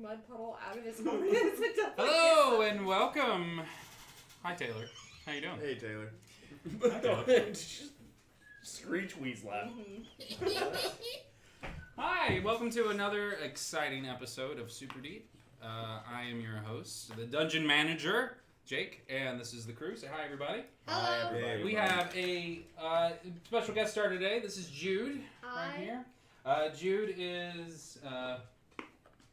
mud puddle out of his mouth. Hello and welcome. Hi Taylor. How you doing? Hey Taylor. Screech Weeze laugh. Hi, welcome to another exciting episode of Super Deep. I am your host, the Dungeon Manager, Jake, and this is the crew. Say hi, everybody. Hello. Hey, everybody. We have a special guest star today. This is Jude. Hi. Right here. Jude is...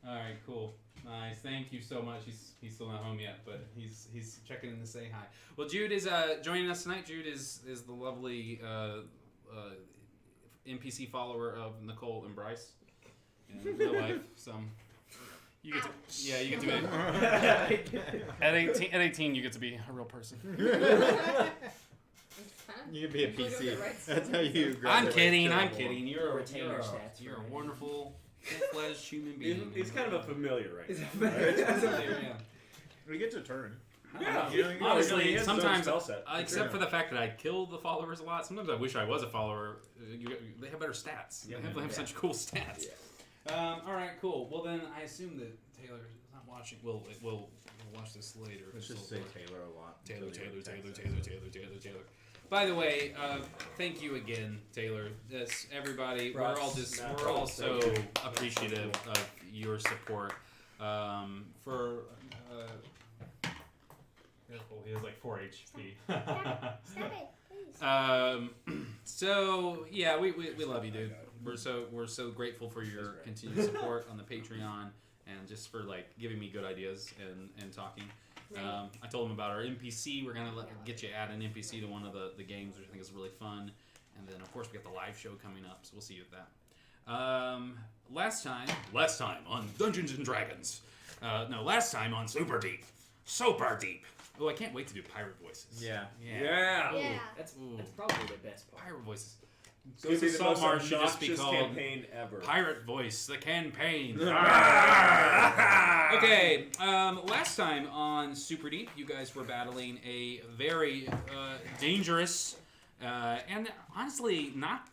Alright, cool. Nice. Thank you so much. He's still not home yet, but he's checking in to say hi. Well, Jude is joining us tonight. Jude is the lovely NPC follower of Nicole and Bryce in real life. So you get to you get to be at 18 you get to be a real person. You can be a PC. That's how you I'm graduate. kidding. You're Retain your stats. a wonderful full-fledged human being. He's kind of a familiar right now. Yeah. We get to turn. Yeah. Honestly, he has his own sometimes, spell set. except for the fact that I kill the followers a lot, sometimes I wish I was a follower. They have better stats. Yeah. They have such cool stats. Yeah. All right, cool. Well, then I assume that Taylor is not watching. We'll watch this later. Let's just say Taylor a lot. Taylor. By the way, thank you again, Taylor. Yes, everybody. We're all so appreciative of your support. For he has like 4 HP. Stop it, please. So yeah, we love you, dude. We're so grateful for your continued support on the Patreon and just for like giving me good ideas and talking. I told him about our NPC. We're gonna get you add an NPC to one of the games, which I think is really fun. And then of course we got the live show coming up, so we'll see you at that. Last time on Dungeons and Dragons. Last time on Super Deep. Oh, I can't wait to do pirate voices. Yeah. Yeah. That's probably the best part. Pirate voices. So this is the most Marsh should just be obnoxious called campaign ever. Pirate Voice, the campaign. Okay, last time on Super Deep, you guys were battling a very dangerous and honestly not.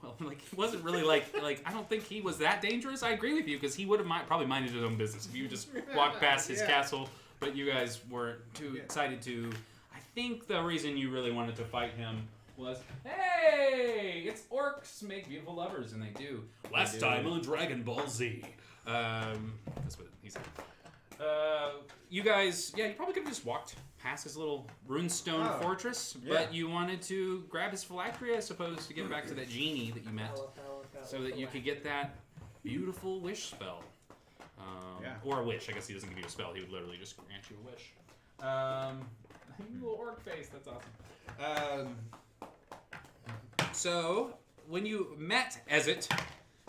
Well, like it wasn't really like I don't think he was that dangerous. I agree with you because he would have probably minded his own business if you just walked past his castle. But you guys weren't too excited to. I think the reason you really wanted to fight him was, hey, it's orcs make beautiful lovers, and they do. Last time on Dragon Ball Z. That's what he said. You guys, you probably could have just walked past his little runestone fortress, but you wanted to grab his phylactery, I suppose, to get back to that genie that you met, so that you could get that beautiful wish spell. Or a wish. I guess he doesn't give you a spell. He would literally just grant you a wish. Little orc face. That's awesome. So, when you met Ezit,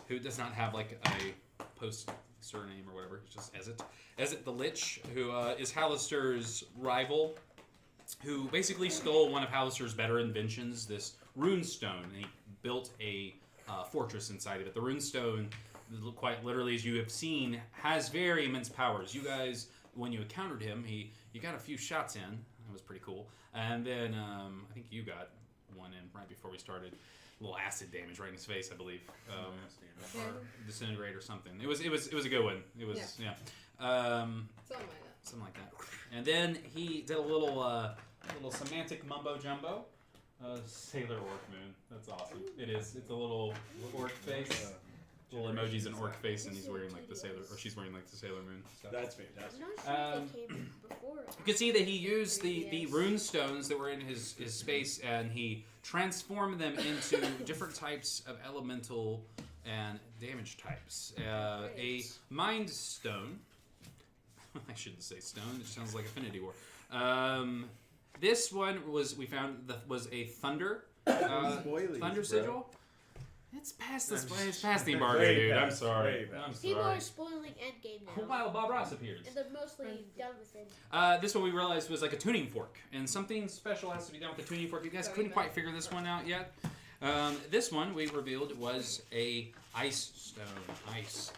who does not have like a post surname or whatever, it's just Ezit the Lich, who is Hallister's rival, who basically stole one of Hallister's better inventions, this runestone, and he built a fortress inside of it. The runestone, quite literally, as you have seen, has very immense powers. You guys, when you encountered him, you got a few shots in. That was pretty cool. And then I think you got one in right before we started. A little acid damage right in his face, I believe. Or disintegrate or something. It was a good one. It was something like that. And then he did a little semantic mumbo jumbo. Sailor Orc Moon. That's awesome. It is. It's a little orc face. Little emoji's an orc face, and he's wearing like the sailor, or she's wearing like the Sailor Moon stuff. That's fantastic. I'm not sure if they came before. You can see that he used the rune stones that were in his space, and he transformed them into different types of elemental and damage types. A mind stone. I shouldn't say stone. It sounds like Affinity War. This one was a thunder thunder sigil. It's past It's past the embargo, dude. I'm sorry. People are spoiling Endgame now. While Bob Ross appears. And they're mostly done with it. This one we realized was like a tuning fork, and something special has to be done with the tuning fork. You guys couldn't quite figure this one out yet. This one we revealed was a ice stone. Ice.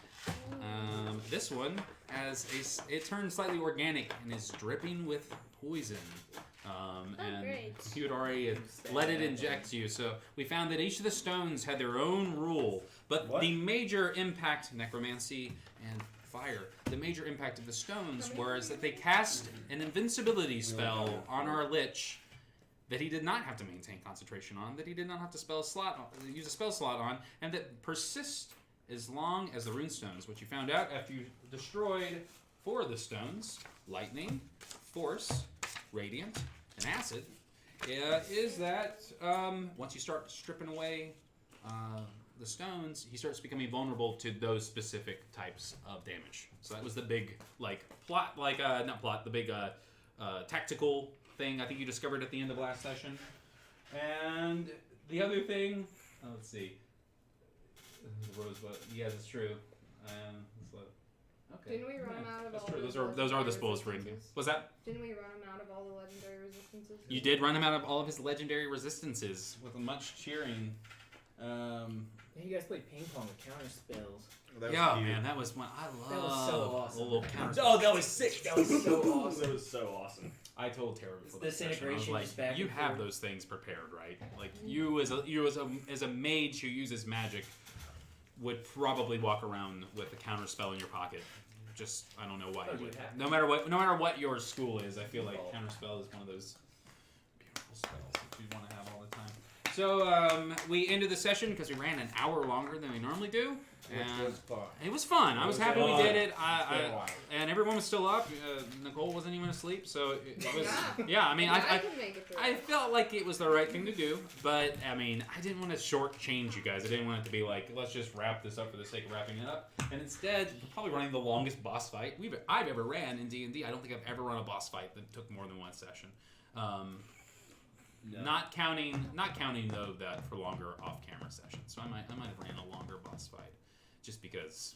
This one it turned slightly organic and is dripping with poison. And great. you had already let it inject you. So we found that each of the stones had their own rule, but the major impact, necromancy and fire. The major impact of the stones was that they cast an invincibility spell on our Lich that he did not have to maintain concentration on, that he did not have to use a spell slot on, and that persist as long as the runestones. What you found out after you destroyed 4 of the stones, lightning, force, radiant, and acid, is that once you start stripping away the stones, he starts becoming vulnerable to those specific types of damage. So that was the big tactical thing I think you discovered at the end of last session. And the other thing, let's see. Rosebud. Yes, it's true. Okay. Didn't we run out of That's all true. the Those are the spoils for ending. resistances? What's that? Didn't we run him out of all the legendary resistances? You did run him out of all of his legendary resistances with much cheering. Yeah, you guys played ping pong with counter spells. Yeah, man, that was one I love. That was so awesome. A little counter. Oh, that was sick. That was so awesome. That was so awesome. I told Tara before this session, I was Disintegration like, just back you and have forth. those things prepared, right? Like you as a mage who uses magic would probably walk around with a counter spell in your pocket. Just I don't know why Oh, you you would. have to. No matter what your school is, I feel like counter spell is one of those beautiful spells that you want to have all the time. So we ended the session because we ran an hour longer than we normally do. And Which was fun. it was fun. I was happy we fun. did it. Been a while. And everyone was still up. Nicole wasn't even asleep, so it was. Yeah. Yeah, I mean, I can make it through. I felt like it was the right thing to do, but I mean, I didn't want to shortchange you guys. I didn't want it to be like, let's just wrap this up for the sake of wrapping it up. And instead, we're probably running the longest boss fight I've ever ran in D&D. I don't think I've ever run a boss fight that took more than one session. No. Not counting though that for longer off-camera sessions. So I might have ran a longer boss fight, just because.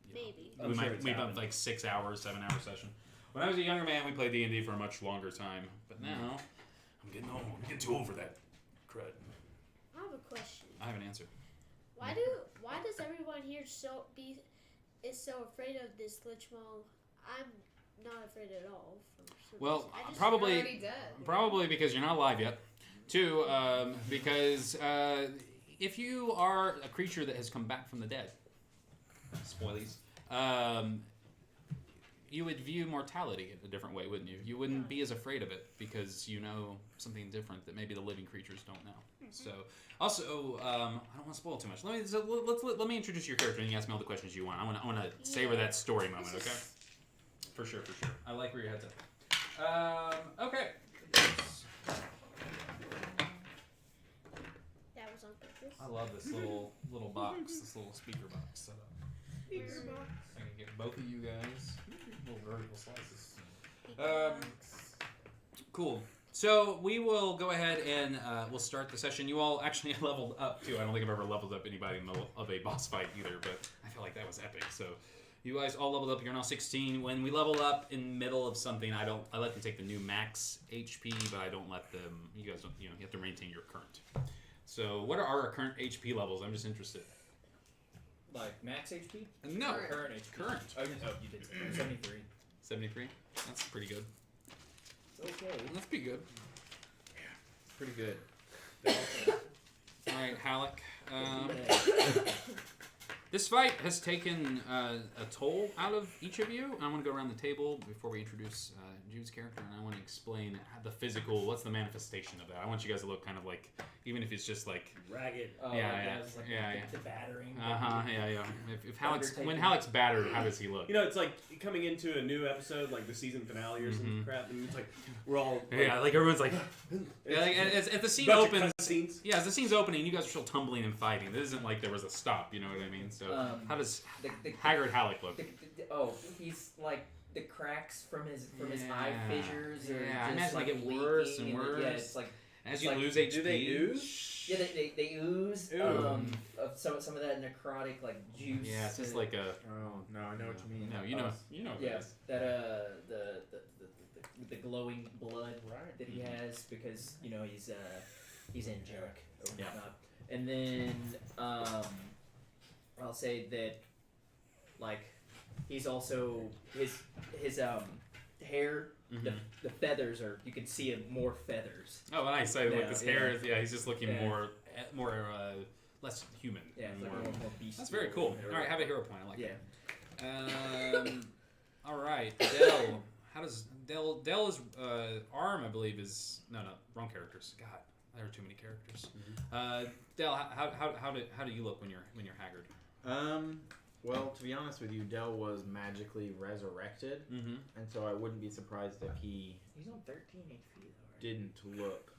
You know, Maybe. I'm sure it's we've done happened. like 6 hours, 7 hour session. When I was a younger man, we played D&D for a much longer time. But now, I'm getting old. I'm getting too old for that crud. I have a question. I have an answer. Why does everyone here is so afraid of this Lich Maul? I'm not afraid at all. Well, I just- You're probably already dead. Probably because you're not alive yet. 2, because if you are a creature that has come back from the dead, spoilies, you would view mortality in a different way, wouldn't you? You wouldn't be as afraid of it because you know something different that maybe the living creatures don't know. So, also, I don't want to spoil too much. Let me introduce your character and you ask me all the questions you want. I want to savor that story moment, okay? For sure. I like where your head's at. Okay. That was on purpose. I love this little box, this little speaker box setup. I can get both of you guys little vertical slices. Cool. So we will go ahead and we'll start the session. You all actually leveled up too. I don't think I've ever leveled up anybody in the middle of a boss fight either, but I feel like that was epic. So you guys all leveled up. You're now 16. When we level up in the middle of something, I let them take the new max HP, but I don't let them. You guys don't. You have to maintain your current. So what are our current HP levels? I'm just interested. Like max HP? No, Current HP. current. Oh, you did 73. 73. That's pretty good. It's okay. That's pretty good. Pretty good. All right, Halleck. This fight has taken a toll out of each of you. I want to go around the table before we introduce Jude's character, and I want to explain the physical. What's the manifestation of that? I want you guys to look kind of like, even if it's just like. Ragged. Oh, Yeah. The battering. Yeah. If when Halleck's battered, how does he look? You know, it's like coming into a new episode, like the season finale or some crap, and it's like we're all Like everyone's like. Yeah, like as the scene bunch opens. of cutscenes. Yeah, as the scene's opening, you guys are still tumbling and fighting. This isn't like there was a stop. You know what I mean? So how does Haggard Halleck look? He's like the cracks from his eye fissures are Yeah, I just imagine like they get worse leaking, and worse. Yeah, it's like As it's you like- lose HP. Do they ooze? yeah, they ooze Ew. of some of that necrotic like juice. Yeah, it's just that- like a. Oh, no, I know what you mean. No, you know. yeah, This. that the glowing blood Right. that he has because you know he's angelic or Yeah. whatnot. And then I'll say that like he's also his hair. Mhm. The feathers are you can see more feathers. Oh, nice. So like Yeah, his yeah. hair is. Yeah, he's just looking Yeah. more less human. Yeah, it's like more. more beast. That's very cool. All right, have a hero point. I like Yeah. that. All right, Dell. How does Dell's arm? I believe is no, wrong characters. God, there are too many characters. Dell, how do you look when you're haggard? Well, to be honest with you, Dell was magically resurrected, and so I wouldn't be surprised if He's on 13 HP though, right? didn't look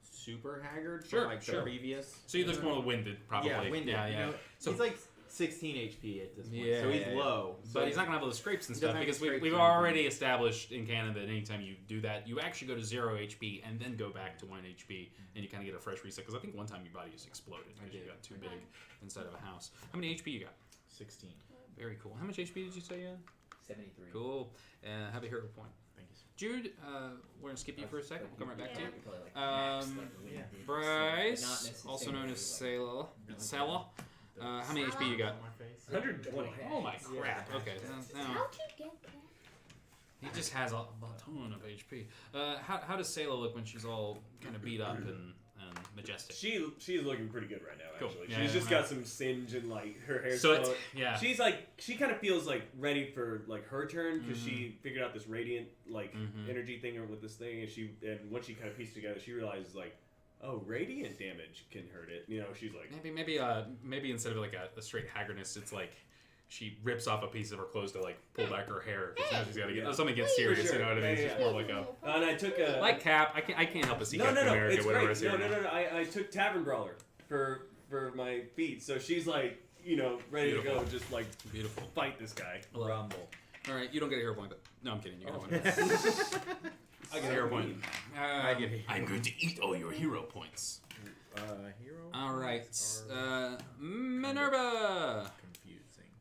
super haggard Sure, from like the previous. So he looks more winded, probably. Yeah, winded. Yeah. You know, So he's like 16 HP at this point, Yeah, so he's yeah. low. but he's not gonna have those scrapes and He doesn't stuff have because scrapes we've or already anything. established in canon that anytime you do that, you actually go to 0 HP and then go back to 1 HP, and you kind of get a fresh reset. Because I think one time your body just exploded because you got too big inside of a house. How many HP you got? 16. Very cool. How much HP did you say you had? 73. Cool. Have a hero point. Thank you. Jude, we're gonna skip you for a second. We'll come right back to you. Probably like max, like, yeah. winded, Bryce, so not also known as necessarily, Sela. How many HP you got? 120. Oh my crap. Okay. Now, How'd you get that? he just has a ton of HP. How does Sayla look when she's all kind of beat up and majestic? She's looking pretty good right now. Cool. Actually, Yeah, she's yeah, just yeah. got some singe and like her hair's. So it's yeah. She's like she kind of feels like ready for like her turn because she figured out this radiant like energy thing with this thing, and once she kind of pieced together, she realizes like, oh, radiant damage can hurt it. You know, she's like Maybe instead of like a straight haggardness, it's like she rips off a piece of her clothes to like pull back her hair because now she's got to get something gets serious. sure. You know what I mean? Yeah, It's just yeah. more like a and I took a like Cap. I can't help but see no, Captain America. it's Whatever I great. see. No, right no, now. no. I took Tavern Brawler for my feet, so she's like ready Beautiful. to go, just like Beautiful. fight this guy. Rumble. All right, you don't get a hero point, but no, I'm kidding. You get one. I get a hero point. I get a hero I'm going to eat all your hero points. Hero. All right, points are Minerva. confusing.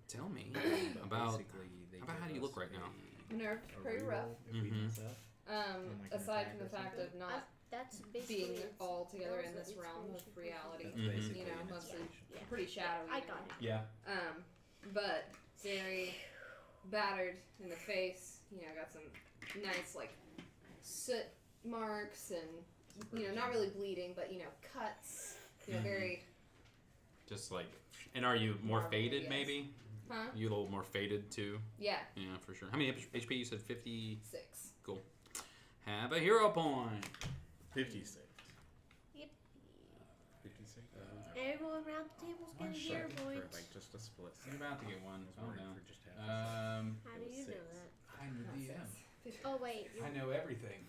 Tell me But about basically, they how give do you look us right now? Nerve, a pretty reroll rough. if we Mhm. mess up. like an Aside attack from the or fact of not That's basically being it's- all together in that's this what realm of inspiration reality. That's Mhm. basically You know, an mostly inspiration. Yeah. pretty shadowy. I got it. Yeah. But very battered in the face. Got some nice like soot marks and not really bleeding, but cuts. Very. Just like, and are you more Marvel, faded yes. maybe? Huh? You a little more faded too? Yeah. Yeah, for sure. How many HP? You said 50. 6. Have a hero point. 56. Yep. 56. Everyone around the table's getting hero For points. like just a split. You're about to get one. Calm down. For just half How do you know that? I'm the DM. Oh wait, I know everything.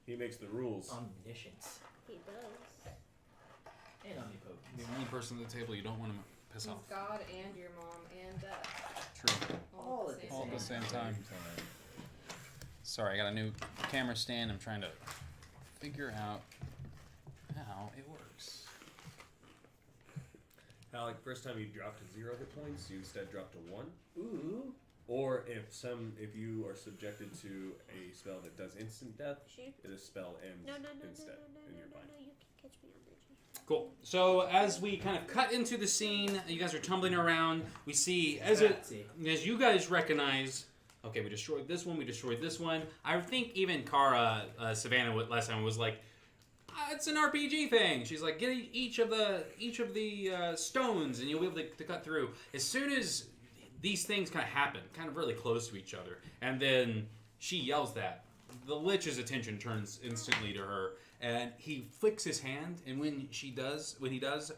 He makes the rules. Omniscience he does. and omnipotent. The only person at the table you don't want to piss He's off. God and your mom and True. all at the same All at the time. same time. Sorry, I got a new camera stand. I'm trying to figure out how it works. How like first time you dropped to 0 hit points, you instead dropped to 1. Ooh. Or if you are subjected to a spell that does instant death, Shoot. the spell ends No, instead, and you're fine. you can catch me on there. Cool. So as we kind of cut into the scene, you guys are tumbling around. We see as you guys recognize. Okay, we destroyed this one. We destroyed this one. I think even Kara Savannah last time was like, it's an RPG thing. She's like, get each of the stones, and you'll be able to cut through. As soon as these things kind of happen, kind of really close to each other, and then she yells that, the Lich's attention turns instantly to her, and he flicks his hand, and when he does,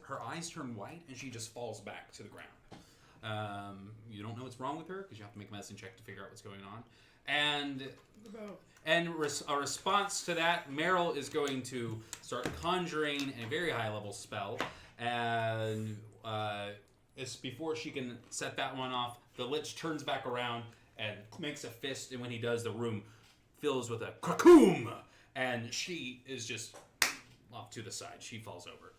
her eyes turn white, and she just falls back to the ground. You don't know what's wrong with her because you have to make a medicine check to figure out what's going on, and a response to that, Meryl is going to start conjuring a very high level spell, and it's before she can set that one off. The Lich turns back around and makes a fist, and when he does, the room fills with a krakoom, and she is just off to the side. She falls over.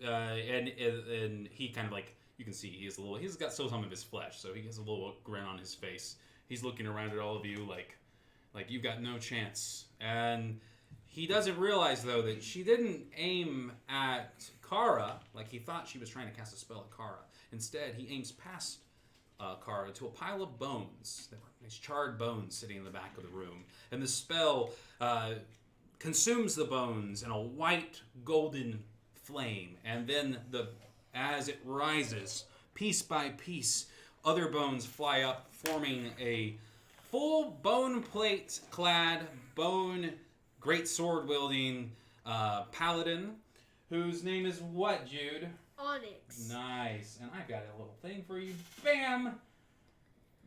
And he kind of like, you can see he's got still some of his flesh, so he has a little grin on his face. He's looking around at all of you like you've got no chance. And he doesn't realize though that she didn't aim at Kara like he thought she was trying to cast a spell at Kara. Instead, he aims past Kara to a pile of bones. There were these charred bones sitting in the back of the room, and the spell consumes the bones in a white golden flame, and then as it rises, piece by piece, other bones fly up, forming a full bone plate clad, bone great sword wielding paladin, whose name is what, Jude? Onyx. Nice. And I've got a little thing for you. Bam!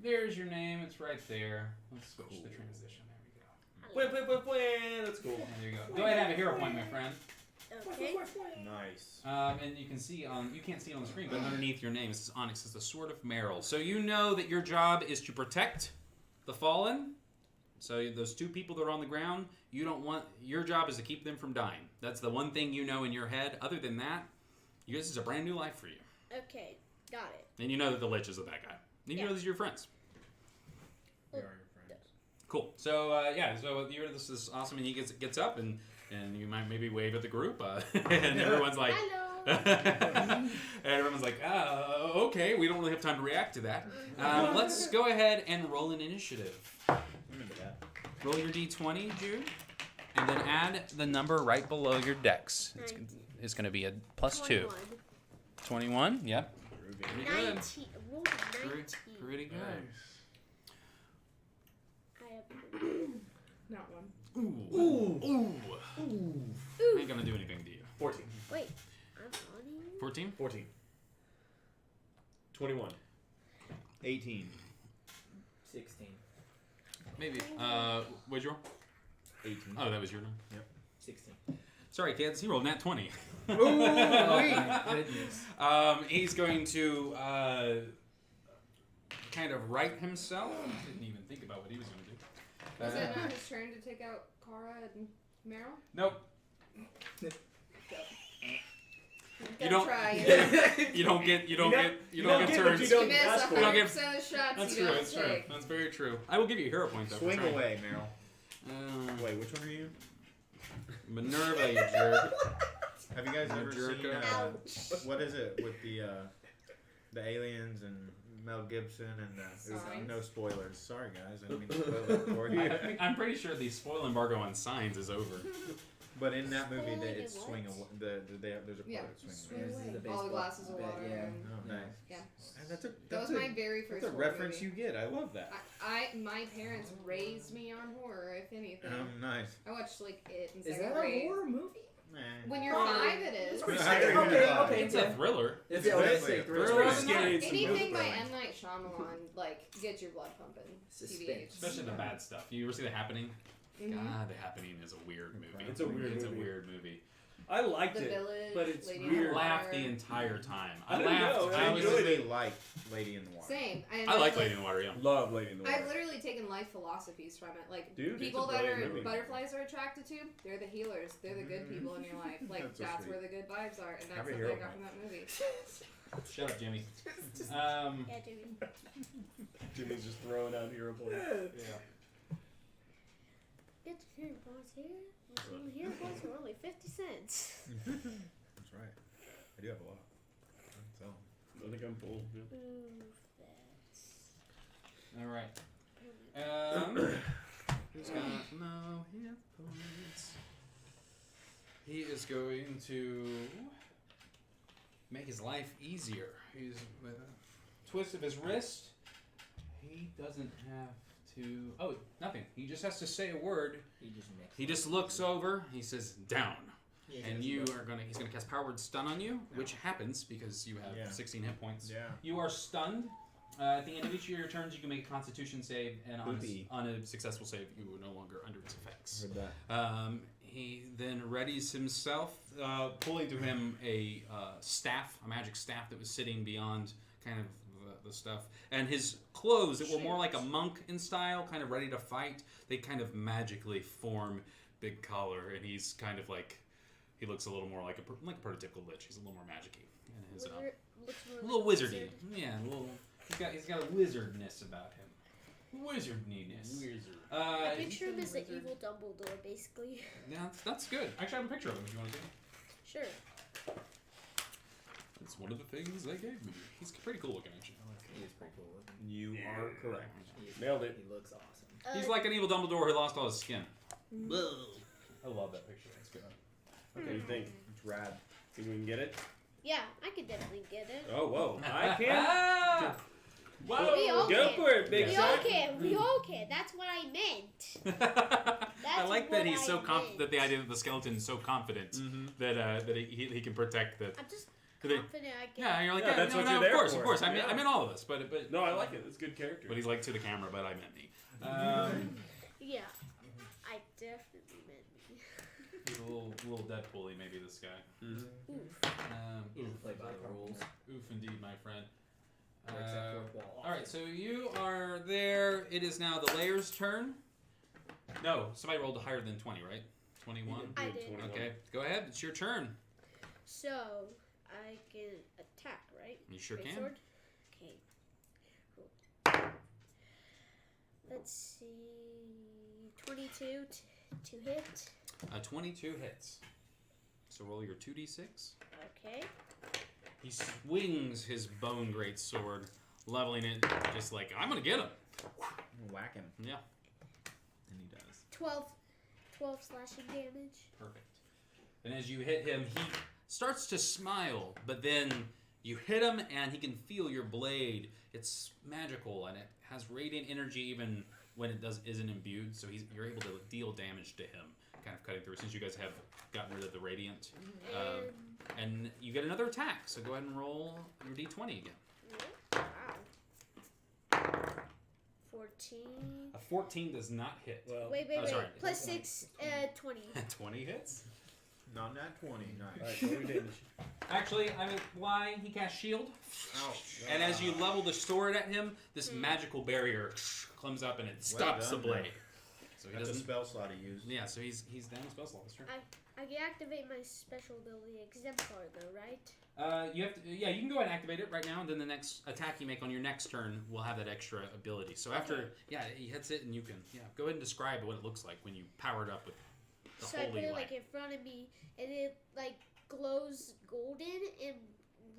There's your name. It's right there. Let's switch the transition. There we go. That's cool. There you go. Go ahead and have a hero point, my friend. Okay. Nice. And you can see you can't see it on the screen, but underneath your name, it says Onyx is the Sword of Merrill. So you know that your job is to protect the fallen. So those two people that are on the ground, your job is to keep them from dying. That's the one thing you know in your head. Other than that, this is a brand new life for you. Okay, got it. And you know that the Lich is a bad guy. And you know these are your friends. We are your friends. Cool. So this is awesome, and he gets up and you might maybe wave at the group, and everyone's like, Hello. and everyone's like, okay, we don't really have time to react to that. Let's go ahead and roll an initiative. Remember that. Roll your d20, Jude, and then add the number right below your dex. It's going to be a plus 2. 21. Yep. Pretty good. 19. Roll 19. Pretty good. I have Not one. Ooh. Ain't gonna do anything to you. 14. Wait, I'm on here? 14? 14. 21. 18. 16. Maybe. What'd you roll? 18. Oh, that was your number? 16. Sorry, kids. He rolled nat 20. Oh my goodness. He's going to kind of right himself. Didn't even think about what he was going to do. Is it not his turn to take out Kara and Meryl? Nope. You don't- try. You don't get don't turns. get what you You don't miss ask for. 100% of the shots That's you true. don't That's true. take. That's very true. I will give you a hero point though. Swing for trying. away, Meryl. Wait, which one are you? Minerva, you jerk. Have you guys ever Jerk seen Ouch. what is it with the aliens and Mel Gibson and Signs? no spoilers. Sorry guys, I didn't mean to spoil that for you. I'm pretty sure the spoil embargo on Signs is over. But in that movie, Spoiling it's what? swing away. There's a part Yeah. of swing Swing away. away. This is the All the baseball glasses of bat, water. yeah. And Oh, nice. Yeah. That's a That was my very first that's a horror reference movie. you get. I love that. My parents raised me on horror, if anything. Nice. I watched like it in Is second that a grade. horror movie? When you're 5, it is. pretty Okay, scary. okay. It's a thriller. It's Exactly. a Thriller. Scary and some Anything by thrilling. M. Night Shyamalan, like, gets your blood pumping. Suspense. Especially the bad stuff. You ever see The Happening? Mhm. God, The Happening is a weird movie. It's a weird It's movie. a weird movie. I liked The it, Village, but it's Lady weird. I in laughed the Water. entire time. I I don't laughed. know, I I was. enjoyed really it. like Lady in the Water. Same. I like Lady in the Water. Yeah. Love Lady in the Water. I've literally taken life philosophies from it. Like, Dude, it's people a that brilliant are movie. butterflies are attracted to, they're the healers. They're the good people in your life. Like, That's so that's sweet. where the good vibes are. And that's Have a what hero I got from that movie. Shut up, Jimmy. Yeah, Jimmy. Jimmy's just throwing out hero points. Get your hero points here. Some hero points are only 50 cents. That's right. I do have a lot. So. I think I'm full. Yeah. Ooh, that's... All right. Who's got no hit points? He is going to make his life easier. He's with a twist of his wrist. He doesn't have to. Oh, nothing. He just has to say a word. He just looks over. He says down, and you are gonna. He's gonna cast Power Word Stun on you, which happens because you have 16 hit points. Yeah. You are stunned. At the end of each of your turns, you can make a Constitution save, and Poopy. on a successful save, you are no longer under its effects. Heard that. He then readies himself, pulling to him a staff, a magic staff that was sitting beyond kind of the stuff. And his clothes that were more like a monk in style, kind of ready to fight, they kind of magically form big collar, and he's kind of like, he looks a little more like a prototypical lich. He's a little more magic-y. And his, Wizard, looks more a little like a wizardy. wizard. Yeah, a little. He's got a wizardness about him. Wizardiness. I picture him as the evil Dumbledore, basically. Yeah, that's good. Actually, I have a picture of him if you want to see. Sure. That's one of the things they gave me. He's pretty cool looking, actually. He is pretty cool looking. You are correct. Nailed it. He looks awesome. He's like an evil Dumbledore who lost all his skin. I love that picture. That's good. What do you think? It's rad. Think we can get it? Yeah, I could definitely get it. Oh, whoa. I can? Ah! Whoa! We all Go can. for it, big We son. all can. We all can. That's what I meant. I like that what he's so I confident. meant. That the idea that the skeleton is so confident that he can protect the. I'm just They- confident I can. Yeah, you're like Yeah, that's what no, you're of there course, for. of course. I Yeah. meant all of us, but No, I like it. It's good character. But he's like to the camera, but I meant me. Yeah, I definitely meant me. He's a little Deadpool-y, maybe this guy. Mhm. Oof. He doesn't play by the rules. Oof, indeed, my friend. Breaks that fourth wall. All right, so you are there. It is now the layer's turn. No, somebody rolled higher than 20, right? 21. I did. Okay, go ahead. It's your turn. So I can attack, right? You sure Great can. sword? Okay. Let's see. 22 to hit. 22 hits. So roll your 2d6. Okay. He swings his bone great sword, leveling it, just like I'm gonna get him. Whack him. Yeah, And he does. 12 slashing damage. perfect. And as you hit him, he starts to smile, but then you hit him, and he can feel your blade. It's magical, and it has radiant energy even when it isn't imbued. So you're able to deal damage to him, kind of cutting through. Since you guys have gotten rid of the radiant, and you get another attack. So go ahead and roll your d20 again. Wow. 14. A 14 does not hit. Well, Wait. sorry. Plus 6, 20. 20 hits. Not nat 20. Nice. Alright, what do we damage? Actually, I mean, why he cast shield, Ouch. and as you level the sword at him, this magical barrier comes up and it stops the done, blade. So he That's a doesn't. spell slot he used. Yeah, so he's down a spell slot. That's right. I can activate my special ability Exemplar though, right? You have to. Yeah, you can go ahead and activate it right now, and then the next attack you make on your next turn will have that extra ability. So after, he hits it, and you can go ahead and describe what it looks like when you power it up with the So I holy put it light. like in front of me, and it like glows golden and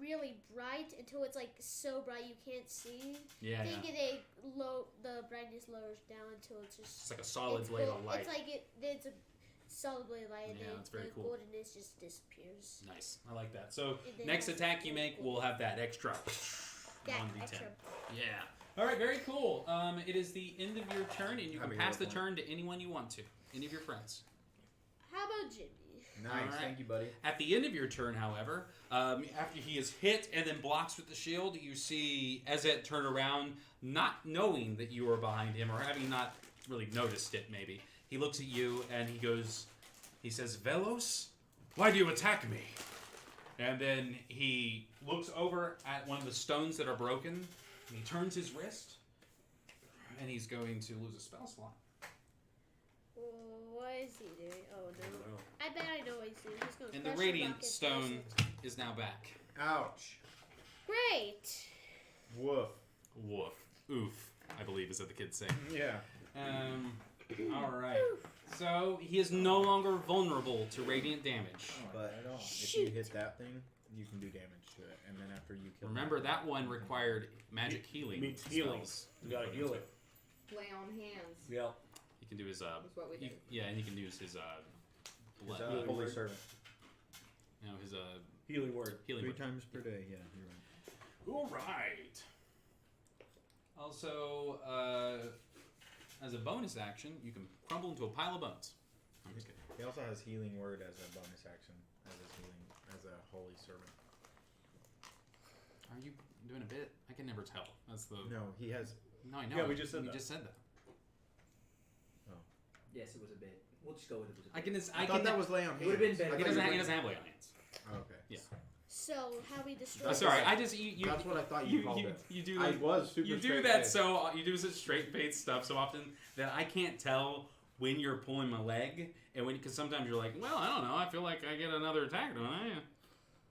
really bright until it's like so bright you can't see. Yeah, yeah. The brightness lowers down until it's just. It's like a solid it's blade gold- of light. It's like it's a solid blade of light, and Yeah, then that's very the cool. goldenness just disappears. Nice. I like that. So And then next that's attack you the make gold. will have that extra That 1d10. extra. Yeah. All right. Very cool. It is the end of your turn, and you can Happy pass the roll turn to anyone you want to. Any of your friends. How about Jimmy? Nice. Alright. Thank you, buddy. At the end of your turn, however, after he is hit and then blocks with the shield, you see Ezet turn around, not knowing that you are behind him, or having not really noticed it, maybe. He looks at you and he says, Velos, why do you attack me? And then he looks over at one of the stones that are broken, and he turns his wrist, and he's going to lose a spell slot. What is he doing? Oh no! I bet I know what he's doing. He's going to. And the radiant stone is now back. Ouch. Great. Woof. Woof. Oof, I believe is what the kids say. Yeah. All right. So he is no longer vulnerable to radiant damage. But if you hit that thing, you can do damage to it. And then after you kill Remember, that one required magic healing. Means healing. spells. You gotta heal it. Lay on hands. Yeah. He can do his That's what we did. yeah, and he can use his blood, His, holy word. servant. his Healing word. healing. 3 word. times per day. Yeah, you're right. All right. Also, as a bonus action, you can crumble into a pile of bones. I'm just kidding. He also has healing word as a bonus action, as a holy servant. Are you doing a bit? I can never tell. That's the. No, he has. No, I know. Yeah, we just said that. just said that. Yes, it was a bit. We'll just go with it. Was a I bit. can. I thought that was lay on hands. It would've been better. He doesn't have lay on hands. Oh, okay. Yeah. So how we destroy? Oh, sorry. I just you. That's what I thought you called it. You do. I Like, was super you do straight that faced. so you do such straight face stuff so often that I can't tell when you're pulling my leg and when because sometimes you're like, well, I don't know. I feel like I get another attack, don't I?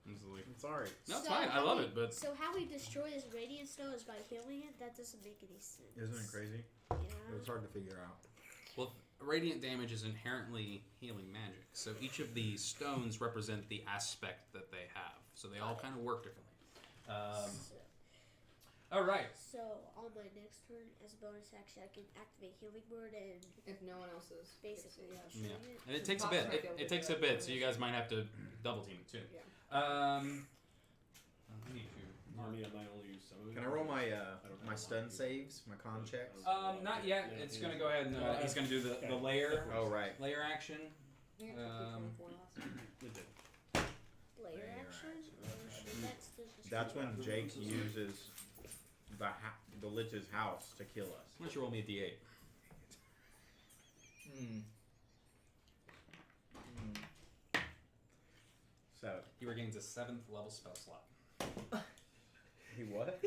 I'm just like, I'm sorry. no, it's fine. I love it, but So how we destroy this radiant stone is by healing it. That doesn't make any sense. Isn't it crazy? Yeah. It was hard to figure out. well, radiant damage is inherently healing magic. So each of the stones represent the aspect that they have. So they all kind of work differently. All right. So on my next turn, as a bonus action, I can activate healing word and If no one else is basically yeah. destroy Yeah, it. and it takes a Box bit. might be able It to takes do a that. bit, so you guys might have to double team it too. Yeah. I need to. I mean, I might only use some of it. Can I roll my my stun saves, my con checks? Not yet. It's gonna go ahead and he's gonna do the layer. Oh right. Layer action. You got 24 last time. Layer action? That's when Jake uses the Lich's house to kill us. Why don't you roll me a d8? So He regains a 7th level spell slot. he what?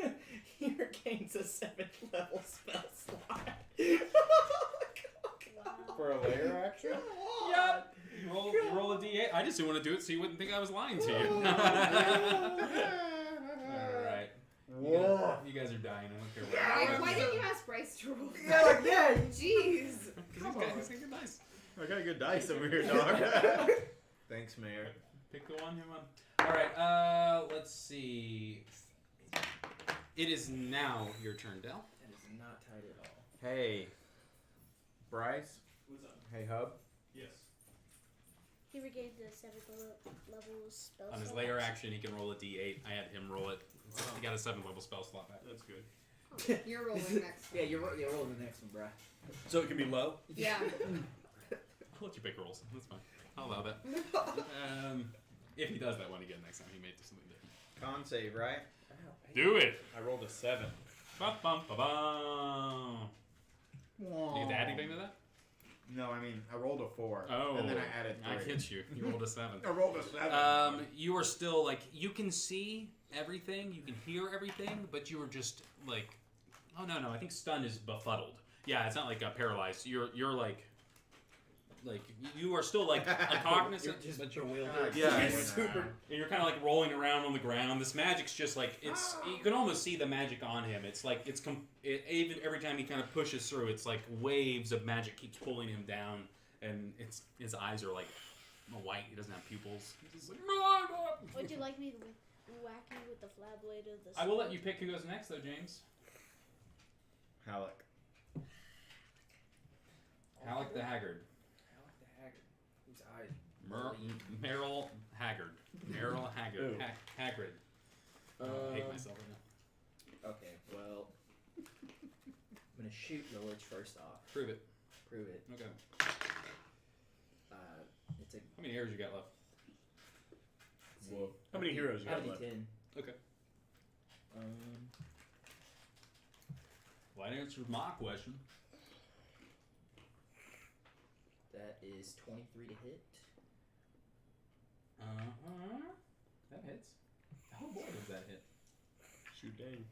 He regains a 7th level spell slot. For a layer action? Yep. You roll a d8. I just didn't want to do it so you wouldn't think I was lying to you. Alright. Whoa. You guys are dying. I don't care Why didn't you ask Bryce to roll? Yeah. Jeez. Because he's got good dice. I got good dice over here, dog. Thanks, Mayor. Pick the one, him on. Alright, let's see. It is now your turn, Del. That is not tight at all. Hey, Bryce. What's up? Hey, Hub. Yes. He regained the 7th level spell On his slot. layer action, he can roll a d8. I had him roll it. He got a 7th level spell slot back. That's good. You're rolling next. Yeah, you're rolling the next one, bruh. So it can be low? Yeah. I'll let you pick rolls. That's fine. I'll allow that. If he does that one again next time, he may do something different. Con save, right? Do it! I rolled a 7. Ba-bum-ba-bum. You get to add anything to that? No, I mean, I rolled a 4. Oh. And then I added 3. I get you. You rolled a 7. I rolled a 7. You are still, like, you can see everything, you can hear everything, but you were just, like, oh, no, I think stun is befuddled. Yeah, it's not like paralyzed. You're like, you are still, like, a cognizant. But you're wielding. Yeah, Yes. it's super. And you're kind of like rolling around on the ground. This magic's just like it's. You can almost see the magic on him. It's like even every time he kind of pushes through, it's like waves of magic keeps pulling him down, and his eyes are like white. He doesn't have pupils. He's just like. Would you like me to whack you with the flat blade of the I will let you pick who goes next, though, James. Halleck. Halleck the Haggard. Halleck the Haggard. Whose eyes? Meryl Haggard. Meryl Haggard. Ooh. Hagrid. I hate myself right now. Okay, well, I'm gonna shoot the Lich first off. Prove it. Prove it. Okay. It's a. How many arrows you got left? Whoa. How many heroes you I have got a left? D10. Okay. Why didn't answer my question? That is 23 to hit. That hits. Oh boy, does that hit? Shoot dang.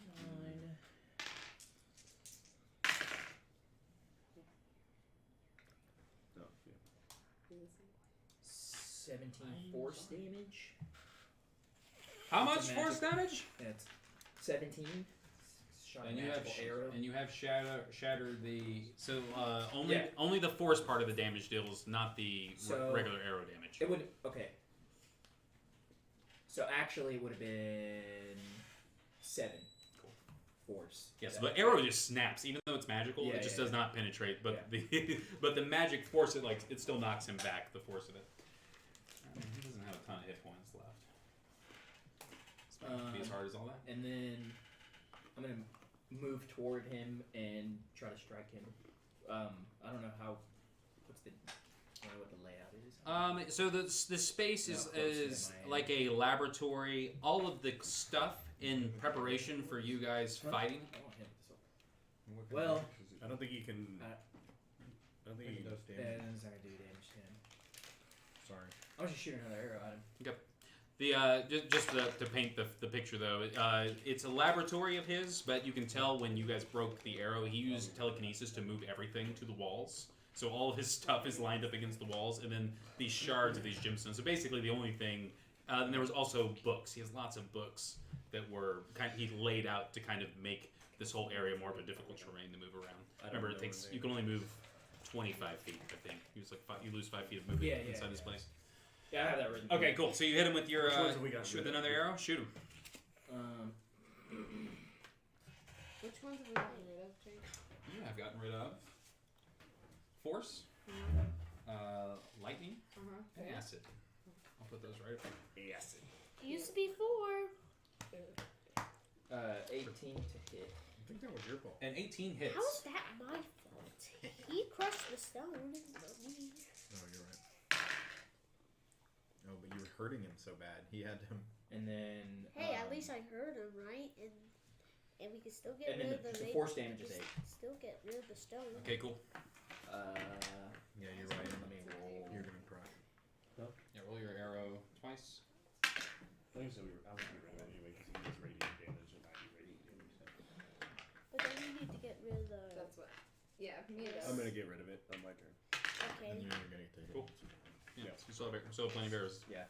Oh, yeah. 17 force damage. How It's much a force magic- damage? That's 17. Shot a And you have magical arrow. and you have shatter the Yeah. only the force part of the damage deals, not the So- regular arrow damage. It would. Okay. So actually, it would have been 7. Cool. Force. Yes, That- but arrow just snaps, even though it's magical. Yeah, it just yeah, does yeah. not penetrate. But Yeah. the magic force it still knocks him back. The force of it. He doesn't have a ton of hit points left. It's not gonna be as hard as all that. And then I'm gonna move toward him and try to strike him. I don't know how. What's the? I don't know what the layout is. So the space How is close am I? like a laboratory. All of the stuff in preparation for you guys fighting. I want him this one. Well, I don't think you can. Uh, I don't think you can. does Yeah, damage. it's not gonna do damage to him. Sorry. I'm just shoot another arrow at him. Just to paint the picture though, it's a laboratory of his, but you can tell when you guys broke the arrow, he used telekinesis to move everything to the walls. So all of his stuff is lined up against the walls, and then these shards of these gemstones. So basically, the only thing, and there was also books. He has lots of books that were he laid out to kind of make this whole area more of a difficult terrain to move around. I don't Remember, know it takes anything. you can only move 25 feet. I think you lose 5 feet of movement Yeah, inside this yeah. place. Yeah, I have that written. Okay, cool. So you hit him with your Which ones have we got with rid of? another arrow. Shoot him. Which ones have we gotten rid of, Jake? You have gotten rid of force, lightning and acid. I'll put those right up there. Acid. It used to be 4. 18 to hit. I think that was your fault. And 18 hits. How is that my fault? He crushed the stone. It's not me. Oh, you're right. Oh, but you were hurting him so bad. He had him. And then. Hey, at least I heard him, right? And we can still get And rid then of the the rage- force damage is 8. Still get rid of the stone. Okay, cool. Yeah, you're right. Let me roll. You're gonna cry. Yeah, roll your arrow twice. Like I said, I was gonna run anyway because he does radiant damage and I do radiant damage. But then we need to get rid of the. That's what. Yeah, me and I'm gonna get rid of it on my turn. Okay. And you're gonna take Cool. it. Yeah, you still have plenty of arrows. Yeah,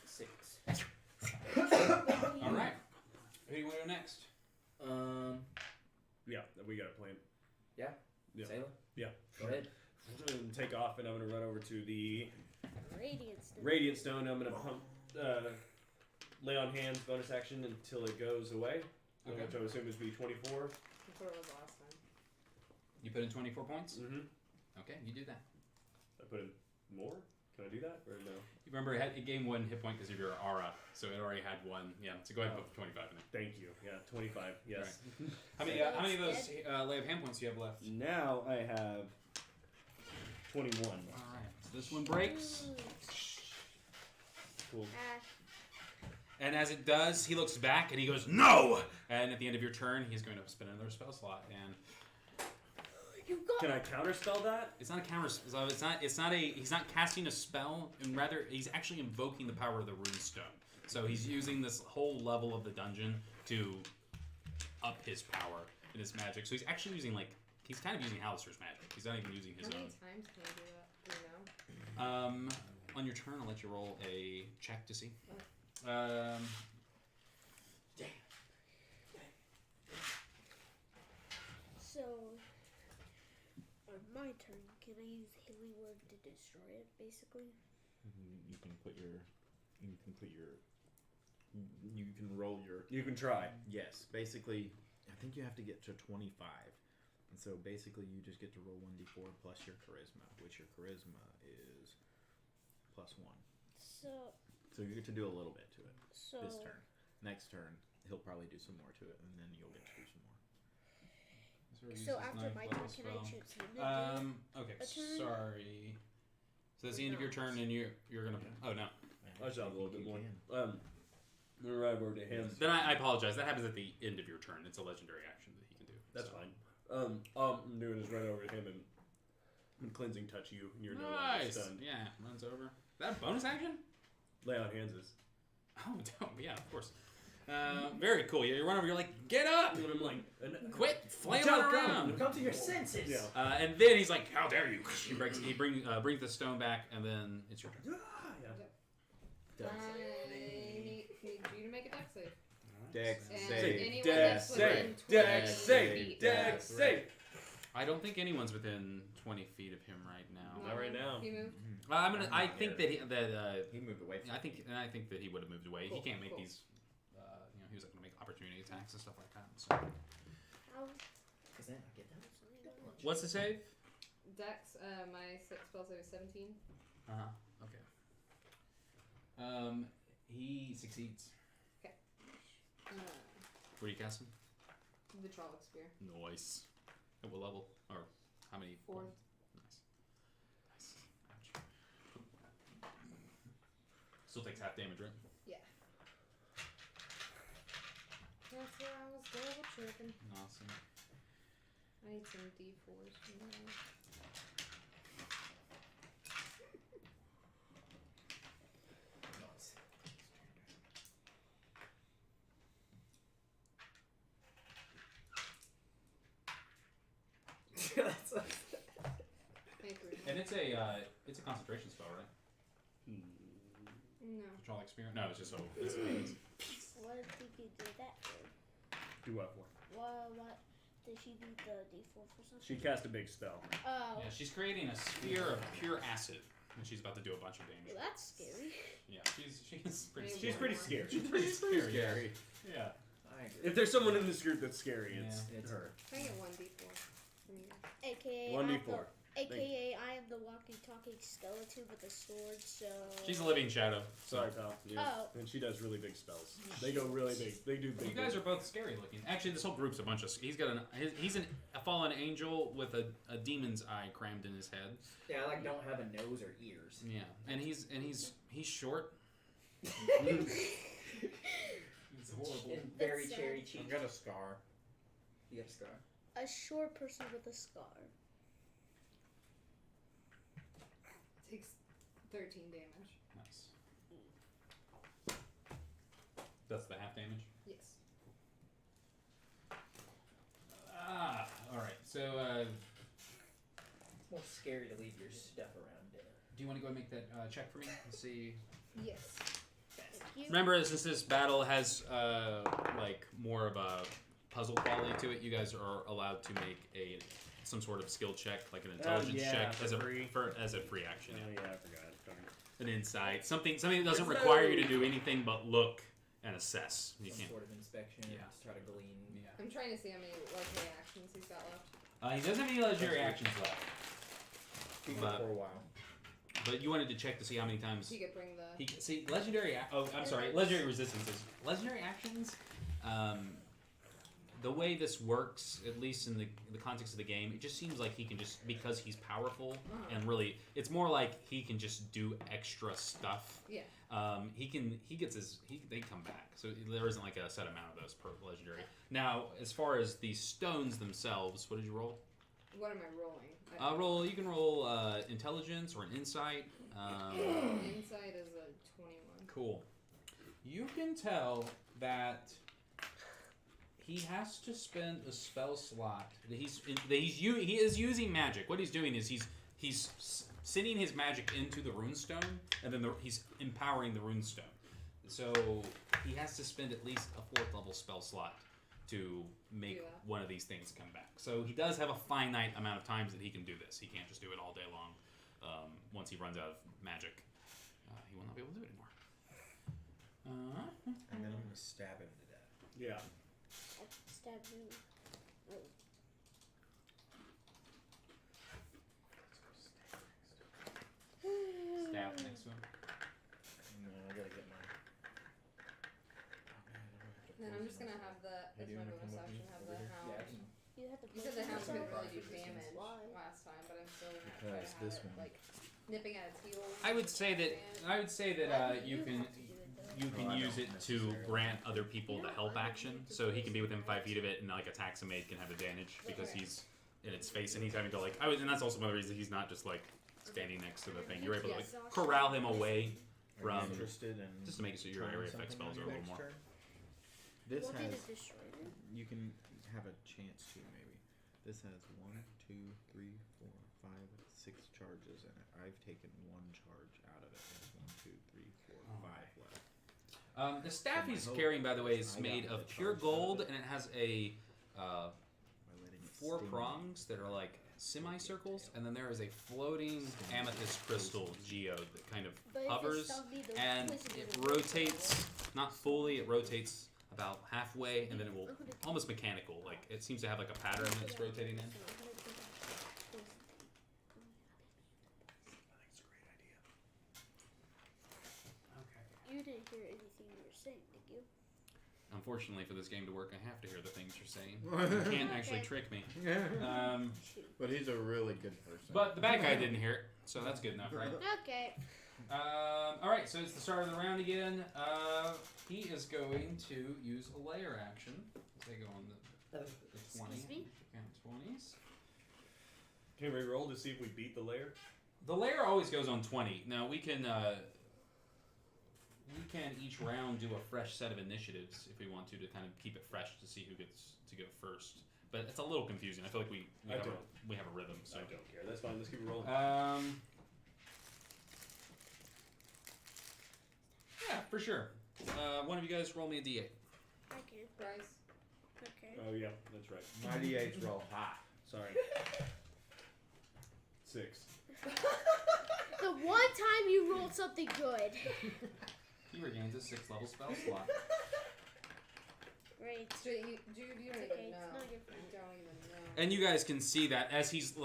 6. All right. Who do you want to go next? Yeah, we got a plan. Yeah. Yeah. Sailor? Yeah. Go ahead. I'm gonna take off and I'm gonna run over to the Radiant stone. Radiant Stone. I'm gonna lay on hands bonus action until it goes away. Okay. Which I would assume is be 24. That's what it was last time. You put in 24 points? Mm-hmm. Okay, you do that. I put in more? Can I do that? Or no? You remember it gained 1 hit point because of your aura, so it already had 1. Yeah, so go ahead and put 25 in it. Thank you. Yeah, 25. Yes. How many of those lay of hand points do you have left? Now I have 21. All right, so this one breaks. Cool. And as it does, he looks back and he goes, "No!" And at the end of your turn, he's going to spend another spell slot. And You got. Can I counterspell that? it's not a counter. So he's not casting a spell, and rather he's actually invoking the power of the rune stone. So he's using this whole level of the dungeon to up his power in his magic. So he's actually using he's kind of using Halaster's magic. He's not even using his How many own. times can I do that? Do you know? On your turn, I'll let you roll a check to see. So, on my turn, can I use Healing Word to destroy it, basically? You can put your. You can roll your. You can try. Yes, basically, I think you have to get to 25. And so basically, you just get to roll 1d4 plus your charisma, which your charisma is +1. So you get to do a little bit to it So. this turn. Next turn, he'll probably do some more to it, and then you'll get to do some more. So after my turn, can I choose him to do Okay, a turn? sorry. So that's the end of your turn, and you're gonna. Oh no. I shall have a little bit You more. can. I'm gonna ride over to him. Then I apologize. That happens at the end of your turn. It's a legendary action that he can do. That's so. fine. All I'm doing is run over to him and cleansing touch you, and you're no longer Nice. stunned. Yeah, runs over. Is that a bonus action? Lay on hands is. Oh, dope. Yeah, of course. Very cool. Yeah, you run over. You're like, get up! And I'm like, Quit flailing Jump, around. Come to your senses. yeah. And then he's like, how dare you? He brings the stone back, and then it's your turn. Yeah. I need you to make a dex save. Dex And save. anyone Dex that's within save. 20 Dex feet. save. Dex save. I don't think anyone's within 20 feet of him right now. Not right now. He moved. I think that He moved away from I think that he would have moved away. Cool, He can't make cool. these. He was going to make opportunity attacks and stuff like that. So. How? Because then I get that. What's the save? Dex, my spell save is 17. Okay. He succeeds. What are you casting? Vitrolic Spear. Nice. At what level? Or how many? 4th. Nice. Ouch. Still takes half damage, right? Yeah. That's where I was double checking. Awesome. I need some D4s from there. And it's a concentration spell, right? No. Vitrolic Spear? No, it's just so it's pains. What did you do that for? Do what for? What? Did she do the D4 for something? She cast a big spell. Oh. Yeah, she's creating a sphere of pure acid, and she's about to do a bunch of damage. Well, that's scary. Yeah, she's pretty. She's She's pretty scared. She's pretty scary. Yeah. I agree. If there's someone in this group that's scary, it's It's her. Can I get 1 D4 from you guys? AKA 1d4. AKA I am the walking talking skeleton with a sword, so... She's a living shadow. Sorry, pal. Yeah. Oh. And she does really big spells. They go really big. They do big. You guys are both scary looking. Actually, this whole group's a bunch of... He's got he's a fallen angel with a demon's eye crammed in his head. Yeah, I like don't have a nose or ears. Yeah, and he's short. He's horrible. And very It's cherry I cheeks. got a scar. You got a scar. A short person with a scar. Takes 13 damage. Nice. That's the half damage. Yes. All right. So, It's more scary to leave your stuff around there. do you want to go and make that check for me and see? Yes. Thank you. Remember, since this battle has like more of a puzzle quality to it, you guys are allowed to make some sort of skill check, like an intelligence check, as a free action. Oh yeah, I forgot. Darn. An insight, something that doesn't require you to do anything but look and assess. You Some can't. sort of inspection. Yeah. Just try to glean. Yeah. I'm trying to see how many legendary actions he's got left. He doesn't have any legendary actions left, Keep it But- for a while. but you wanted to check to see how many times He could bring the. he see legendary. Legendary resistances. Legendary actions. The way this works, at least in the context of the game, it just seems like he can just, because he's powerful and really, it's more like he can just do extra stuff. Yeah. They come back, so there isn't like a set amount of those per legendary. Now, as far as these stones themselves, what did you roll? What am I rolling? You can roll intelligence or an insight. Insight is a 21. Cool. You can tell that he has to spend a spell slot. He is using magic. What he's doing is he's sending his magic into the runestone, and then he's empowering the runestone. So he has to spend at least a 4th level spell slot to make one of these things come back. So he does have a finite amount of times that he can do this. He can't just do it all day long. Once he runs out of magic, he will not be able to do it anymore. And then I'm gonna stab him to death. Yeah. Stab you. Oh. Stab next to him. No, I gotta get my. Then I'm just gonna have the, as you my wanna come bonus with me action, have over the here? hound. Yeah, I can. You have to You said the hound yourself. couldn't really do damage Why? last time, but I'm still gonna Because try to have this it, one. like, nipping at its heels. I would say that you can I use don't it to necessarily. grant other people the help action, so he can be within 5 feet of it and like attacks a maid can have advantage because he's in its face and he's having to like. And that's also one of the reasons he's not just like standing next to the thing. You're able to like corral him away Are you from interested in just to make it so your trying area effect something spells on are a your little more. next turn? This What did has. it destroy it? You can have a chance to maybe. This has 1, 2, 3, 4, 5, 6 charges in it. I've taken 1 charge out of it. There's 1, 2, 3, 4, 5 left. The staff So my he's hope carrying, by the way, is is I got made the of pure charge out of gold it. and it has a By letting it 4 sting prongs that are like semicircles, and then there is a floating amethyst crystal geode that kind of But if it hovers, stung me, the and poison it wouldn't work rotates, not fully, it rotates about halfway, and then it will, almost mechanical, like it seems to have like a pattern that it's rotating in. I think it's a great idea. Okay. You didn't hear anything you were saying, did you? Unfortunately, for this game to work, I have to hear the things you're saying. You can't actually Okay. trick me. Shoot. But he's a really good person. But the bad guy didn't hear it, so that's good enough, right? Okay. Alright, so it's the start of the round again. He is going to use a layer action. They go on the 20. Excuse me? Count 20s. Can we roll to see if we beat the layer? The layer always goes on 20. Now, we can each round do a fresh set of initiatives if we want to kind of keep it fresh to see who gets to go first. But it's a little confusing. I feel like we have a rhythm. So. I don't care. That's fine. Let's keep it rolling. Yeah, for sure. One of you guys roll me a d8. Okay. Bryce. Okay. Oh yeah, that's right. My D8's roll high. Sorry. 6. The one time you rolled something good. He regains a 6th level spell slot. Great. Dude, you don't It's even okay, know. it's not your fault. You don't even know. And you guys can see that as he's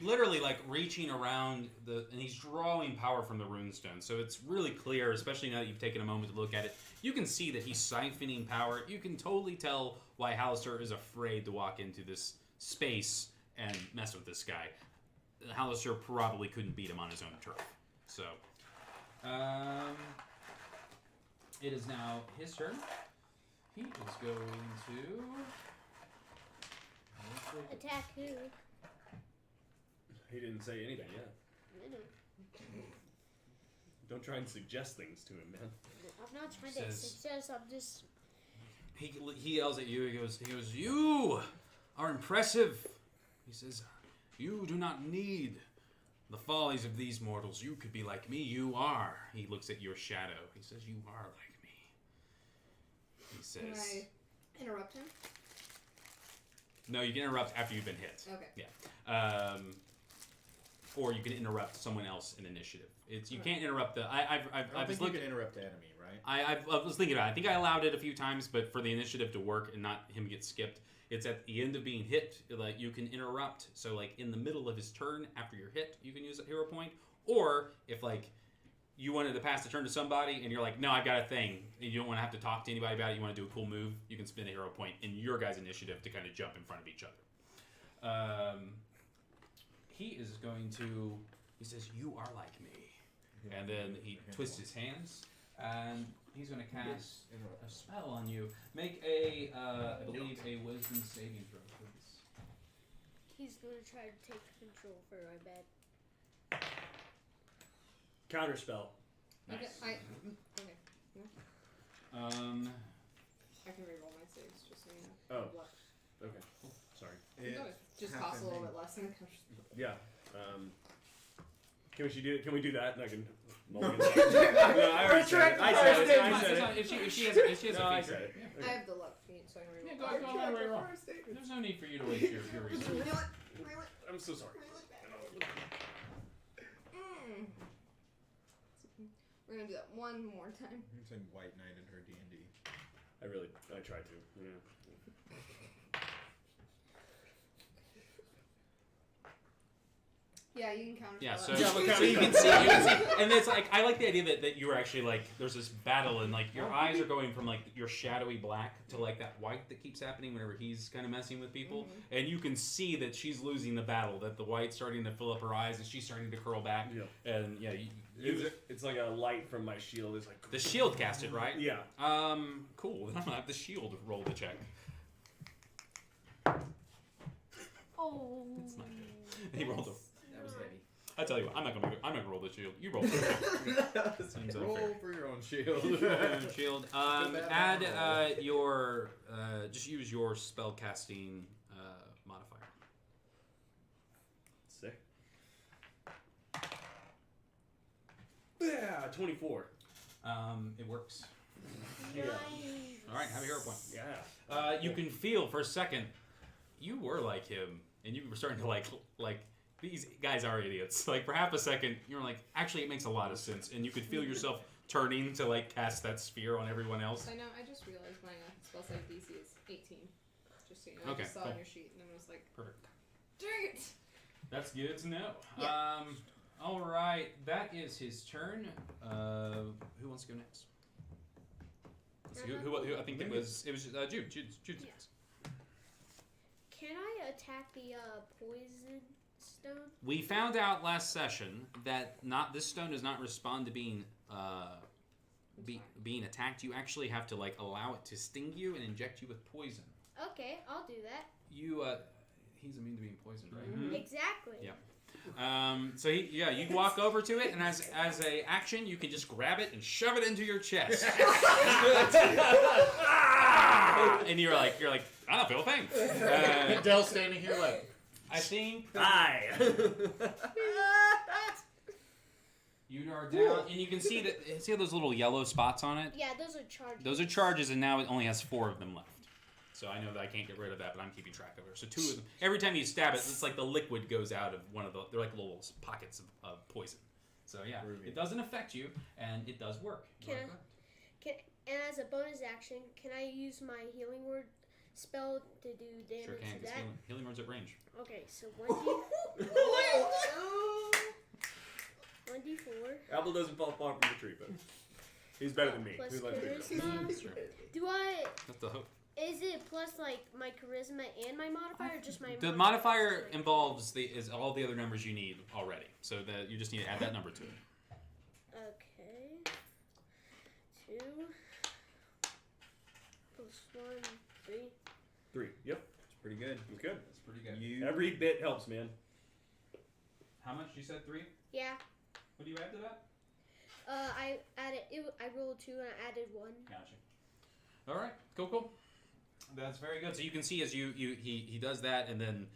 literally like reaching around and he's drawing power from the runestone. So it's really clear, especially now that you've taken a moment to look at it. You can see that he's siphoning power. You can totally tell why Hallister is afraid to walk into this space and mess with this guy. Hallister probably couldn't beat him on his own turf. So, it is now his turn. He is going to Attack who? He didn't say anything yet. I know. Don't try and suggest things to him, man. I'm not trying to suggest. I'm just. He yells at you. He goes, "You are impressive." He says, "You do not need the follies of these mortals. You could be like me. You are." He looks at your shadow. He says, "You are like me." He says, Can I interrupt him? "No, you can interrupt after you've been hit." Okay. Yeah. Or you can interrupt someone else in initiative. You can't interrupt the. I think you can interrupt the enemy, right? I was thinking about it. I think I allowed it a few times, but for the initiative to work and not him get skipped, it's at the end of being hit. Like you can interrupt. So like in the middle of his turn after you're hit, you can use a hero point. Or if like you wanted to pass the turn to somebody and you're like, no, I've got a thing, and you don't want to have to talk to anybody about it. You want to do a cool move. You can spend a hero point in your guys' initiative to kind of jump in front of each other. He is going to. He says, "You are like me," and then he twists his hands, and he's going to cast a spell on you. Make I believe, a Wisdom saving throw, please. He's going to try to take control for my bed. Counterspell. Nice. Okay. I can reroll my saves just so you know. Oh. Okay. Sorry. No, it just costs a little bit less than a counterspell. Yeah. Can we do that? And I can. No, I already said it. I said it. If she has a I feature. said it. I have the luck feat, so I can reroll. Yeah, go ahead and reroll. There's no need for you to waste your resources. I'm so sorry. We're gonna do that one more time. I'm saying White Knight in her D&D. I tried to. Yeah. Yeah, you can counter. Yeah, so, that. so you can see, and it's like I like the idea that you were actually like there's this battle and like your eyes are going from like your shadowy black to like that white that keeps happening whenever he's kind of messing with people, and you can see that she's losing the battle, that the white's starting to fill up her eyes and she's starting to curl back, and yeah, it's like a light from my shield. It's like the shield cast it, right? Yeah. Cool. Then I'm gonna have the shield roll the check. Oh. That's not good. He rolled a. That was heavy. I tell you what, I'm not gonna roll the shield. You roll the shield. Roll for your own shield. Shield. Add your just use your spell casting modifier. Sick. Yeah, 24. It works. Yeah. All right, have a hero point. Yeah. You can feel for a second you were like him, and you were starting to like these guys are idiots. Like for half a second, you were like, actually, it makes a lot of sense, and you could feel yourself turning to like cast that sphere on everyone else. I know. I just realized my spell save DC is 18. Just so you know, Okay, I just saw cool. on your sheet, and I was like, Perfect. dang it! That's good to know. Yeah. All right, that is his turn. Who wants to go next? Let's see, who I think it was Jude. Jude's next. Can I attack the poison stone? We found out last session that this stone does not respond to being being attacked. You actually have to like allow it to sting you and inject you with poison. Okay, I'll do that. He's immune to being poisoned, right? Mm-hmm. Exactly. Yeah. So you walk over to it, and as a action, you can just grab it and shove it into your chest. And you're like, I don't feel a thing. Dell's standing here like, I think Hi. you are down, and you can see that. See those little yellow spots on it? Yeah, those are charges. Those are charges, and now it only has 4 of them left. So I know that I can't get rid of that, but I'm keeping track of it. So 2 of them. Every time you stab it, it's like the liquid goes out of one of the. They're like little pockets of poison. So yeah, it doesn't affect you, and it does work. And as a bonus action, can I use my healing word spell to do damage Sure can, to because that? healing words at range. Okay, so 1d4. Apple doesn't fall far from the tree, but he's better than me. Plus Who lets me know? charisma. That's true. Do I? That's the hope. Is it plus like my charisma and my modifier, or just my? The modifier involves is all the other numbers you need already, so that you just need to add that number to it. Okay. 2 plus 1, 3. 3. Yep. It's pretty good. It's good. That's pretty good. You Every bit helps, man. How much? You said 3? Yeah. What do you add to that? I added. I rolled 2 and I added 1. Gotcha. All right. Cool. That's very good. So you can see as he does that and then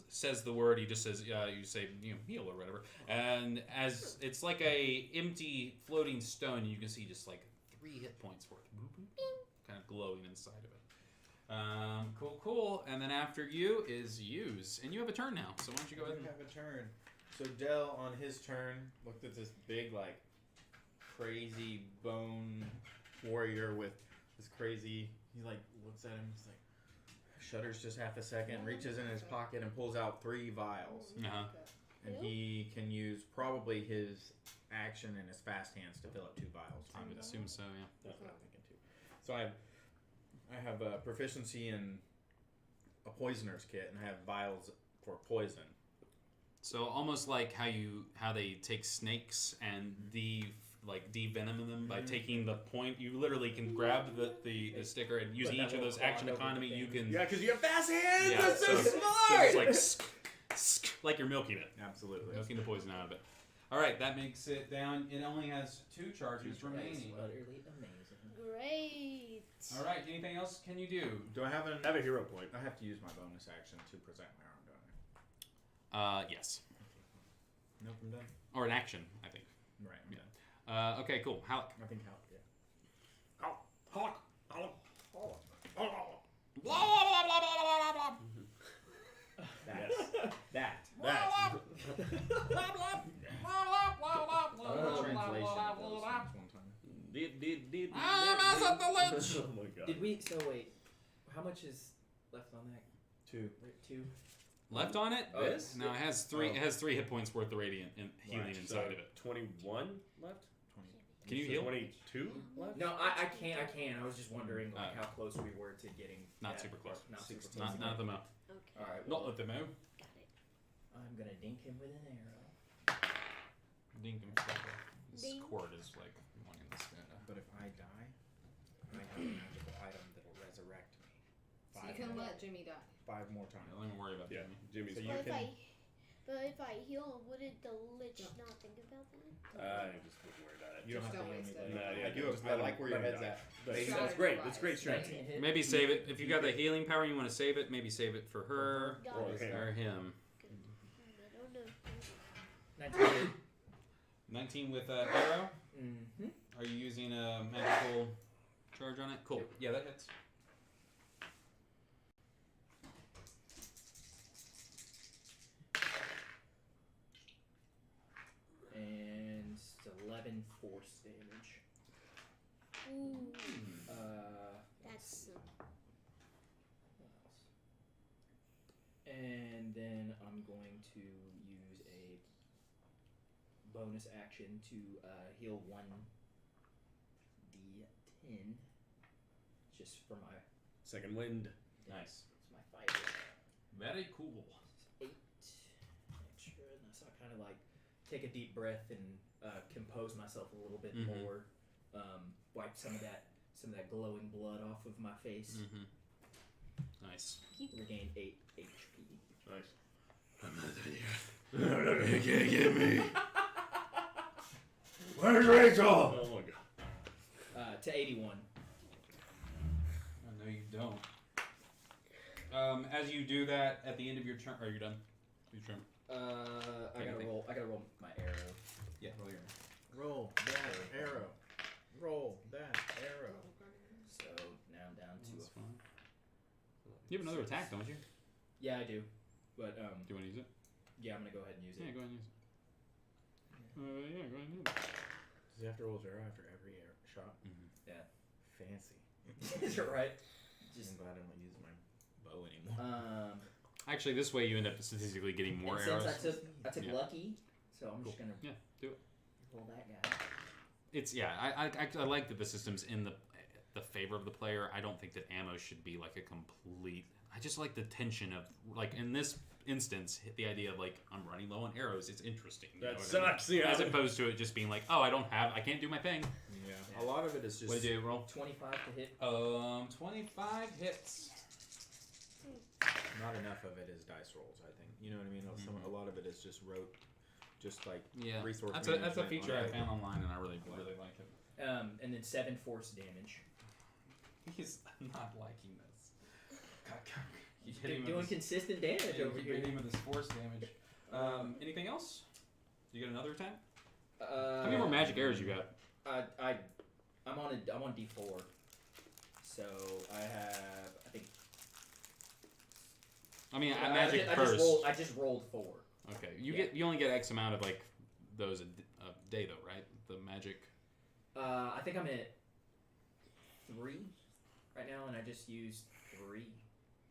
says the word. He just says you say heal or whatever, and as it's like a empty floating stone, you can see just like 3 hit points worth, kind of glowing inside of it. Cool. And then after you is Use, and you have a turn now. So why don't you go ahead and have a turn. So Dell on his turn looked at this big like crazy bone warrior with this crazy. He like looks at him. He's like shudders just half a second, reaches in his pocket and pulls out 3 vials. Uh-huh. And he can use probably his action and his fast hands to fill up 2 vials. I would assume so. Yeah. That's what I'm thinking too. So I have a proficiency in a poisoner's kit, and I have vials for poison. So almost like how they take snakes and devenom them by taking the point. You literally can grab the sticker and using each of those action economy. You can because you have fast hands. Yeah, That's so so smart. it's like you're milking it, Absolutely. milking the poison out of it. All right, that makes it down. It only has 2 charges remaining. Utterly amazing. Great. All right, anything else can you do? Do I have I have a hero point. I have to use my bonus action to present my arm, don't I? Yes, Nope, I'm done. or an action, I think. Right, I'm done. Okay, cool. How? I think how. Yeah. That. Translation of those things one time. Oh my god. Did we? So wait, how much is left on that? 2. 2. Left on it? This? No, it has 3. Oh. It has 3 hit points worth of radiant and healing Right, inside so of it. 21 left. 20. Can you So heal? 22 left. No, I can't. I was just wondering like how close we were to getting. Not that super close. part. Not super close. Not at the mo. Okay. All right. Not Well, at the mo. Got it. I'm gonna dink him with an arrow. Ding ding. This Ding. cord is like wanting this guy to. But if I die, I have a magical item that'll resurrect me. So you can let Jimmy die. 5 more times. Don't even worry about Yeah, that. Jimmy's. So you But can. if I heal, wouldn't the lich not think about that? I just wouldn't worry about it. You don't Just have to don't heal waste me. it. though. Nah, yeah, I do. just I let like him- where your let him head's die. at. But Strategy that's great. wise, That's great strategy. 19 hit. Maybe save it if you got the healing power. You want to save it. Maybe save it for her Got Or it. him. or him. I don't know. 19 hit. 19 with arrow. Mm-hmm. Are you using a magical charge on it? Cool. Yeah, that hits. And 11 force damage. Ooh, What that's else? And then I'm going to use a bonus action to heal 1d10 just for my Second wind. Nice. it's my fighter. Very cool. 8 extra. So I kind of like take a deep breath and compose myself a little bit Mhm. more. Wipe some of that glowing blood off of my face. Mm-hmm. Nice. Regain 8 HP. Nice. I'm not done yet. You can't get me. Where's Rachel? Oh my god. To 81. No, you don't. As you do that, at the end of your turn, are you done? Your turn. I gotta roll my arrow. Yeah, roll your. Roll that arrow. Roll that arrow. So now I'm down to That's fine. You have another attack, don't you? yeah, I do. But Do you want to use it? yeah, I'm gonna go ahead and use Yeah, it. go ahead and use it. Yeah, go ahead and use it. Does he have to roll 0 after every shot? Mm-hmm. Fancy. Is it right? Just I'm glad I don't use my bow anymore. Actually, this way you end up statistically getting more and arrows. Since I took Yeah. lucky, so I'm just gonna do it. roll that guy. It's I like that the system's in the favor of the player. I don't think that ammo should be like a complete. I just like the tension of like in this instance, the idea of like I'm running low on arrows. It's interesting. You know That what I mean? sucks. Yeah. As opposed to it just being like, oh, I can't do my thing. Yeah. A lot of it is just. What did you roll? 25 to hit. 25 hits. Not enough of it is dice rolls. I think. You know what I mean. A lot of it is just rote. Just like resource. That's a management feature on I it. found online, and I really like it. And then 7 force damage. He's not liking this. You hit You're him doing with this, consistent damage over you here. hit him with this force damage. Anything else? You get another attack? How many Uh, more magic arrows you got? I'm on D4. So I have, I think. I mean, I magic I first. just rolled 4. Okay, you only get X amount of like those a day though, right? The magic. I think I'm at 3 right now, and I just used 3.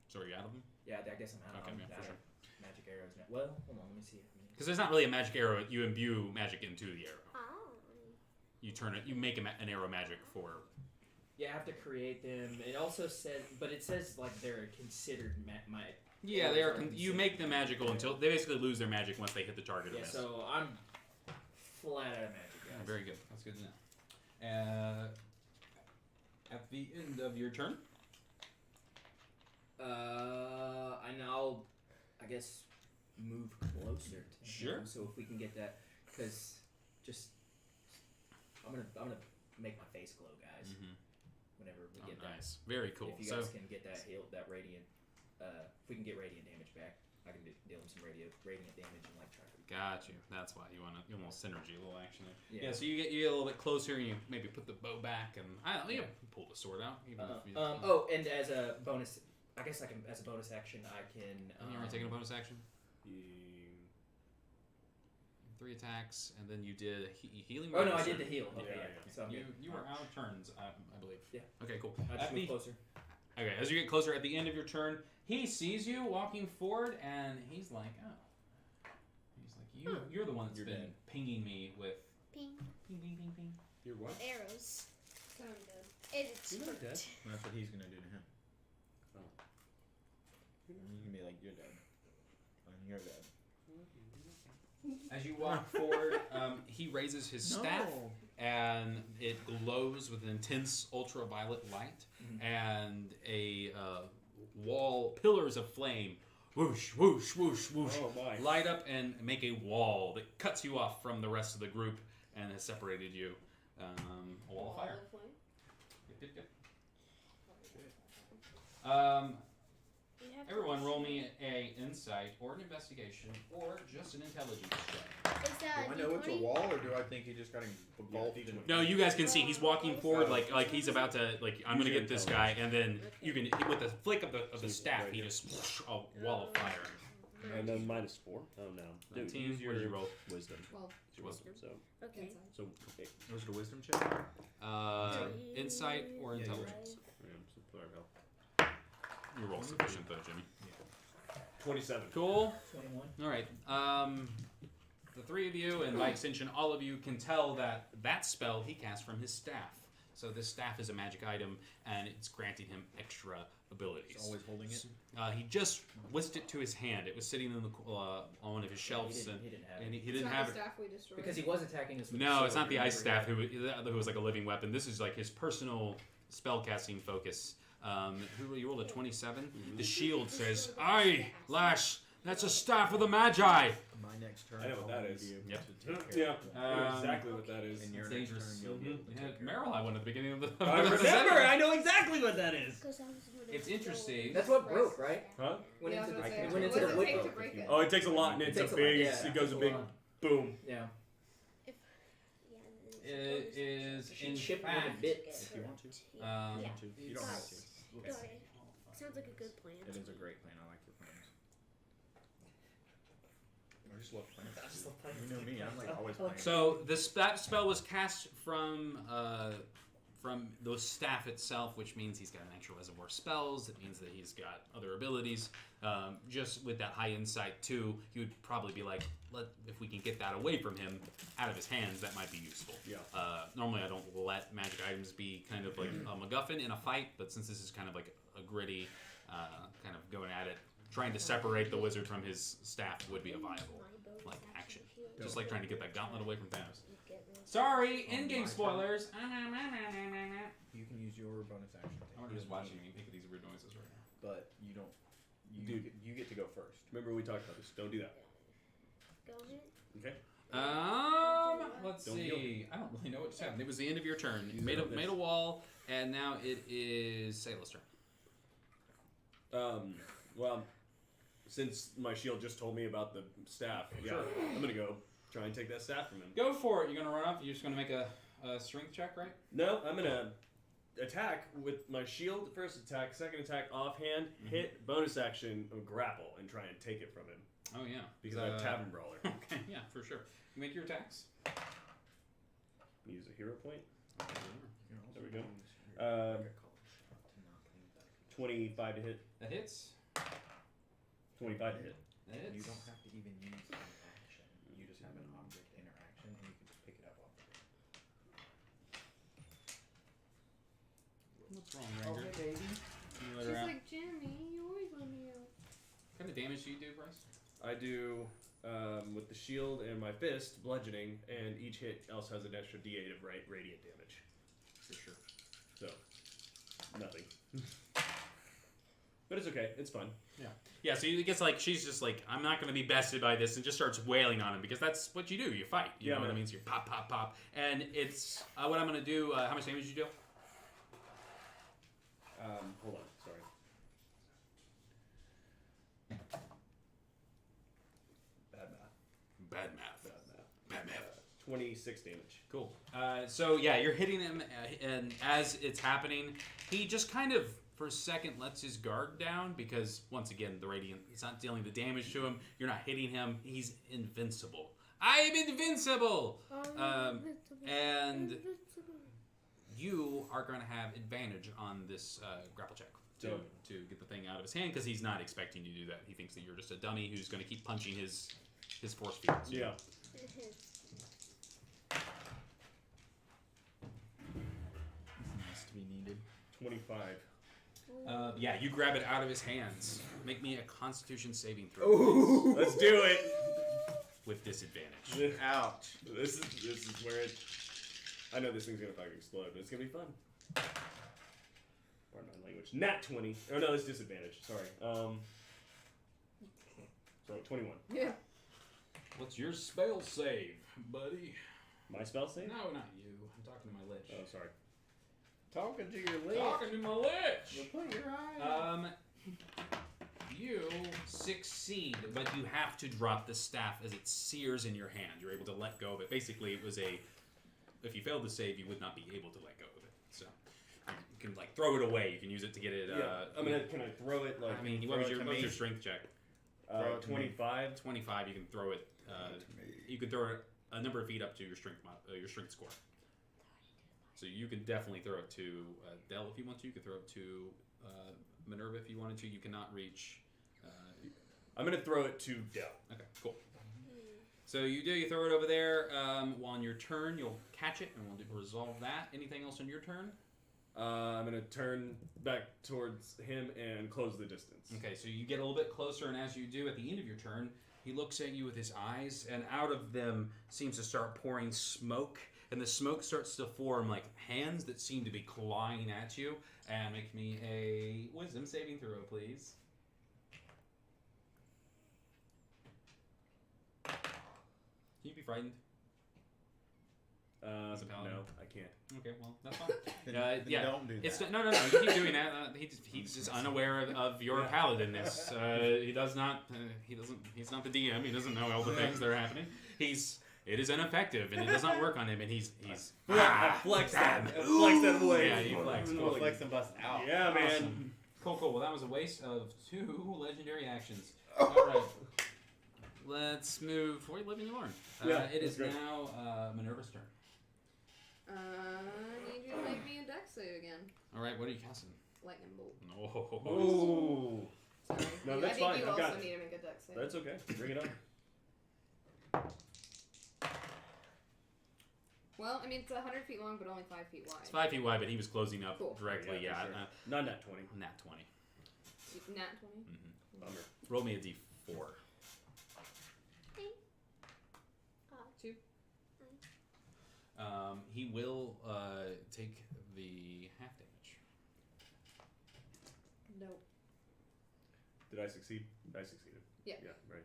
So are you out of them? Yeah, I guess I'm out. Okay, I'm yeah, out for of magic arrows now. Well, hold on, let me see. Because there's not really a magic arrow. You imbue magic into the arrow. Oh. You turn it. You make an arrow magic for. Yeah, I have to create them. It also said, but it says like they're considered my. Yeah, they are. You make them magical until they basically lose their magic once they hit the target. Yeah, or miss. so I'm flat out of magic, guys. Very good. That's good to know. At the end of your turn. And I'll, I guess, move closer to Sure. him. So if we can get that, because just, I'm gonna make my face glow, guys. Whenever we get that. Nice. Very cool. If you guys can get that radiant, if we can get radiant damage back, I can deal him some radiant damage and like try to. Got you. That's why you want synergy, a little action there. Yeah. Yeah. So you get a little bit closer, and you maybe put the bow back, and you pull the sword out. Even if you, And as a bonus, I guess I can. As a bonus action, I can. you already taken a bonus action. Yeah. 3 attacks, and then you did healing. Oh no, I did the heal. Okay, Yeah, yeah. So I'm You good. were out of turns, I believe. Yeah. Okay, cool. I just move closer. Okay, as you get closer at the end of your turn, he sees you walking forward, and he's like, "Oh." He's like, "You're the one that's You're been dead. pinging me with Ping. ping, ping, ping, ping." You're what? Arrows. Kind of good. It's You're not dead. That's what he's gonna do to him. Oh. You can be like, you're dead. And you're dead. As you walk forward, he raises his staff, and it glows with an intense ultraviolet light, and a pillars of flame, whoosh, whoosh, whoosh, whoosh, Oh my. light up and make a wall that cuts you off from the rest of the group and has separated you. A wall of fire. Yep, yep, yep. Everyone roll me a insight or an investigation or just an intelligence check. Is that Do I know it's a D20? wall, or do I think he just got engulfed in? No, you guys can see he's walking forward like he's about to I'm gonna get this guy, and then you can with the flick of the staff he just a wall of fire. And then -4. Oh no. 19. Use What did you your roll? wisdom. Well, It's your wisdom. So Okay. so okay. Was it a wisdom check? Insight or Yeah, intelligence. Yeah, so there we go. You roll sufficient though, Jimmy. 27. Cool. 21. All right. The 3 of you, and by extension, all of you, can tell that spell he cast from his staff. So this staff is a magic item, and it's granting him extra abilities. He's always holding it. He just whisked it to his hand. It was sitting in on one of his shelves, He didn't have and it. he it's didn't not have the it. staff we destroyed. Because he was attacking us with No, the it's not sword, the ice remember? staff who was like a living weapon. This is like his personal spellcasting focus. You rolled a 27. The shield says, "Aye, lass, that's a staff of the Magi." My next turn. I know what I'll that be is. able Yep. to take care Yeah. of them. I know exactly what that is. And your It's next dangerous. turn, you'll be able to Yeah, take care of Meryl had one at the beginning of the. I remember. I know exactly what that is. It's interesting. That's what broke, right? Huh? Went Yeah, I into was the, gonna say, it what went does into it the take wood. to break it? Oh, it takes a lot, and It it's a takes a lot, big. yeah, It goes a takes a big lot. boom. Yeah. It is She in chipped me fact. to bits. If you want to. Yeah. You don't have to. Go ahead. Sounds like a good plan. It is a great plan. I like your plans. I just love plans. I just love plans. You know me. I'm like always playing. So that spell was cast from the staff itself, which means he's got an extra reservoir of spells. It means that he's got other abilities. Just with that high insight too, you would probably be like, if we can get that away from him, out of his hands, that might be useful. Yeah. Normally I don't let magic items be kind of like a MacGuffin in a fight, but since this is kind of like a gritty, kind of going at it, trying to separate the wizard from his staff would be a viable like action. Just like trying to get that gauntlet away from Thanos. Sorry, in-game spoilers. You can use your bonus action. I'm just watching you make these weird noises right now. But you don't. You get to go first. Remember we talked about this. Don't do that. Go ahead. Okay. Let's Don't see. I don't really know what just happened. It was the end of your turn. You Use made it a on this. made a wall, and now it is Sayla's turn. Well, since my shield just told me about the staff, Sure. I'm gonna go try and take that staff from him. Go for it. You're gonna run up. You're just gonna make a strength check, right? No, I'm gonna attack with my shield. First attack, second attack, offhand, hit, bonus action, grapple, and try and take it from him Oh yeah. because I have Tavern Brawler. Okay. Yeah, for sure. You make your attacks. Use a hero point. There we go. Uh, 25 to hit. That hits. 25 to hit. That hits. you don't have to even use an action. You just have an object interaction, and you can just pick it up off of it. What's wrong, Oh, Ranger? hey, baby. You let She's her out. like, Jimmy, you always let me out. What kind of damage do you do, Bryce? I do with the shield and my fist bludgeoning, and each hit also has an extra D8 of radiant damage. For sure. So nothing. But it's okay. It's fun. Yeah, so it gets like, she's just like, I'm not going to be bested by this, and just starts wailing on him, because that's what you do. You fight. You know what I mean? So you pop, pop, pop. And it's, what I'm going to do, how much damage did you do? Hold on. Sorry. Bad math. Bad math. Bad math. Bad math. 26 damage. Cool. So yeah, you're hitting him, and as it's happening, he just kind of, for a second, lets his guard down, because once again, the radiant, he's not dealing the damage to him. You're not hitting him. He's invincible. I'm invincible. And you are going to have advantage on this grapple check to get the thing out of his hand, because he's not expecting you to do that. He thinks that you're just a dummy who's going to keep punching his force fields. Yeah. Has to be needed. 25. Yeah, you grab it out of his hands. Make me a Constitution saving throw. Ooh. Let's do it. With disadvantage. Ouch. This is where it. I know this thing's gonna fucking explode, but it's gonna be fun. Pardon my language. Nat 20. Oh no, it's disadvantage. Sorry. So 21. Yeah. What's your spell save, buddy? My spell save? No, not you. I'm talking to my lich. Oh, sorry. Talking to your leg. Talking to my lich. Well, put your eye. You succeed, but you have to drop the staff as it sears in your hand. You're able to let go of it. Basically, it was if you failed to save, you would not be able to let go of it. So you can like throw it away. You can use it to get it. Can I throw it like? I mean, throw what was it to your me? strength check? Throw it to me. 25. 25. You can throw it. You can throw it a number of feet up to your strength score. So you can definitely throw it to Dell if you want to. You can throw it to Minerva if you wanted to. You cannot reach. I'm gonna throw it to Dell. Okay, cool. So you throw it over there. On your turn, you'll catch it, and we'll resolve that. Anything else on your turn? I'm gonna turn back towards him and close the distance. Okay, so you get a little bit closer, and as you do, at the end of your turn, he looks at you with his eyes, and out of them seems to start pouring smoke, and the smoke starts to form like hands that seem to be clawing at you. And make me a wisdom saving throw, please. Can you be frightened? As a paladin? No, I can't. Okay, well, that's fine. Then Yeah, don't do that. it's no. You keep doing that. He's just unaware of your paladin-ness. He does not. He doesn't. He's not the DM. He doesn't know all the things that are happening. It is ineffective, and it does not work on him. And he's. I flex that. I flex that away. Yeah, you flex. We'll flex and bust out. Yeah, man. Awesome. Cool. Well, that was a waste of 2 legendary actions. All right. Let's move. Where you living, you learn. Yeah, it is that's great. now Minerva's turn. I need you to make me a dex save again. All right, what are you casting? Lightning bolt. No. Oh. Sorry. No, I that's think fine. you I've got also it. need to make a dex save. That's okay. Bring it on. Well, I mean, it's 100 feet long, but only 5 feet wide. It's 5 feet wide, but he was closing up Cool. directly. Yeah, Yeah, for sure. Not nat 20. nat 20. Nat 20? Mm-hmm. Bummer. Roll me a d4. 2. He will take the half damage. Nope. Did I succeed? I succeeded. Yeah. Yeah, right.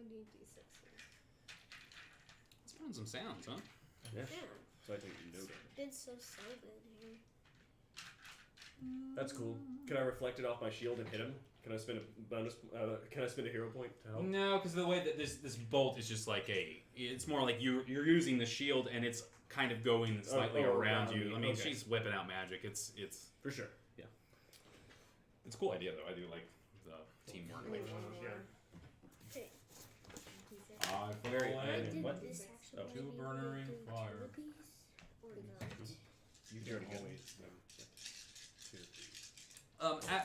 D6. It's putting some sounds, huh? Yeah. Yeah. So I take no damage. It's so silent here. That's cool. Can I reflect it off my shield and hit him? Can I spend a bonus? Can I spend a hero point to help? No, because the way that this bolt is just like it's more like you're using the shield and it's kind of going slightly around you. me. I mean, Okay. she's whipping out magic. It's For sure. it's a cool idea though. I do like the teamwork. I need one more. Okay. Very I good. did What? this action. Oh. but I Two need to burnering do fire. two of these, or not. You can always.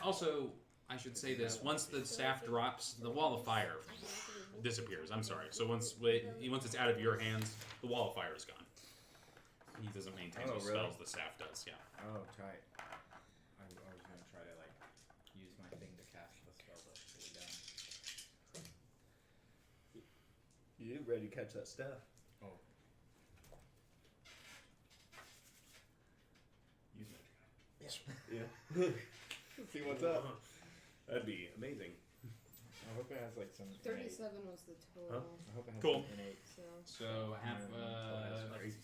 Also, I should say this: once the staff drops, the wall of fire disappears. I'm sorry. So once it's out of your hands, the wall of fire is gone. He doesn't maintain Oh, those really? spells. The staff does. Yeah. Oh, tight. I was gonna try to like use my thing to cast the spell, but it's down. You ready to catch that staff? Oh. Use magic. Yeah. See what's up. That'd be amazing. I hope it has like some. 37 was the total. Huh? I hope it has Cool. some innate. So, So half That's crazy.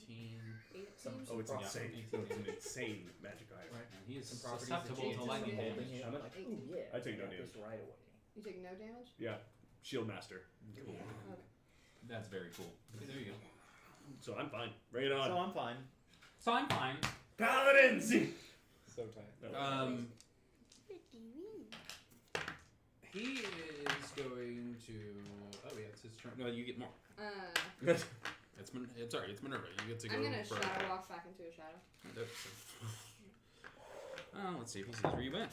15. 18? Oh, it's Yeah. insane. So it's an insane magic item. Right. And he is Some properties susceptible that to change lightning the whole damage. thing. How I'm much? like, ooh, yeah. I take no got this damage. right away. You take no damage? Yeah. Shield master. Cool. That's very cool. Okay, there you go. So I'm fine. Bring it on. So I'm fine. So I'm fine. Paladins! So tight. He is going to. Oh yeah, it's his turn. No, you get more. It's Minerva. You get to go. I'm gonna for shadow walk back into a shadow. Oh, let's see if he sees where you went.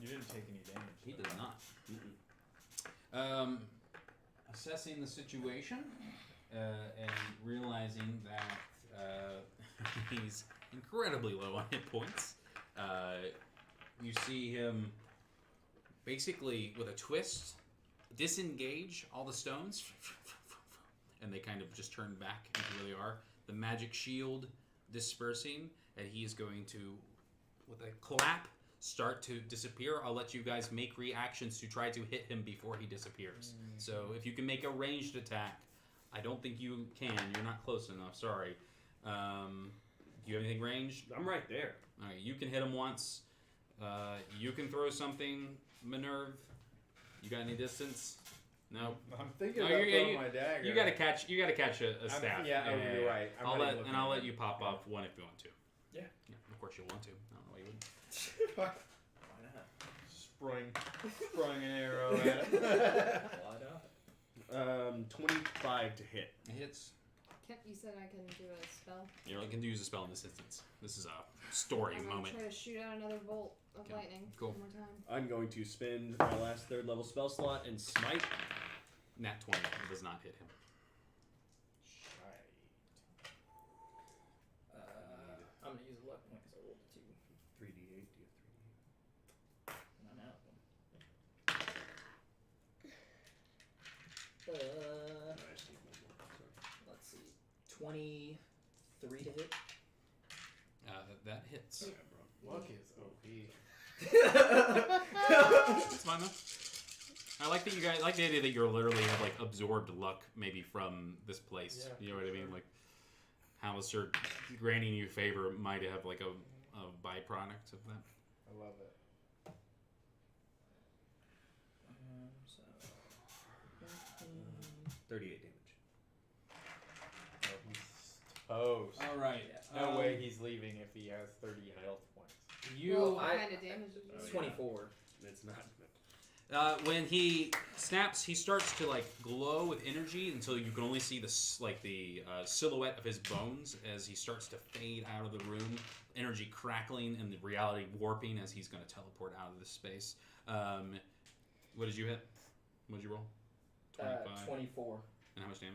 You didn't take any damage. He does not. Assessing the situation and realizing that he's incredibly low on hit points, you see him basically with a twist disengage all the stones, and they kind of just turn back into where they are. The magic shield dispersing, and he is going to, with a clap, start to disappear. I'll let you guys make reactions to try to hit him before he disappears. So if you can make a ranged attack, I don't think you can. You're not close enough. Sorry. Do you have anything ranged? I'm right there. All right, you can hit him once. You can throw something, Minerve. You got any distance? No. I'm thinking No, about you- throwing you- my dagger. You got to catch. You got to catch a staff. Yeah, oh, you're right. I'm I'll already let looking I'll at let it. you pop off one if you want to. Yeah. Of course you'll want to. I don't know why you wouldn't. Why not? Sprung an arrow at him. Why not? 25 to hit. It hits. Kent, you said I can do a spell. You can use a spell in this instance. This is a story I'm moment. gonna try to shoot out another bolt of Okay, lightning cool. one more time. I'm going to spend my last third level spell slot and smite. Nat 20 does not hit him. I'm gonna use a luck point because I rolled a 2. 3d8. Do you have 3d8? And I'm out of them. I just need one more. Sorry. Let's see. 23 to hit. That hits. Yeah, bro. Luck is OP. It's fine though. I like that you guys like the idea that you're literally have like absorbed luck maybe from this place. Yeah. You know what I mean? Like Hallister granting you favor might have like a byproduct of that. I love it. So 38 damage. Oh, he's toast. All right. No way he's leaving if he has 30 health points. You Well, what kind of damage did you Oh, do? yeah. 24. It's not. When he snaps, he starts to like glow with energy until you can only see the silhouette of his bones as he starts to fade out of the room. Energy crackling and the reality warping as he's going to teleport out of this space. What did you hit? What did you roll? 24. And how much damage?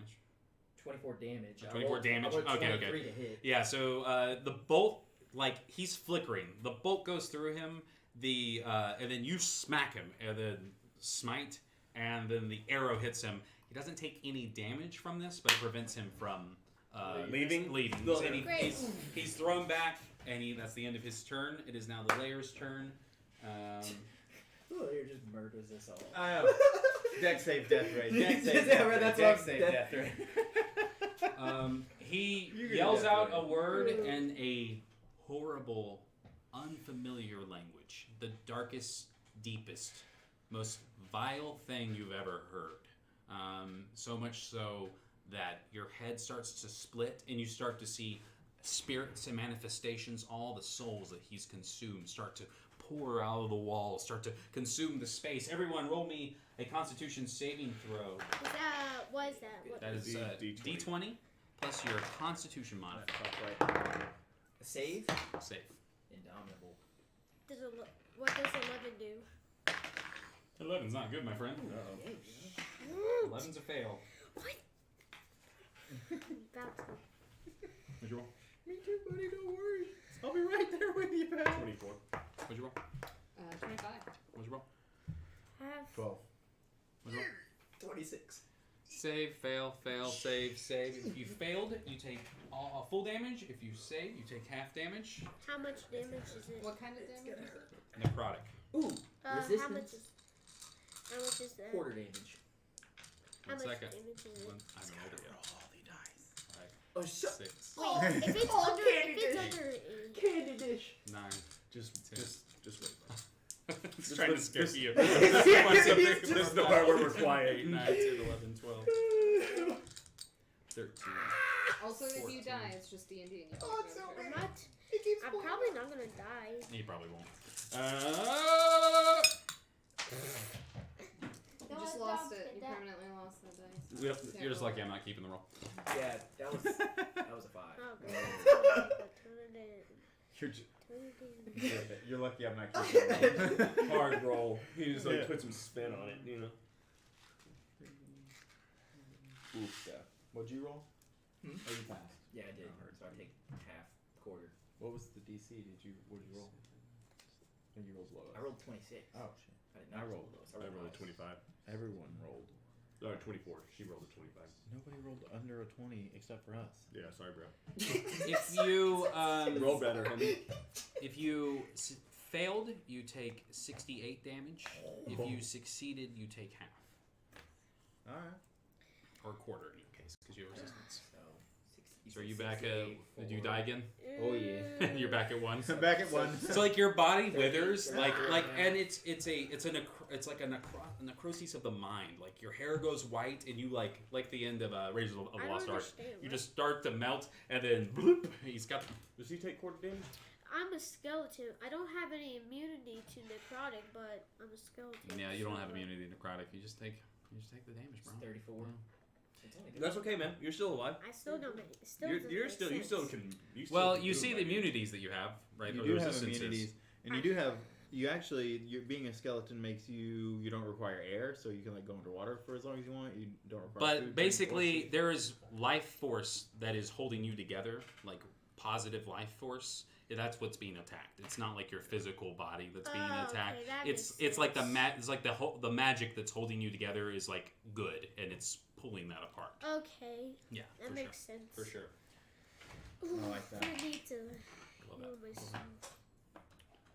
24 damage. 24 damage. I rolled Okay. 23 to hit. Yeah. So the bolt, like he's flickering. The bolt goes through him. And then you smack him, and then smite, and then the arrow hits him. He doesn't take any damage from this, but it prevents him from leaving. So Great. he's thrown back, and that's the end of his turn. It is now the Layer's turn. Layer just murders us all. I know. Deck save death rate. Deck save Yeah, death right, rate. that's Deck what save I'm- death rate. He You're gonna yells death out rate. a word in a horrible, unfamiliar language. The darkest, deepest, most vile thing you've ever heard. So much so that your head starts to split and you start to see spirits and manifestations, all the souls that he's consumed start to pour out of the walls, start to consume the space. Everyone roll me a Constitution saving throw. What is that? What? That is D20. D20 plus your Constitution modifier. That's right. A save? Safe. Indomitable. What does 11 do? 11's not good, my friend. Uh-oh. 11's a fail. About to. What'd you roll? Me too, buddy. Don't worry. I'll be right there with you, pal. 24. What'd you roll? 25. What'd you roll? Have 12. What'd you roll? 26. Save, fail, save. If you failed, you take full damage. If you save, you take half damage. how much damage is it? What kind of damage is it? Necrotic. Ooh, How much resistance. is? How much is that? Quarter damage. How One much second. damage is it? I haven't rolled it yet. All the dice. Oh, shut. 6, Wait, if it's Oh, under, candy if it's dish. under 8. Candy dish. 9. Just wait. It's trying to scare you. This is the part where we're quiet. 8, 9, 10, 11, 12, 13. Also, if you 14. die, it's just D&D and you Oh, take it's no so turn. I'm not. I'm probably not gonna die. You probably won't. You just lost it. You permanently lost that dice. Yep, you're just lucky I'm not keeping the roll. Yeah, that was a 5. Oh god. Turn it You're, in. Turn it in. you're lucky I'm not keeping Hard roll. You just like Yeah. put some spin on it, you know. Oof, yeah. What'd you roll? Hmm? Oh, you passed. Yeah, I did. So I take half, quarter. What was the DC? What'd you roll? And you rolled lowest. I rolled 26. Oh shit. I did I not rolled roll those. I rolled a highest. 25. Everyone rolled. 24. She rolled a 25. Nobody rolled under a 20 except for us. Yeah, sorry, bro. If you Roll better, homie. if you failed, you take 68 damage. If you succeeded, you take half Alright. or quarter in your case because you have resistance. So, So are you back at? Did you die again? Oh, yeah. You're back at 1. I'm back at 1. So like your body withers, like, and it's like a necrosis of the mind. Like your hair goes white, and you like the end of Raiders of the I Lost don't Ark. understand. You just start to melt, and then bloop, he's got. Does he take quarter damage? I'm a skeleton. I don't have any immunity to necrotic, but I'm a skeleton. Yeah, you don't so, have immunity to necrotic. You just take the damage, bro. 34. It's only good. That's okay, man. You're still alive. I still don't make. It still You're doesn't still make you still sense. can. You still Well, can you do see it, the like- immunities that you have, right? You The do have resistances. immunities, and you do have. You actually, being a skeleton makes you. You don't require air, so you can like go underwater for as long as you want. You don't require. But food, drink, or basically, sleep. there is life force that is holding you together, like positive life force. That's what's being attacked. It's not like your physical body that's being Oh, attacked. okay, that It's makes like the sense. it's like the magic that's holding you together is like good, and it's pulling that apart. Okay, Yeah, that for makes sure. sense. For sure. Ooh, I like that. I need to Love heal that. myself.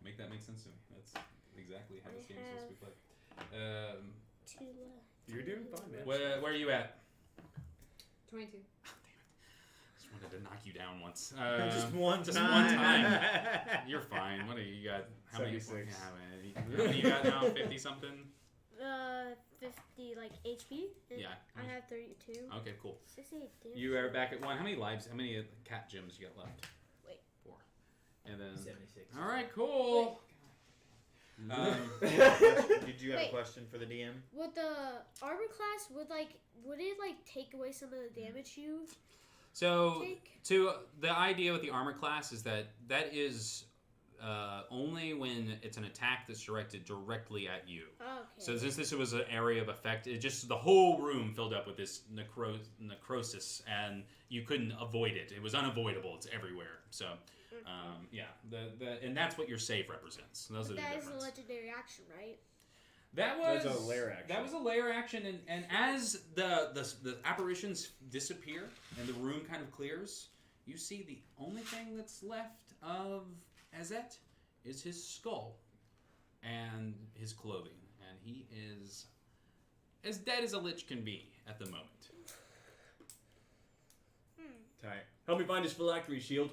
Make that make sense to me. That's exactly how this I game is supposed to be played. 2 left. You're doing fine, man. Where are you at? 22. Just wanted to knock you down once. Just one just time. one time. You're fine. What do you got? How many? 76. How many you got now? 50 something. 50 like HP. And Yeah. I have 32. Okay, cool. 68 damage. You are back at 1. How many lives? How many cat gems you got left? Wait. 4. And then. 76. All right, cool. Did you have Wait. a question for the DM? Would the armor class would it take away some of the damage you So, take? the idea with the armor class is that is only when it's an attack that's directed directly at you. Okay. So since this was an area of effect, it just the whole room filled up with this necrosis, and you couldn't avoid it. It was unavoidable. It's everywhere. So, yeah, and that's what your save represents. Those are the that is difference. a legendary action, right? That was That's a lair action. That was a lair action, and as the apparitions disappear and the room kind of clears, you see the only thing that's left of Azet is his skull and his clothing, and he is as dead as a lich can be at the moment. Tight. Help me find his phylactery shield.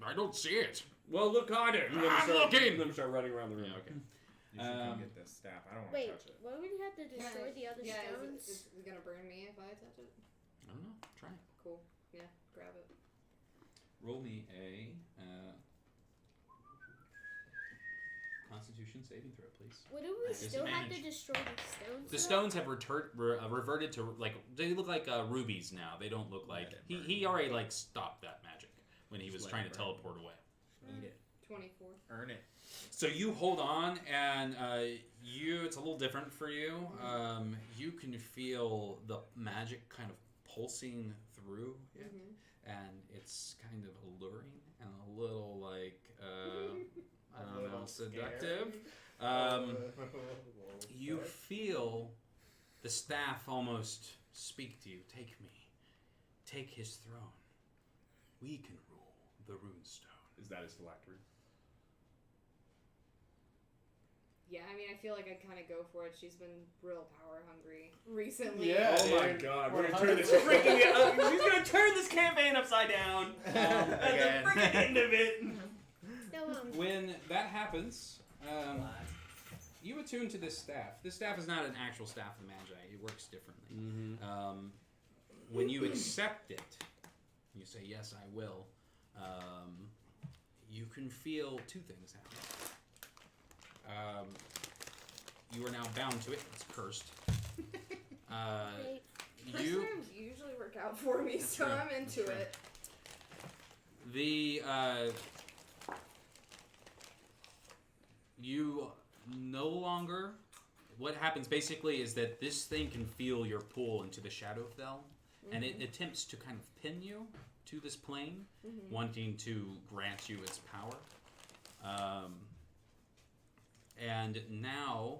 I don't see it. Well, look harder. And I'm looking. Let me start running around the room. Yeah, okay. You should come get this staff. I don't want to Wait, touch it. what would you have to destroy the other stones? Is it gonna burn me if I touch it? I don't know. Try. Cool. Yeah, grab it. Roll me a Constitution saving throw, please. Wouldn't we At still have to disadvantage. destroy the stones? The though? stones have reverted to they look like rubies now. They don't look like he already stopped that magic when he was Just trying let to it burn. teleport away. Eat it. 24. Earn it. So you hold on, and it's a little different for you. You can feel the magic kind of pulsing through it, and it's kind of alluring and a little I don't know, seductive. You feel the staff almost speak to you. Take me. Take his throne. We can rule the runestone. Is that his phylactery? Yeah, I mean, I feel like I'd kind of go for it. She's been real power hungry recently. Yeah. Oh my dude. god, we're gonna 100%. turn this freaking she's gonna turn this campaign upside down at Again. the freaking end of it. No, When that happens, you attune to this staff. This staff is not an actual staff of Magi. It works differently. When you accept it, you say, yes, I will. You can feel two things happen. You are now bound to it. It's cursed. First times usually work out for me, so true. I'm into That's true. it. The you no longer. What happens basically is that this thing can feel your pull into the Shadowfell, and it attempts to kind of pin you to this plane, wanting to grant you its power. And now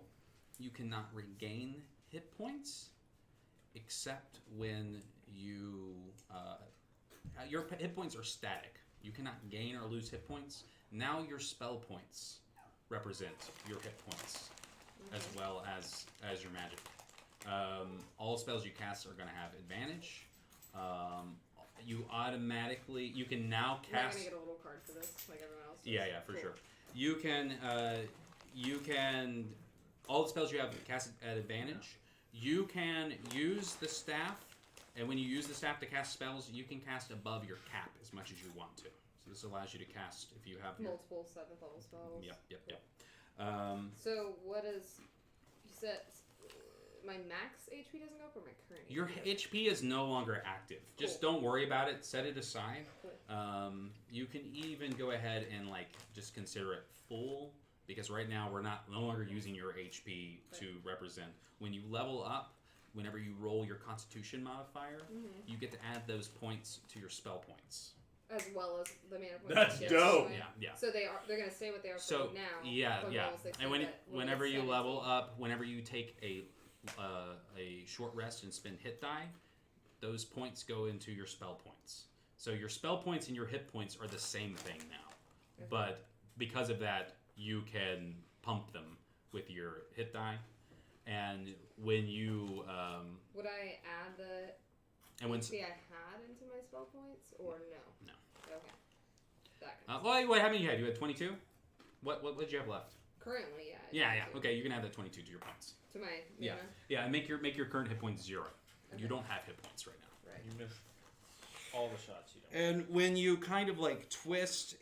you cannot regain hit points except when you your hit points are static. You cannot gain or lose hit points. Now your spell points represent your hit points as well as your magic. All spells you cast are going to have advantage. You can now Am I cast. gonna get a little card for this, like everyone else does? Yeah, for Cool. sure. You can all the spells you have cast at advantage. You can use the staff, and when you use the staff to cast spells, you can cast above your cap as much as you want to. So this allows you to cast if you have Multiple 7th level spells. Yep. So what is, you said my max HP doesn't go up, or my current Your HP? HP is no longer active. Just don't worry about it. Set it aside. Cool. You can even go ahead and just consider it full, because right now we're no longer using your HP to represent. When you level up, whenever you roll your Constitution modifier, you get to add those points to your spell points. As well as the mana points. That's that you dope. get. Yeah. So they're gonna stay what they are for So now. yeah. as they And say that whenever it's you 17. level up, whenever you take a short rest and spend hit die, those points go into your spell points. So your spell points and your hit points are the same thing now, but because of that, you can pump them with your hit die. And when you would I add the and when HP I had into my spell points, or no? No. Okay. That well, how many you had? You had 22. What did you have left? currently, yeah. Yeah. Okay, you can add that 22 to your points. To my Yeah. mana. Yeah, and make your current hit points 0. Okay. You don't have hit points right now. Right. You missed all the shots you don't. And when you kind of twist,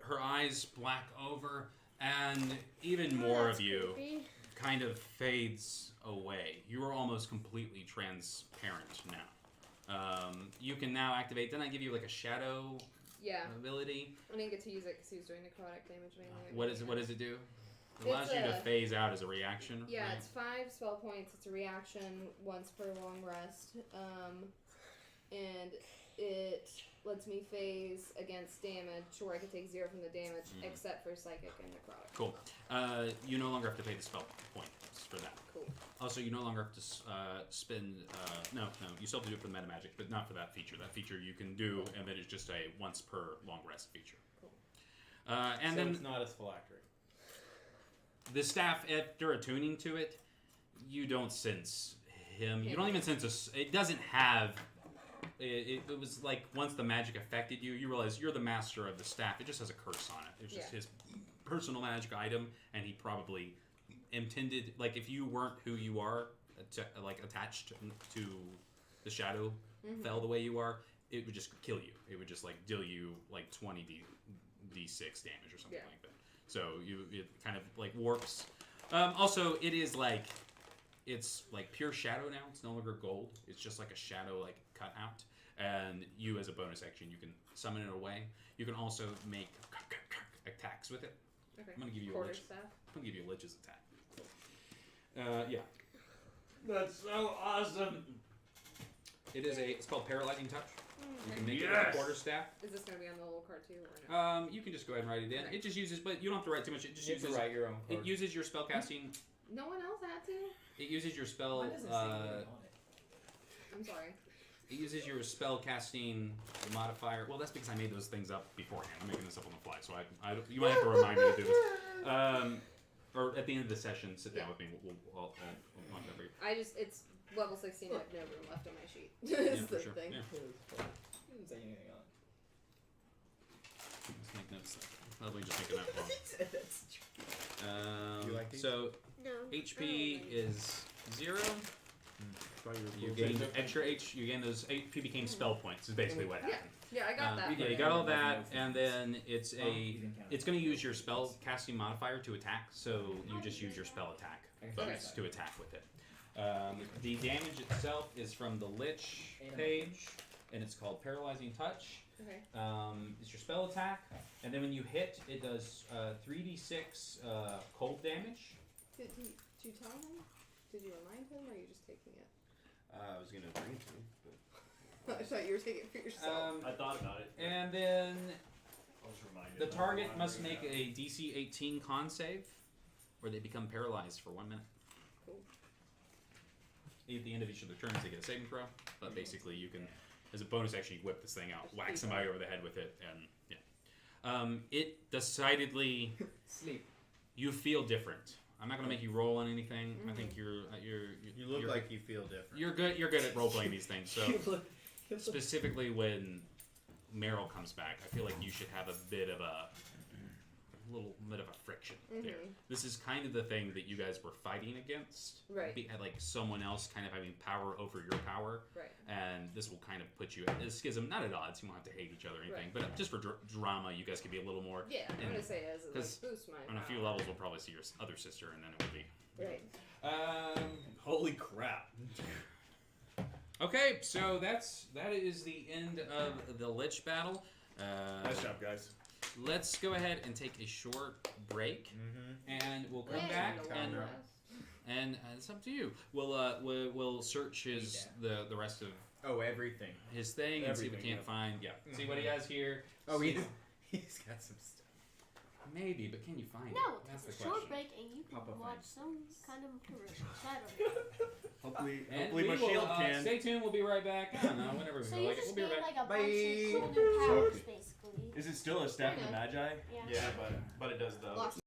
her eyes black over, and even more That's of you creepy. kind of fades away. You are almost completely transparent now. You can now activate. Didn't I give you like a shadow Yeah. ability? I didn't get to use it because he was doing necrotic damage mainly. What is it? What does it do? It It's allows you to a- phase out as a reaction. Yeah, right? it's 5 spell points. It's a reaction once per long rest. And it lets me phase against damage, or I can take 0 from the damage, except for psychic and necrotic. Cool. You no longer have to pay the spell points for that. Cool. Also, you no longer have to spend. No, you still have to do it for the meta magic, but not for that feature. That feature you can do, and then it's just a once per long rest feature. Cool. And so then it's not as phylactery. the staff, after attuning to it, you don't sense him. You don't even sense it doesn't have. It was like once the magic affected you, you realize you're the master of the staff. It just has a curse on it. It's just his personal magic item, and he probably intended, like, if you weren't who you are, like attached to the shadow, fell the way you are, it would just kill you. It would just like deal you like 20 d6 damage or something like that. So it kind of like warps. Also, it's like pure shadow now. It's no longer gold. It's just like a shadow like cut out. And you, as a bonus action, you can summon it away. You can also make attacks with it. Okay. I'm gonna give you Quarter a lich. staff. I'm gonna give you a lich's attack. Yeah. That's so awesome. It's called Paralyzing Touch. You can make it Yes! a quarter staff. Is this going to be on the little card too, or no? You can just go ahead and write it in. It just uses, but you don't have to write too much. It just You have to uses. write your own It card. uses your spell casting. No one else had to? It uses your spell. Why doesn't it say anything on it? I'm sorry. It uses your spell casting modifier. Well, that's because I made those things up beforehand. I'm making this up on the fly, so you might have to remind me to do this. Or at the end of the session, sit down with me. I'll mark that for you. It's level 16, I have no room left on my sheet. Yeah, Is for the sure. thing. Yeah. It didn't say anything on Let's make notes. Let me just make a note. it. That's true. You like these? So No. HP is 0. Thought you You were gain extra H. You gain those HP became spell points. Is basically what happened. Yeah, I got that. Yeah, you got all that, and then it's You can count it's going to use your spell casting modifier to attack. So you just use your spell attack bonus to attack with it. The damage itself is from the Lich page, and it's called Paralyzing Touch. Okay. It's your spell attack, and then when you hit, it does 3d6 cold damage. Did you tell him? Did you remind him, or are you just taking it? I was gonna bring it to him, but I thought you were taking it for yourself. I thought about it. And then I was reminded. the target must make a DC 18 con save, or they become paralyzed for 1 minute. Cool. At the end of each of their turns, they get a saving throw. But basically, you can, as a bonus action, you whip this thing out, whack somebody over the head with it, and yeah. It decidedly, Sleep. you feel different. I'm not gonna make you roll on anything. I think You look you're, like you feel different. you're good. You're good at role playing these things. So specifically when Meryl comes back, I feel like you should have a little bit of a friction there. This is kind of the thing that you guys were fighting against. Right. Like someone else kind of having power over your power. Right. And this will kind of put you at a schism, not at odds. You won't have to hate each other or anything, but just for drama, you guys could be a little more. Yeah, I'm gonna say it as a Because boost my on a few power. levels, we'll probably see your other sister, and then it will be. Right. Holy crap! Okay, so that is the end of the Lich battle. Nice job, guys. Let's go ahead and take a short break, and we'll come back and it's up to you. We'll search the rest of everything. his thing and see if we Everything, can't find see what he has here. Oh, See- he's got some stuff. maybe, but can you find No, it? That's the it's a short question. break and you can Papa watch finds some kind of commercial. I don't know. Hopefully, And hopefully we my will, shield can. stay tuned. We'll be right back. I don't know, whenever we So feel you like it. just We'll be gain right back. like a bunch of cool Bye. new powers, basically. Is it still a staff of Yeah. magi? Yeah. but it does the. Lost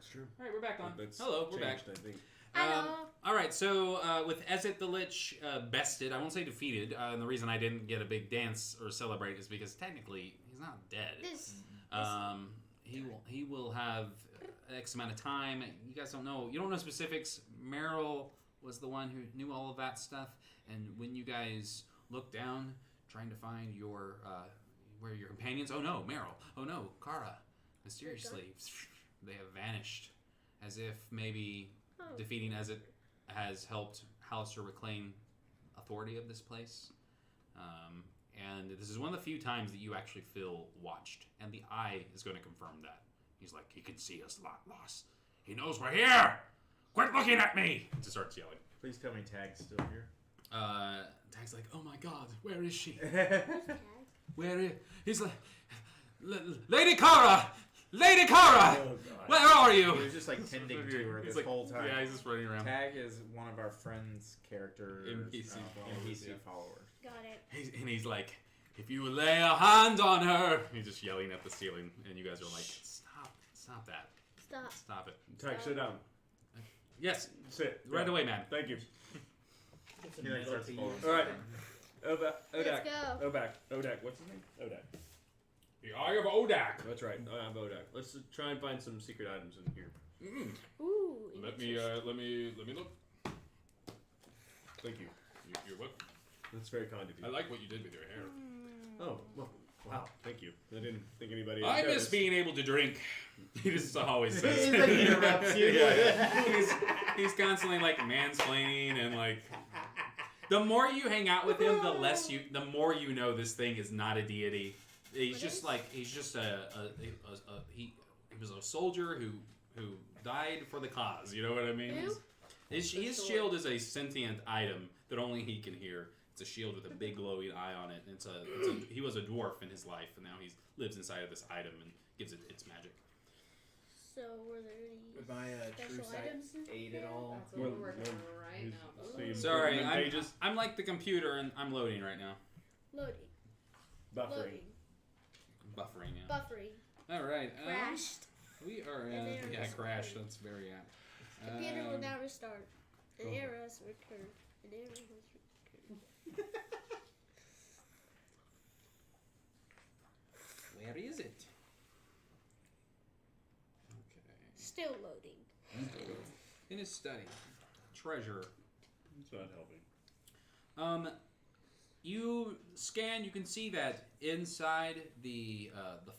That's true. All right, we're back on. That's Hello, we're back. changed, I think. Hello. All right, so with Ezet the Lich bested, I won't say defeated, and the reason I didn't get a big dance or celebrate is because technically he's not dead. He will have X amount of time. You guys don't know. You don't know specifics. Meryl was the one who knew all of that stuff, and when you guys look down, trying to find your where your companions. Oh no, Meryl. Oh no, Kara. Mysteriously, they have vanished, as if maybe defeating Ezet has helped Hallister reclaim authority of this place. And this is one of the few times that you actually feel watched, and the eye is going to confirm that. He's like, he can see us, Loss. He knows we're here. Quit looking at me! He just starts yelling. Please tell me Tag's still here. Tag's like, oh my God, where is she? Tag. Where is? He's like, Lady Kara, Lady Kara, Oh, God. where are He you? was just like tending to her He's this like, whole time. Yeah, he's just running around. Tag is one of our friends' characters. NPC followers, NPC yeah. followers. Got it. He's like, if you lay a hand on her, he's just yelling at the ceiling, and you guys are like, stop that, stop it. Tag, sit down. Yes, Sit. right away, man. Thank you. Get some He, like, metal starts to falling. use. All right. Odak. Let's go. Odak. What's his name? Odak. The Eye of Odak. That's right. I have Odak. Let's try and find some secret items in here. Ooh. Let me look. Thank you. You're what? That's very kind of you. I like what you did with your hair. Oh, well, wow. Thank you. I didn't think anybody. I miss noticed. being able to drink. He just always says. He like interrupts you. He's constantly like mansplaining and like. The more you hang out with him, the more you know this thing is not a deity. He's just like he was a soldier who died for the cause. You know what I mean? Who? His shield is a sentient item that only he can hear. It's a shield with a big glowing eye on it. And he was a dwarf in his life, and now he lives inside of this item and gives it its magic. So were there any Would my true special sight items in aid here? at all? That's what we're working on right he's- now. so you- Sorry, Movement pages? I'm like the computer, and I'm loading right now. Loading. Buffering. Loading. Buffering, yeah. Buffering. All right. Crashed. We are And in. there Yeah, is crash. something. That's very apt. Computer will now restart. An Oh. error has recurred. An error has recurred. Where is it? Okay. Still loading. In his study. Treasure. It's not helping. You scan. You can see that inside the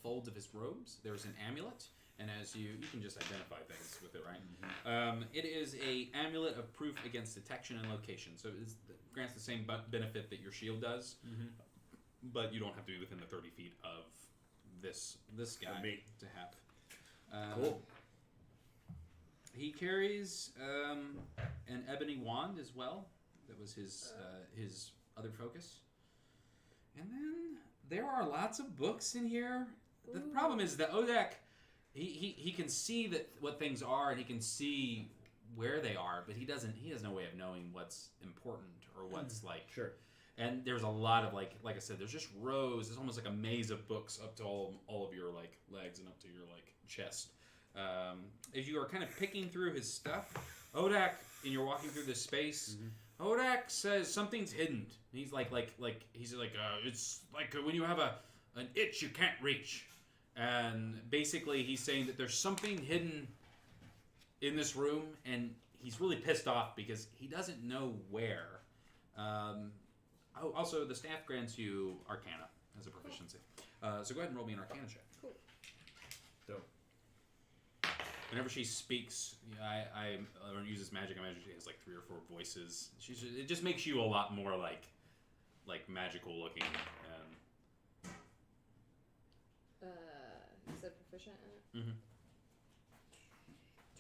folds of his robes, there's an amulet, and as you can just identify things with it, right? It is a amulet of proof against detection and location. So it grants the same benefit that your shield does, but you don't have to be within the 30 feet of this guy me. to have. Cool. He carries an ebony wand as well. That was his other focus. And then there are lots of books in here. The problem is that Odak, he can see what things are, and he can see where they are, but he has no way of knowing what's important or what's like. Sure. And there's a lot of like I said, there's just rows. It's almost like a maze of books up to all of your like legs and up to your like chest. As you are kind of picking through his stuff, Odak, and you're walking through this space, Odak says something's hidden. He's like it's like when you have an itch you can't reach, and basically he's saying that there's something hidden in this room, and he's really pissed off because he doesn't know where. Also, the staff grants you Arcana as a proficiency. So go ahead and roll me an Arcana check. Cool. Dope. Whenever she speaks, I uses magic. I imagine she has like 3 or 4 voices. It just makes you a lot more like magical looking. You said proficient in it? Mhm.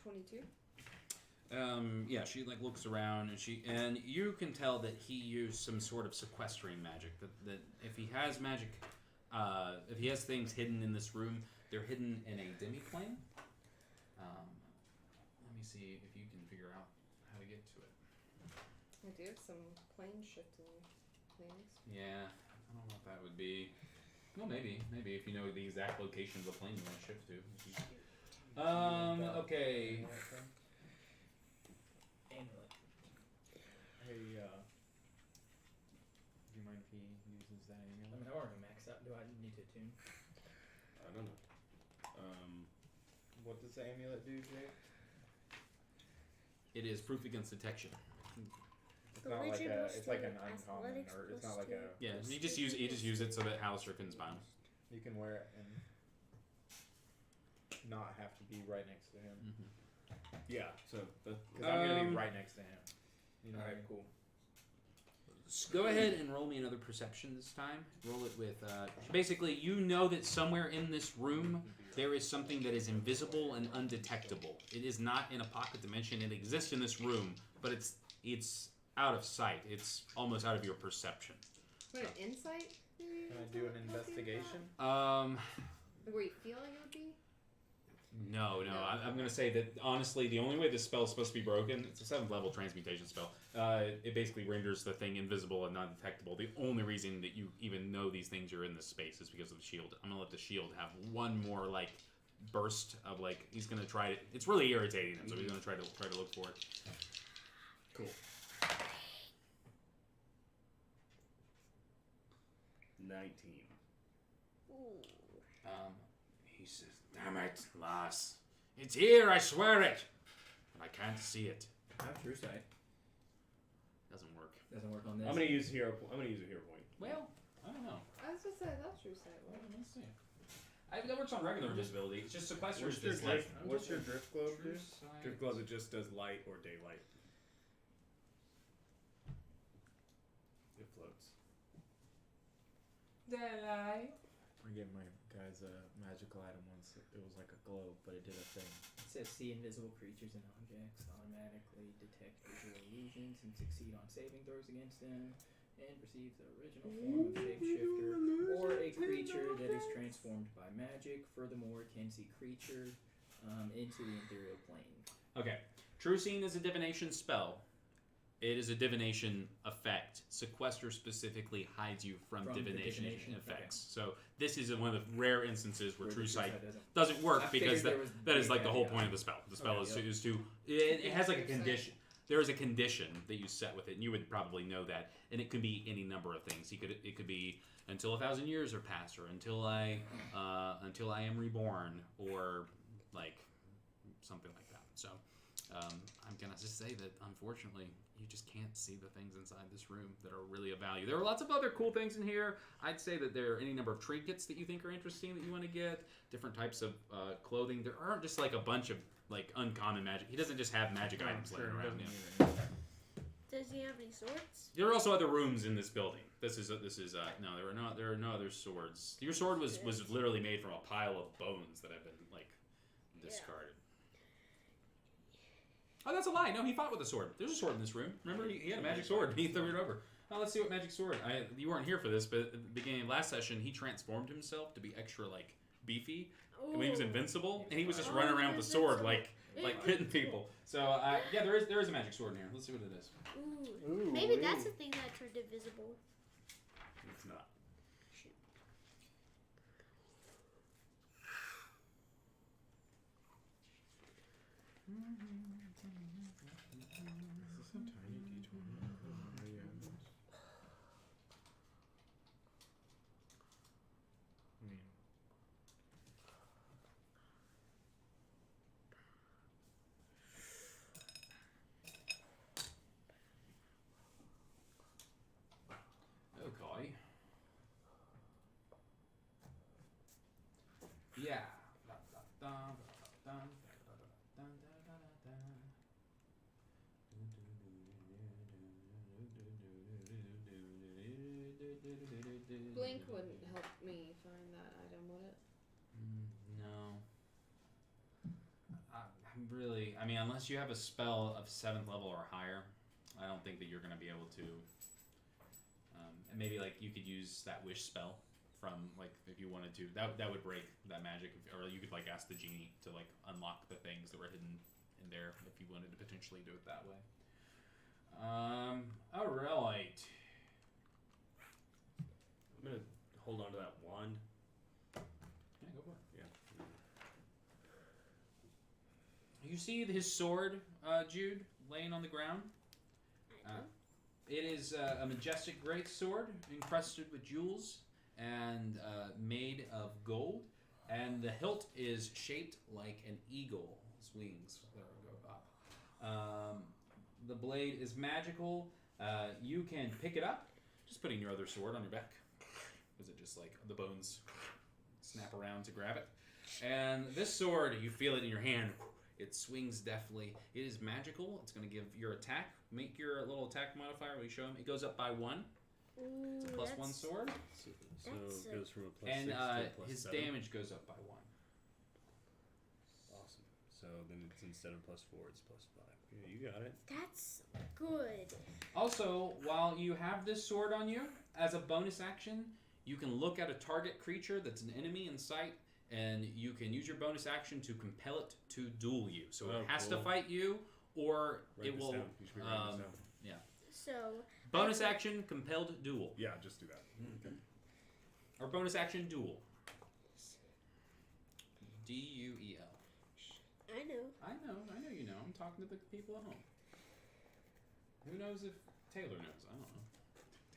22? Yeah, she like looks around and you can tell that he used some sort of sequestering magic. That if he has magic, if he has things hidden in this room, they're hidden in a demi-plane. Let me see if you can figure out how to get to it. I do have some plane shifting things. Yeah, I don't know what that would be. Well, maybe if you know the exact location of the plane you want to shift to. Okay. Amulet. Hey, do you mind if he uses that I amulet? mean, I already maxed out. Do I need to attune? I don't know. What does the amulet do, Jake? It is proof against detection. It's not like a. It's like an uncommon, or it's not like a. Yeah, you just use it so that Alistair can spam. You can wear it and not have to be right next to him. Yeah. So Because I'm gonna be right next to him. You know. Alright, cool. Go ahead and roll me another perception this time. Roll it with. Basically, you know that somewhere in this room there is something that is invisible and undetectable. It is not in a pocket dimension. It exists in this room, but it's out of sight. It's almost out of your perception. What, an insight? Maybe Can I would do an help you with investigation? that? Like, were you feeling it would be? No. No. I'm going to say that, honestly, the only way this spell is supposed to be broken, it's a 7th level transmutation spell. It basically renders the thing invisible and non-detectable. The only reason that you even know these things are in this space is because of the shield. I'm going to let the shield have one more, like, burst of, like, he's going to try to... It's really irritating him, so he's going to try to look for it. cool. 19. He says, "Damn it, lass. It's here, I swear it. But I can't see it." I have true sight. Doesn't work. Doesn't work on this. I'm gonna use a hero point. Well, I don't know. I was gonna say that's true sight. Well, let's see. That works on regular invisibility. It's just sequesters. What's your drift globe do? Drift gloves, it just does light or daylight. It floats. Daylight. I gave my guys a magical item once. It was like a globe, but it did a thing. It says see invisible creatures and objects, automatically detect visual illusions and succeed on saving throws against them, and perceives the original form of shapeshifter or a creature that is transformed by magic. Furthermore, can see creature into the ethereal plane. Okay. True Seeing is a divination spell. It is a divination effect. Sequester specifically hides you from From the divination divination, effects. So this is one of the rare instances where Where True the Sight doesn't. doesn't work I because figured there was that is like the whole yeah. point of the spell. The spell Okay, is to it has like a condition. There is a condition that you set with it, and you would probably know that. And it could be any number of things. It could be until 1,000 years are passed, or until I am reborn, or like something like that. So I'm gonna just say that unfortunately you just can't see the things inside this room that are really of value. There are lots of other cool things in here. I'd say that there are any number of trinkets that you think are interesting that you want to get, different types of clothing. There aren't just like a bunch of like uncommon magic. He doesn't just have magic items laying around him. Does he have any swords? There are also other rooms in this building. This is no, there are no other swords. Your sword was literally made from a pile of bones that have been like discarded. Oh, that's a lie. No, he fought with a sword. There's a sword in this room. Remember, he had a magic sword. He threw it over. Oh, let's see what magic sword. You weren't here for this, but at the beginning of last session, he transformed himself to be extra like beefy. And when he was invincible, and he was just running around with a sword like hitting people. So yeah, there is a magic sword in here. Let's see what it is. Ooh. Maybe that's the thing that turned invisible. It's not. Is this a tiny D20? Yeah. I mean, Okay. Yeah. Blink wouldn't help me find that item, would it? No. I mean, unless you have a spell of 7th level or higher, I don't think that you're going to be able to. And maybe like you could use that wish spell from like if you wanted to. That would break that magic, or you could like ask the genie to like unlock the things that were hidden in there if you wanted to potentially do it that way. All right. I'm gonna hold on to that wand. Yeah, go for it. Yeah. You see his sword, Jude, laying on the ground. It is a majestic great sword encrusted with jewels and made of gold, and the hilt is shaped like an eagle's wings that go up. The blade is magical. You can pick it up, just putting your other sword on your back. Is it just like the bones snap around to grab it? And this sword, you feel it in your hand. It swings deftly. It is magical. It's going to give your attack. Make your little attack modifier. We show him. It goes up by 1. It's a +1 sword. So it goes from a +6 And to a his +7. damage goes up by 1. Awesome. So then it's instead of +4, it's +5. Yeah, you got it. That's good. Also, while you have this sword on you, as a bonus action, you can look at a target creature that's an enemy in sight, and you can use your bonus action to compel it to duel you. So it has to fight you, or Write it this will. down. You should be writing this down. So Bonus action, compelled duel. Yeah, just do that. Okay. Or bonus action, duel. D-U-E-L. I know. I know you know. I'm talking to the people at home. Who knows if Taylor knows? I don't know.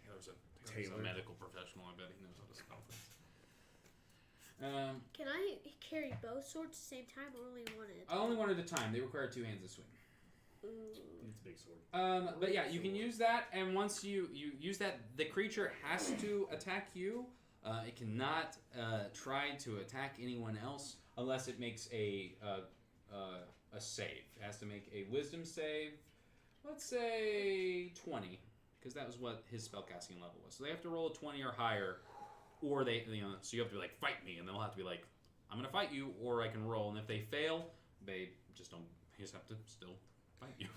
Taylor's a Taylor. medical professional. I bet he knows how to spell things. Can I carry both swords at the same time or only one at a time? Only one at a time. They require 2 hands to swing. Ooh. It's a big sword. But yeah, you can use that, and once you use that, the creature has to attack you. It cannot try to attack anyone else unless it makes a save. It has to make a wisdom save. Let's say 20, because that was what his spellcasting level was. So they have to roll a 20 or higher, or they, so you have to be like, fight me, and they'll have to be like, I'm gonna fight you, or I can roll. And if they fail, they just don't. You just have to still fight you.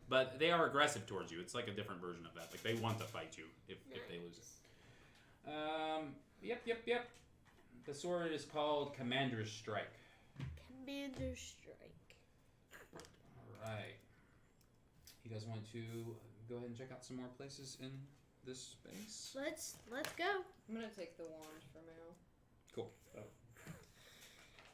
But they are aggressive towards you. It's like a different version of that. Like they want to fight you if they lose it. Yep. The sword is called Commander's Strike. Commander's Strike. All right. You guys want to go ahead and check out some more places in this space? Let's go. I'm gonna take the wand for now. Cool.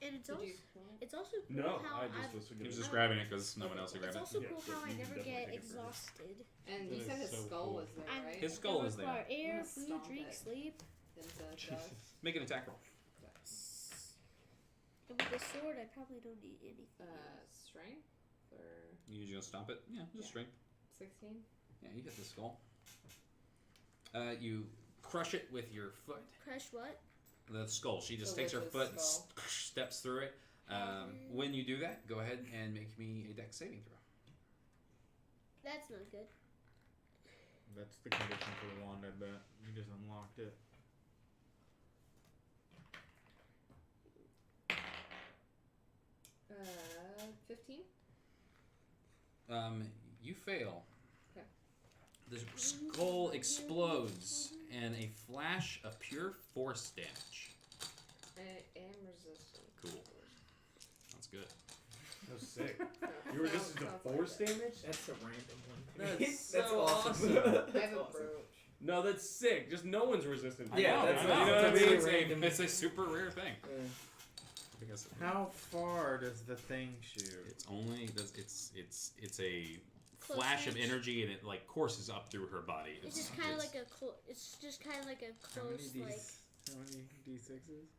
And it's Did also you? it's also cool No, how I just I've- was He was just grabbing it because no one else would grab it's it. also Yeah, cool so how I you can never definitely get take it for now. exhausted. And That you said is his so skull cool. was there, I'm- right? His skull I is there. require air, gonna food, stomp drink, it. sleep. Into dust. Make an attack roll. And with the sword, I probably don't need anything. Strength or You usually gonna stomp it? Yeah, just Yeah. strength. 16. Yeah, you hit the skull. You crush it with your foot. Crush what? The skull. She just So takes her with foot the and skull. steps through it. When you do that, go ahead and make me a dex saving throw. That's not good. That's the condition for the wand, I bet. You just unlocked it. Uh, 15. You fail. Okay. The skull explodes, and a flash of pure force damage. I am resistant. Cool. That's good. That was sick. You were resistant to Sounds like force it. damage? That's a random one. to me. That's so awesome. I have a That's awesome. brooch. No, that's sick. Just no one's resistant. Yeah, I know, that's I know. what- You know what I mean? that's a random- It's a super rare thing. Because How far does the thing shoot? it's only it's a flash of range. energy, and it like courses up through her body. It's just kind of like a it's just kind of like a How many close how many d6s?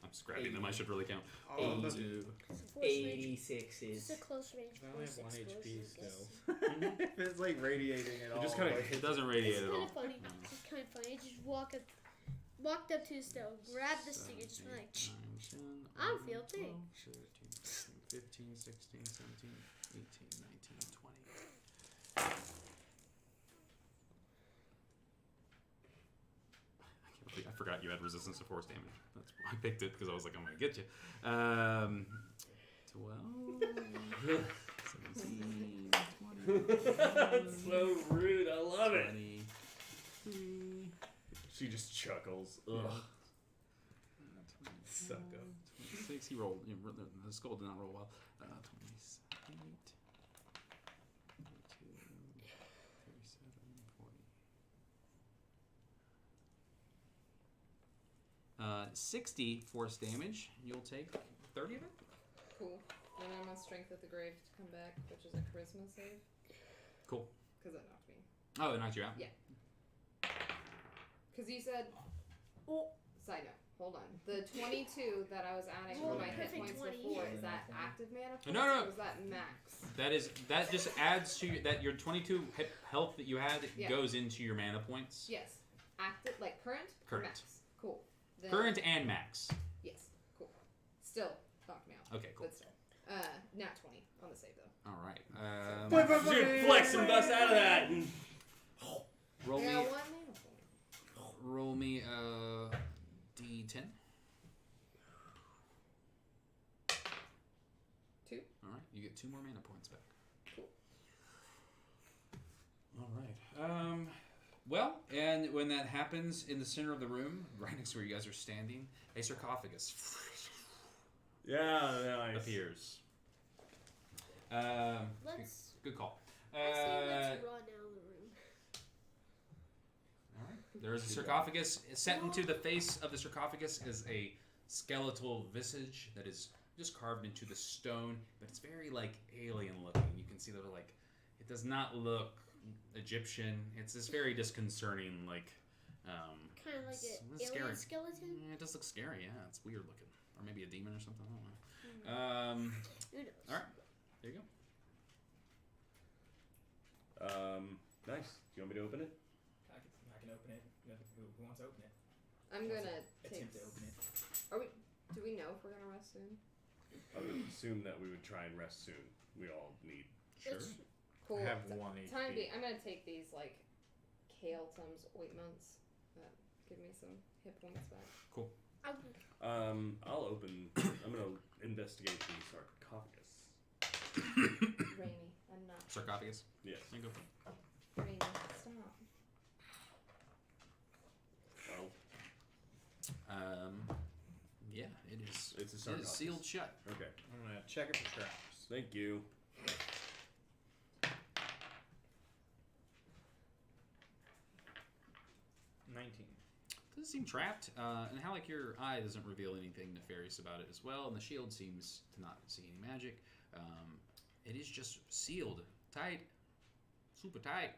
I'm just grabbing them. I should really count. Oh, One, the- two. it's a force range. 86 It's is. a close range. I only have force 1 HP explosion, I guess. still. If it's like radiating at all. just kinda like, It doesn't radiate It's at kind all. of funny. It's kind of funny. I just walked up to the stove, grabbed the stick, and just went like, I don't feel a thing. 15, 16, 17, 18, 19, 20. I forgot you had resistance to force damage. That's why I picked it, because I was like, I'm going to get you. 12, 17, 20. That's so rude. I love it. 23, She just chuckles. Ugh. 27, Suck up. 26. He rolled. The skull did not roll well. 28, 32, 37, 40. 60 force damage. You'll take 30 of it. Cool. And I'm on Strength at the Grave to come back, which is a charisma save. Cool. Because that knocked me. Oh, it knocked you out? Yeah. Because you said... Oh. Side note. Hold on. The 22 that I was adding for my hit points before, is that active mana points? No. Or is that max? That just adds to your 22 health that you had goes into your mana points. Yes. Active, like current? Current. Max. Cool. Then, Current and max. Yes. Cool. Still knocked me out. Okay, cool. But still. Nat 20 on the save though. All right. Dude, flex and bust out of that. Roll Yeah, me. 1 mana point. Roll me a d10. 2. All right, you get 2 more mana points back. Cool. All right. Well, and when that happens, in the center of the room, right next to where you guys are standing, a sarcophagus Yeah, nice. appears. Let's Good call. let's run out of the room. All right. There is a sarcophagus. Set into the face of the sarcophagus is a skeletal visage that is just carved into the stone, but it's very like alien looking. You can see that it does not look Egyptian. It's this very disconcerting, like Kind of like it's an scary. alien skeleton. Yeah, it does look scary. Yeah, it's weird looking, or maybe a demon or something. I don't know. Who knows? All right, there you go. Nice. Do you want me to open it? I can open it. Who wants to open it? I'm gonna take. Attempt to open it. Do we know if we're gonna rest soon? I would assume that we would try and rest soon. We all need. Let's- Cool. I have 1 HP. Time being, I'm gonna take these like Kale Tums ointments that give me some hit points back. I'll open. I'm gonna investigate the sarcophagus. Rainy, I'm not. Sarcophagus. Yes. There you go. Rainy, stop. Well, Yeah, it is. it's a It is sarcophagus. sealed shut. Okay. I'm gonna check it for traps. Thank you. 19. Doesn't seem trapped, and how like your eye doesn't reveal anything nefarious about it as well, and the shield seems to not see any magic. It is just sealed, tight, super tight.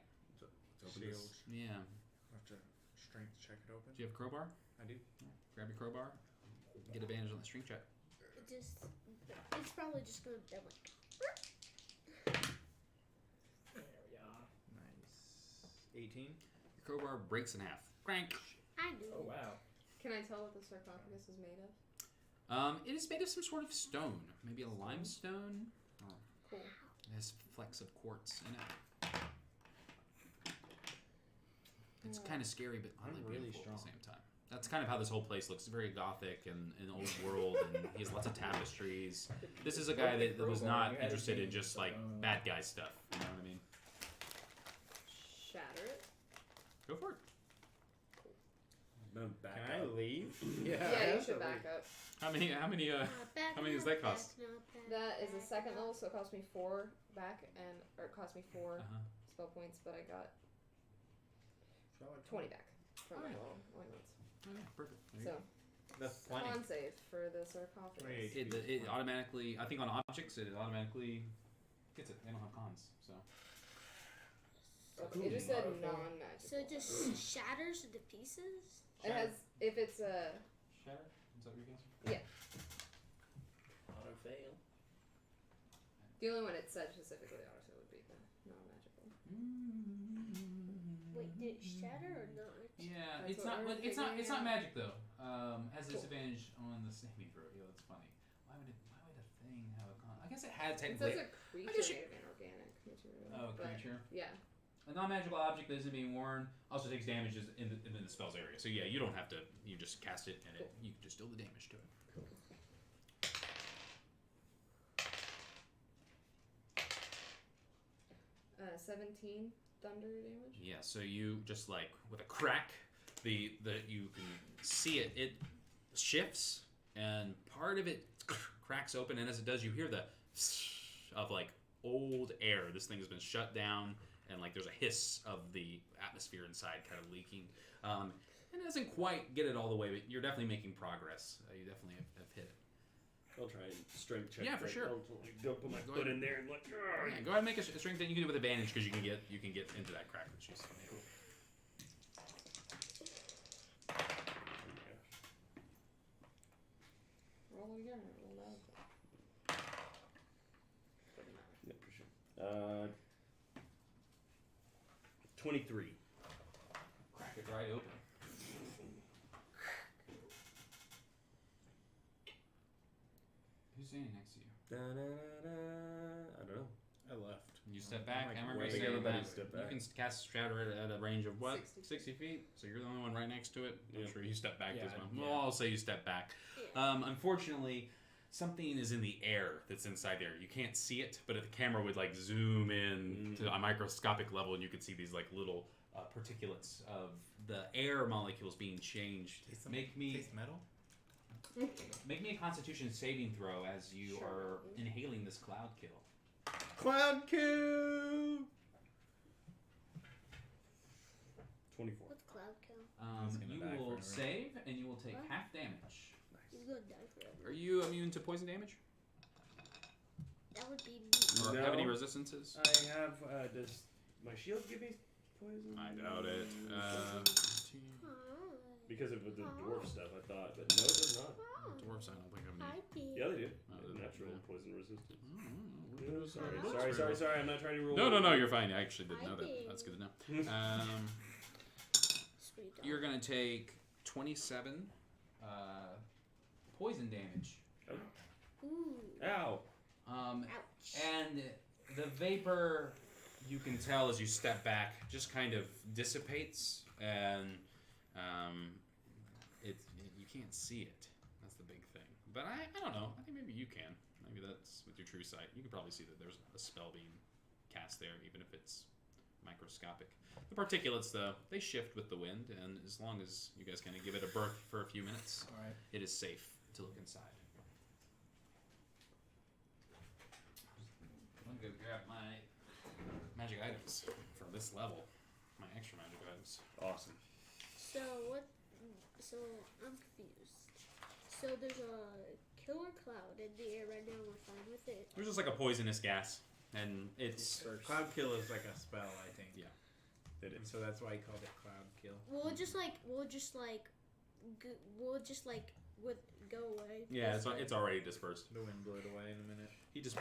Let's open this. Yeah. I have to strength check it open. Do you have a crowbar? I do. Yeah. Grab your crowbar. Get advantage on the strength check. It's probably just gonna be like. There we are. Nice. 18. Your crowbar breaks in half. Crank. I knew. Oh wow. Can I tell what the sarcophagus is made of? It is made of some sort of stone, maybe a limestone. Or Cool. it has flecks of quartz in it. It's kind of scary, but I'm oddly really beautiful at the strong. same time. That's kind of how this whole place looks. It's very gothic and old world, and he has lots of tapestries. This is a guy that was not interested in just like bad guy stuff. You know what I mean? Shatter it. Go for it. Then back Can I up. leave? Yeah, I you have should to back leave. up. How many how many does that cost? That is a second level, so it cost me 4 back, or it cost me 4 Uh-huh. spell points, but I got Shall I 20 back from my Alright. little ointments. Oh, yeah, perfect. There you So, go. That's plenty. con save for the sarcophagus. 28. It automatically, I think on objects, it automatically gets it. They don't have cons, so. It just said Modifier. non-magical. So it just shatters into pieces. It has, if it's a, Shatter? Is that what you're guessing? Auto fail. the only one it said specifically auto would be the non-magical. Wait, did it shatter or not? Yeah, That's it's what not. we're It's not. It's not figuring magic though. Has Cool. disadvantage on the saving throw. Yeah, that's funny. Why would a thing have a con? I guess it had It technically. says a creature guess you- made of inorganic material. Oh, but, creature. Yeah. A non-magical object that isn't being worn also takes damage in the spell's area. So yeah, you don't have to. You just cast it, and you can just deal the damage to it. 17 thunder damage. Yeah. So you just like with a crack, the you can see it. It shifts, and part of it cracks open, and as it does, you hear the of like old air. This thing has been shut down, and like there's a hiss of the atmosphere inside kind of leaking. And it doesn't quite get it all the way, but you're definitely making progress. You definitely have hit it. I'll try and strength check. Yeah, for sure. Don't put my Go foot ahead. in there and like. Yeah, go ahead and make a strength. You can do it with advantage because you can get into that crack that she's. Roll it again. Roll out. Yeah, for sure. 23. Crack it right open. Who's standing next to you? I don't know. I left. You step back. like I remember way saying everybody that. step You back. can cast Shatter at a range of what? 60 feet. So you're the only one right next to it. I'm Yeah. sure you step back Yeah, as well. yeah. Well, I'll say you step back. Yeah. Unfortunately, something is in the air that's inside there. You can't see it, but if the camera would like zoom in to a microscopic level, and you could see these like little particulates of the air molecules being changed. Make me metal. make me a Constitution saving throw as you Sure. are inhaling this cloud kill. Cloud kill. 24. What's cloud kill? He's gonna You die will forever. save, and you will take What? half damage. He's gonna die forever. Are you immune to poison damage? That would be me. Or No. have any resistances? I have. Does my shield give me poison? I doubt it. Because of the dwarf stuff, I thought, but no, it does not. Dwarves, I don't think have I any. did. Yeah, they do. Oh, they do, Natural yeah. poison resistance. Mm, No, sorry, That's sorry. I'm not trying to rule. No, you're fine. I actually didn't know that. I That's good to know. Sweet dog. You're gonna take 27 poison damage. Ooh. Ow. Ouch. And the vapor, you can tell as you step back, just kind of dissipates, and you can't see it. That's the big thing. But I don't know. I think maybe you can. Maybe that's with your true sight. You could probably see that there's a spell being cast there, even if it's microscopic. The particulates, though, they shift with the wind, and as long as you guys kind of give it a berth for a few minutes, All right. it is safe to look inside. I'm gonna go grab my magic items from this level. My extra magic items. Awesome. So what? So I'm confused. So there's a killer cloud in the air right now. We're fine with it. There's just like a poisonous gas, and it's Cloud kill is like a spell, I think. Yeah. It And is. so that's why he called it cloud kill. We'll just like go away. yeah, That's it's already dispersed. The wind blew it away in a minute. He just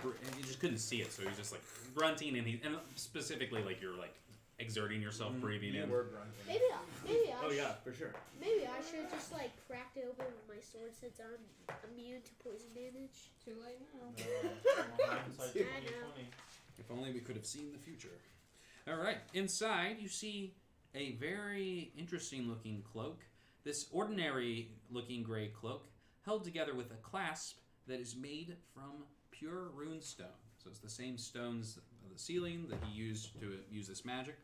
couldn't see it, so he's just like grunting, and specifically like you're like exerting yourself, breathing in. Maybe I Oh yeah, for sure. maybe I should just like crack it open with my sword since I'm immune to poison damage. Too late now. I know. If only we could have seen the future. All right, inside you see a very interesting looking cloak. This ordinary looking gray cloak held together with a clasp that is made from pure rune stone. So it's the same stones of the ceiling that he used to use this magic.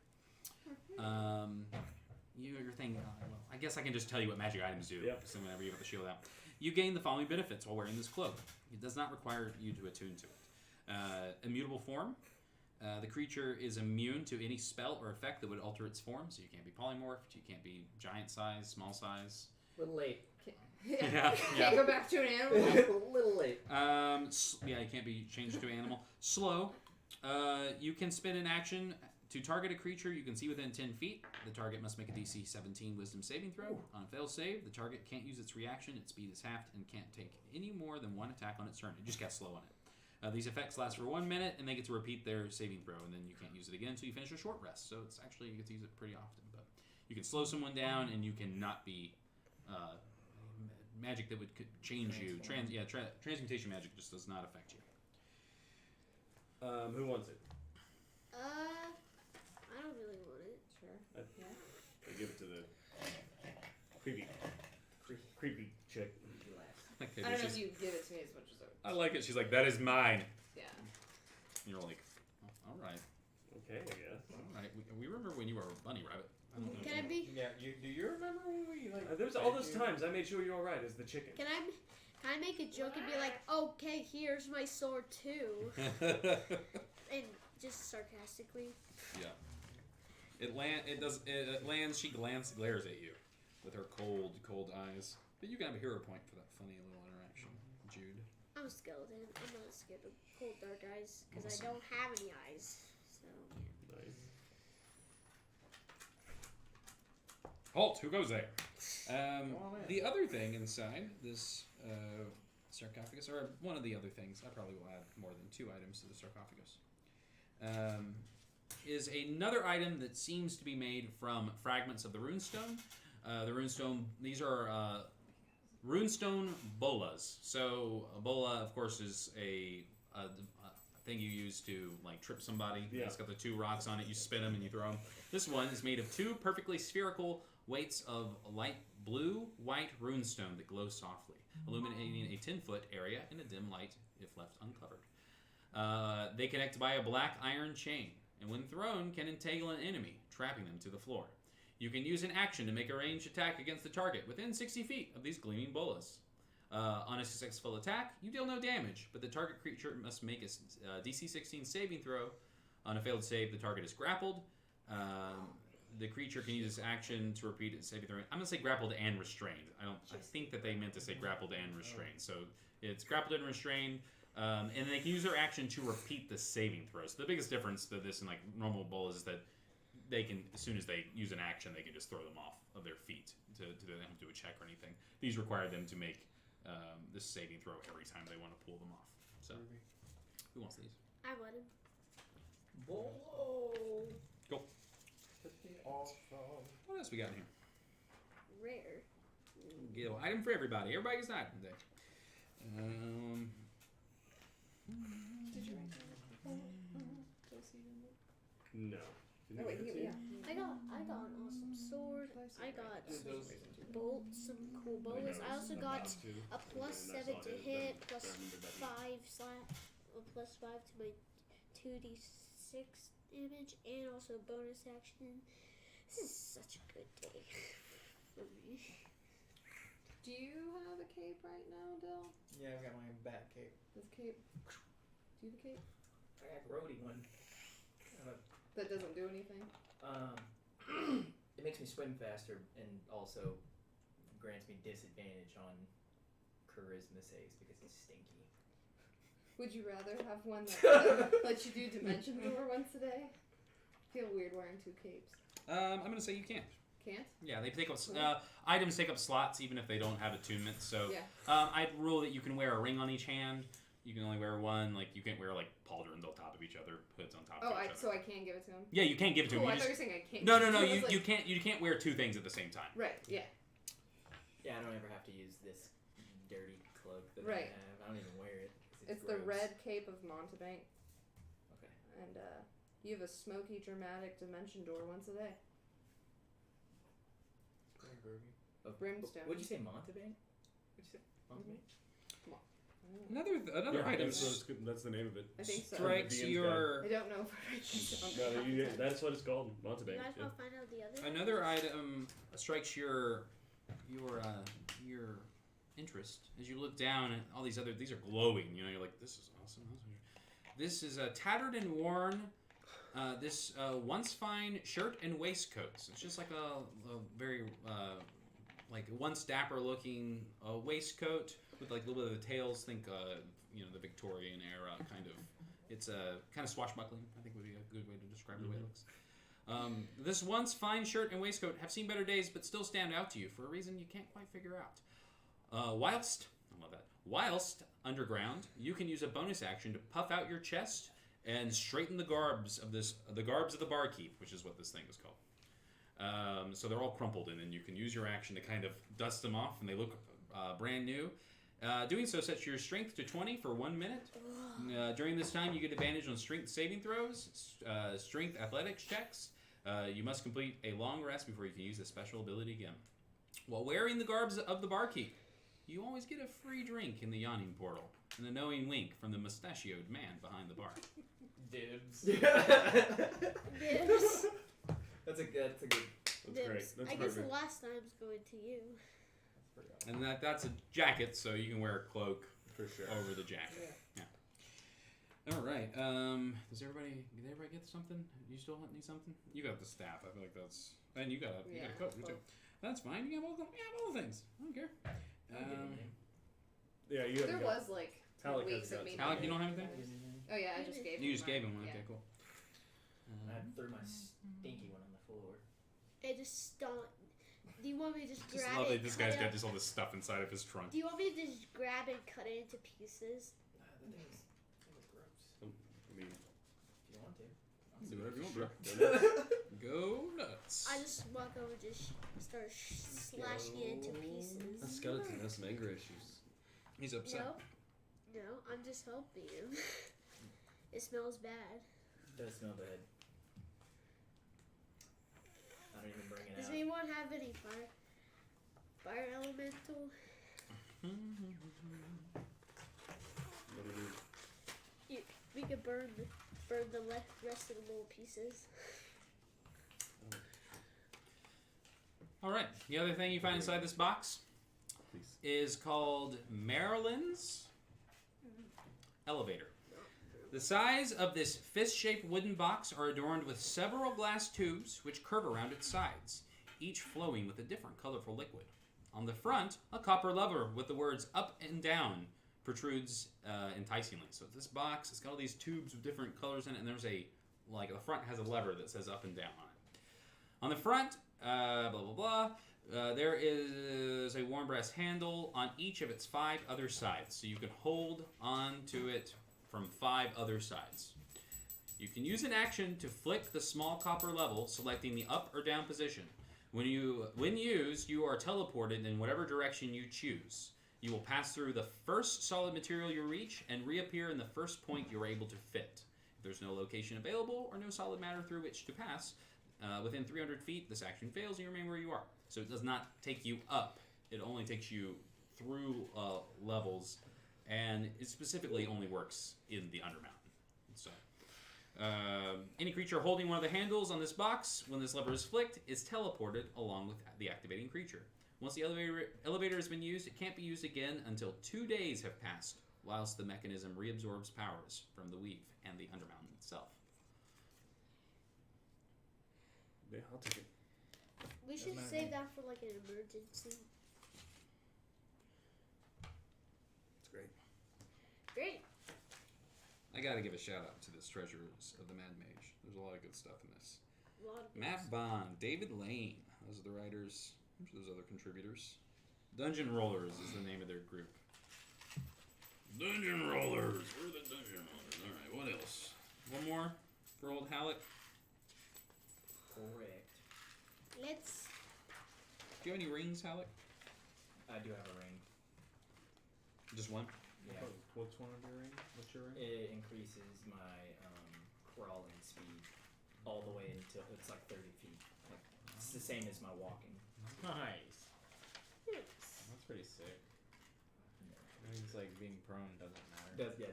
You're thinking, well, I guess I can just tell you what magic items do. Yep. So whenever you have the shield out, you gain the following benefits while wearing this cloak. It does not require you to attune to it. Immutable form. The creature is immune to any spell or effect that would alter its form. So you can't be polymorphed. You can't be giant size, small size. Little late. Yeah. Can't go back to an animal. Little late. Yeah, you can't be changed to an animal. Slow. You can spend an action to target a creature you can see within 10 feet. The target must make a DC 17 Wisdom saving throw. On a fail save, the target can't use its reaction. Its speed is halved and can't take any more than one attack on its turn. It just got slow on it. These effects last for 1 minute, and they get to repeat their saving throw, and then you can't use it again until you finish a short rest. So it's actually, you get to use it pretty often. But you can slow someone down, and you cannot be magic that would change you. Transmutation magic just does not affect you. Who wants it? I don't really want it. Sure. Yeah. I give it to the creepy chick. Okay, I don't know if you give it to me as much as I would. I like it. She's like, that is mine. Yeah. And you're like, oh, all right. Okay, I guess. All right. We remember when you were a bunny rabbit. I don't know. Can I be? Yeah, do you remember when we There's all those times I made sure you're all right as the chicken. Can I make a joke and be like, okay, here's my sword too, and just sarcastically. Yeah. It lands. She glares at you with her cold eyes. But you can have a hero point for that funny little interaction, Jude. I'm I'm a skeleton. I'm not scared of cold dark eyes because I don't have any eyes. So yeah. Nice. Halt! Who goes there? The other thing inside this sarcophagus, or one of the other things, I probably will add more than 2 items to the sarcophagus, is another item that seems to be made from fragments of the runestone. The runestone, these are runestone bolas. So a bola, of course, is a thing you use to like trip somebody. Yeah. It's got the 2 rocks on it. You spin them and you throw them. This one is made of 2 perfectly spherical weights of light blue white runestone that glow softly, illuminating a 10-foot area in a dim light if left uncovered. They connect by a black iron chain, and when thrown, can entangle an enemy, trapping them to the floor. You can use an action to make a ranged attack against the target within 60 feet of these gleaming bolas. On a successful attack, you deal no damage, but the target creature must make a DC 16 saving throw. On a failed save, the target is grappled. The creature can use its action to repeat its saving throw. I'm gonna say grappled and restrained. I think that they meant to say grappled and restrained. So it's grappled and restrained, and they can use their action to repeat the saving throw. So the biggest difference to this and like normal bolas is that they can, as soon as they use an action, they can just throw them off of their feet to they don't have to do a check or anything. These require them to make this saving throw every time they want to pull them off. So who wants these? I want him. Whoa. Go. Awesome. What else we got in here? Rare. Get an item for everybody. Everybody gets an item today. Did you write that? Josie, didn't it? No. Oh wait, yeah. I got an awesome sword. I got bolts, some cool bows. I also got a +7 to hit, +5 slap, +5 to my 2d6 damage, and also bonus action. This is such a good day for me. Do you have a cape right now, Dill? Yeah, I've got my bat cape. This cape. Do you have a cape? I got Grody one. That doesn't do anything? It makes me swim faster and also grants me disadvantage on charisma saves because he's stinky. Would you rather have one that lets you do dimension door once a day? Feel weird wearing 2 capes. I'm gonna say you can't. Can't? Yeah, they take up items take up slots even if they don't have attunement. So Yeah. I'd rule that you can wear a ring on each hand. You can only wear one. Like you can't wear like pauldrons on top of each other, hoods on top of each other. So I can give it to him? Yeah, you can't give it to him. Oh, You I thought just... you were saying I can't. No. I was You like... you can't wear 2 things at the same time. Right. Yeah. Yeah, I don't ever have to use this dirty cloak that Right. I have. I don't even wear it. It's the red cape of Montebank. Okay. And you have a smoky, dramatic dimension door once a day. Of Brimstone. What'd you say, Montebank? What'd you say? Montebank? Another item That's the name of it. I think so. strikes your. I don't don't know if I write this down. That's what it's called, Montebank. You guys want to find out the other? Another item strikes your interest as you look down at all these other. These are glowing. You know, you're like, this is awesome. This is a tattered and worn. This once fine shirt and waistcoats. It's just like a very like once dapper looking waistcoat with like a little bit of the tails. Think the Victorian era kind of. It's a kind of swashbuckling. I think would be a good way to describe the way it looks. This once fine shirt and waistcoat have seen better days, but still stand out to you for a reason you can't quite figure out. Whilst underground, you can use a bonus action to puff out your chest and straighten the garbs of the barkeep, which is what this thing is called. So they're all crumpled, and then you can use your action to kind of dust them off, and they look brand new. Doing so sets your strength to 20 for 1 minute. During this time, you get advantage on strength saving throws, strength athletics checks. You must complete a long rest before you can use the special ability again. While wearing the garbs of the barkeep, you always get a free drink in the yawning portal and a knowing wink from the mustachioed man behind the bar. Dibs. Dibs. That's a good. That's great. That's I guess the perfect. last time's going to you. And that's a jacket, so you can wear a cloak For sure. over the jacket. Yeah. All right. Did everybody get something? You still need something? You got the staff. I feel like that's. And you got a coat too. That's fine. You have all the things. I don't care. Yeah, you There was like Halleck weeks has of me. got Alec, you don't have anything? Oh yeah, I just gave. You just mine. gave him one. Yeah. Okay, cool. I threw my stinky one on the floor. It just don't. Do you want me to just Just grab love it? that this cut guy's it got up? just all this stuff inside of his trunk. Do you want me to just grab it and cut it into pieces? The thing was gross. I mean, If you want to. Do whatever you want, bro. Go nuts. I just walk over and just start slashing it into pieces. that skeleton has some anger issues. He's upset. No, I'm just helping him. It smells bad. It does smell bad. I don't even bring it Does out. anyone have any fire elemental? What do you do? We could burn the rest of the little pieces. All right. The other thing you find inside this box Please. is called Marilyn's elevator. The sides of this fist-shaped wooden box are adorned with several glass tubes which curve around its sides, each flowing with a different colorful liquid. On the front, a copper lever with the words up and down protrudes enticingly. So this box, it's got all these tubes with different colors in it, and there's the front has a lever that says up and down on it. On the front, blah, blah, blah, there is a worn brass handle on each of its 5 other sides. So you can hold on to it from 5 other sides. You can use an action to flick the small copper level, selecting the up or down position. When used, you are teleported in whatever direction you choose. You will pass through the first solid material you reach and reappear in the first point you are able to fit. If there's no location available or no solid matter through which to pass, within 300 feet, this action fails and you remain where you are. So it does not take you up. It only takes you through levels, and it specifically only works in the Undermountain. So, any creature holding one of the handles on this box, when this lever is flicked, is teleported along with the activating creature. Once the elevator has been used, it can't be used again until 2 days have passed, whilst the mechanism reabsorbs powers from the weave and the Undermountain itself. Yeah, I'll take it. We should save that for like an emergency. It's great. Great. I gotta give a shout out to this Treasures of the Mad Mage. There's a lot of good stuff in this. A lot of Matt Bond, David Lane, those are the writers. I'm sure there's other contributors. Dungeon Rollers is the name of their group. Dungeon Rollers. We're the Dungeon Rollers. All right, what else? One more for old Halleck. Correct. Let's. Do you have any rings, Halleck? I do have a ring. Just one? Yeah. What's one of your ring? What's your ring? It increases my crawling speed all the way until it's like 30 feet. Like, it's the same as my walking. Nice. Thanks. That's pretty sick. Yeah. It means like being prone doesn't matter. Does yeah.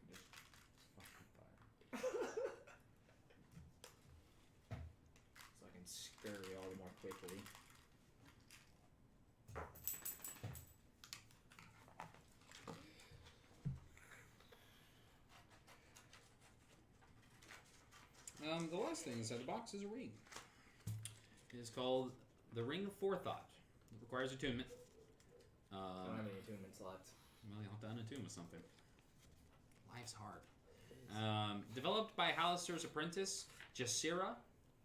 Just fucking fire. So I can scurry all the more quickly. The last thing inside the box is a ring. It is called the Ring of Forethought. It requires attunement. I don't have any attunement slots. Well, you'll have to unattune with something. Life's hard. Developed by Hallister's apprentice, Jassira.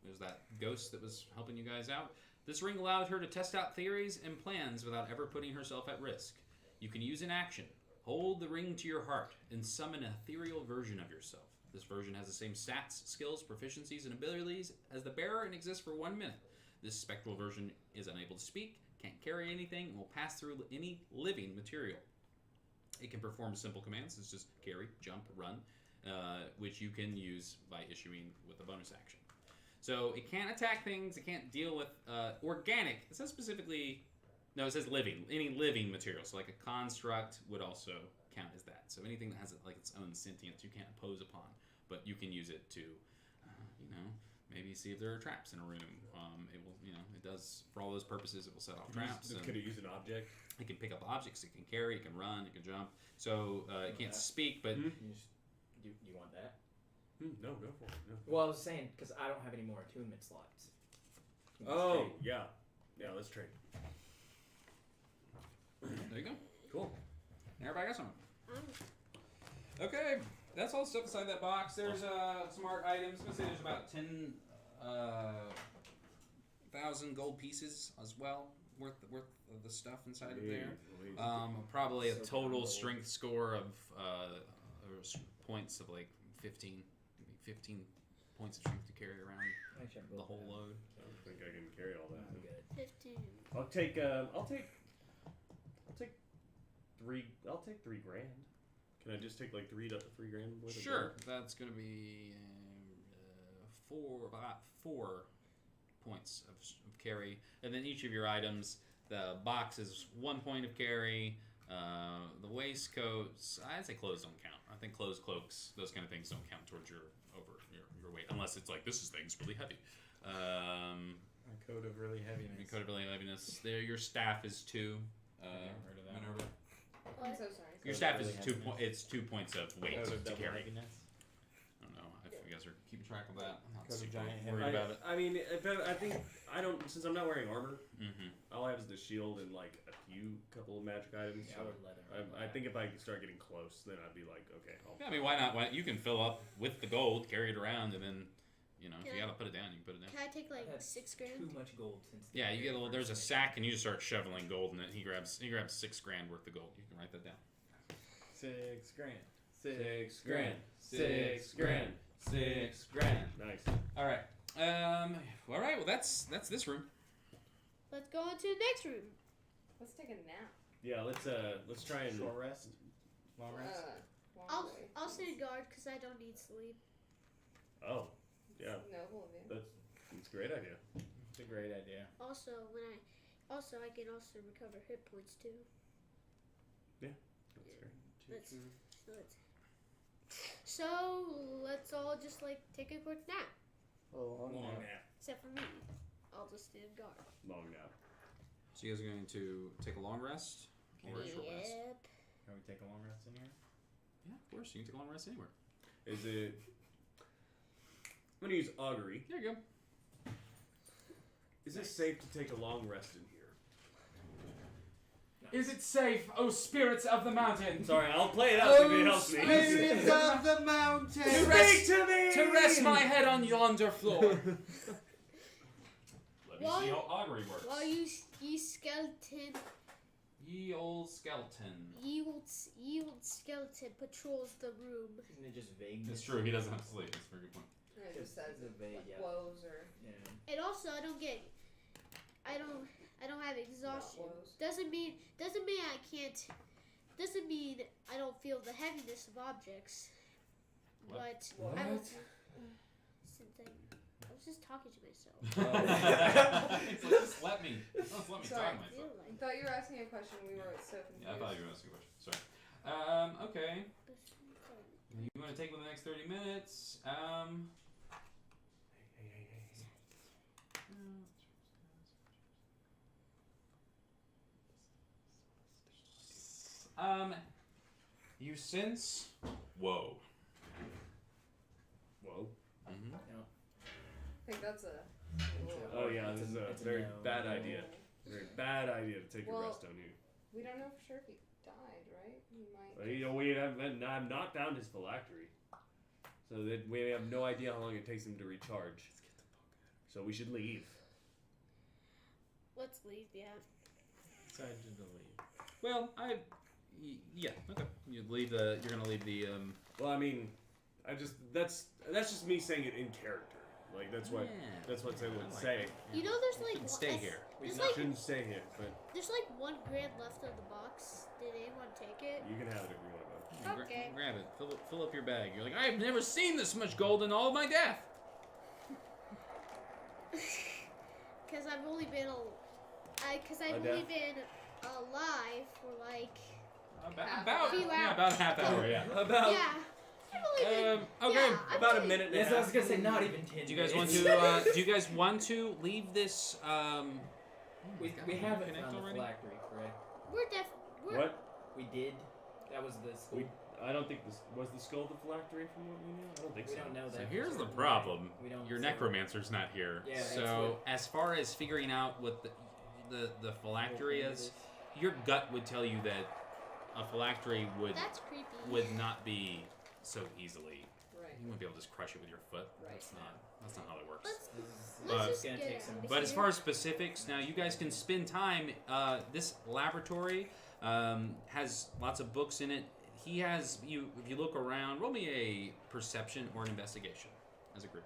There's that ghost that was helping you guys out. This ring allowed her to test out theories and plans without ever putting herself at risk. You can use an action. Hold the ring to your heart and summon an ethereal version of yourself. This version has the same stats, skills, proficiencies, and abilities as the bearer and exists for 1 minute. This spectral version is unable to speak, can't carry anything, and will pass through any living material. It can perform simple commands, it's just carry, jump, run, which you can use by issuing with a bonus action. So it can't attack things, it can't deal with organic. It says specifically, no, it says living, any living material. So like a construct would also count as that. So anything that has like its own sentience you can't impose upon, but you can use it to, maybe see if there are traps in a room. It will, it does, for all those purposes, it will set off traps. Could it use an object? It can pick up objects, it can carry, it can run, it can jump. So it can't speak, but You want that? No, go for it. No. Well, I was saying because I don't have any more attunement slots. Oh, yeah. Yeah, let's trade. there you go. Cool. Everybody got something. Okay, that's all the stuff inside that box. There's some art items. I'm gonna say there's about 10,000 gold pieces as well, worth of the stuff inside of there. Probably a total strength score of points of like 15 points of strength to carry around the whole load. I don't think I can carry all that. I'm good. 15. I'll take 3 grand. Can I just take like 3 grand worth of Sure, gold? that's gonna be about 4 points of carry, and then each of your items. The box is 1 point of carry. The waistcoats, I'd say clothes don't count. I think clothes, cloaks, those kind of things don't count towards your weight, unless it's like this thing's really heavy. A code of really heaviness. Your code of really heaviness. There, your staff is 2. I never heard of that. Minerva. I'm so sorry. Your Code staff of is really 2 heaviness. points. It's 2 points of weight Code of to double carry. heaviness. I don't know if you guys are keeping track of that. I'm not Code of super giant worried about it. I mean, I think I don't. Since I'm not wearing armor, Mm-hmm. all I have is the shield and like a couple of magic items. Yeah, I would let him. I think if I start getting close, then I'd be like, okay. Yeah, I mean, why not? You can fill up with the gold, carry it around, and then, if you Yeah. gotta put it down, you can put it down. Can I take like I've had 6 Too grand? much gold since. the Yeah, you get a very little. There's a first sack, and you just start shoveling gold in it. He grabs 6 grand worth of gold. You can write that down. 6 grand. 6 grand. 6 grand. 6 grand. Nice. All right. All right. Well, that's this room. Let's go on to the next room. Let's take a nap. Yeah, let's try and. Short rest. Long rest. Long way. I'll stay guard because I don't need sleep. Oh, yeah, Noble of you. that's a great idea. It's a great idea. Also, I can also recover hit points too. That's great. So let's all just like take a quick nap. Oh, Long nap. Except for me. I'll just stand guard. Long nap. So you guys are going to take a long rest or a short rest? Yep. Can we take a long rest in here? Yeah, of course. You can take a long rest anywhere. Is it? I'm gonna use augury. There you go. Is it safe to take a long rest in here? Is it safe, oh spirits of the mountain, Sorry, I'll play it out if it helps me. Spirits of the mountain! Speak to me! to rest my head on yonder floor? Let me Well, see how augury works. While ye skeleton, Ye old skeleton. ye old skeleton patrols the room. Isn't it just vague? It's true. He doesn't have to sleep. That's a very good point. It just says It's a vague, like yeah. woes or Yeah. And also, I don't have exhaustion. not woes. Doesn't mean I can't. Doesn't mean I don't feel the heaviness of objects. What? But I will. Since I was just talking to myself. It's like, just let me Sorry. talk to I myself. feel I like. thought you were asking a question. We were so confused. Yeah, I thought you were asking a question. Sorry. Okay. You want to take with the next 30 minutes? You sense. Whoa. Whoa. Mm-hmm. I think that's a. Oh yeah, this is a It's a very no. bad idea. Very bad idea to take a Well- rest on you. We don't know for sure if he died, right? He might. Well, you know, I've knocked down his phylactery, so that we have no idea how long it takes him to recharge. So we should leave. Let's leave. Yeah. Decided to leave. Well, yeah. Okay. You're gonna leave the. Well, I mean, that's just me saying it in character. Like that's what I would say. You know, there's like Shouldn't stay here. There's I like shouldn't stay here, but there's like 1 grand left of the box. Did anyone take it? you can have it if you want to. Okay. Grab it. Fill up your bag. You're like, I've never seen this much gold in all of my death. Because I've only been alive for like About a half hour. Yeah. About yeah. I've only been Okay. yeah, I've about a only- minute and a Yes, I was half. gonna say not even 10. Do you guys want minutes. to? Do you guys want to leave this? We haven't Connect found the already? phylactery, correct? We're What? We did. That was the school. I don't think this was the skull the phylactery from what we know. I don't think We so. don't know So that. here's for the certain. problem. We don't. Your so- necromancer's not here. Yeah, that's So what- as far as figuring out what the phylactery is, your gut would tell you that a phylactery That's creepy. would not be so easily. Right. You wouldn't be able to just crush it with your foot. Right. That's not how that works. Let's just gonna get take out some- of But as here. far as specifics, now you guys can spend time. This laboratory has lots of books in it. He has you. If you look around, roll me a perception or an investigation as a group.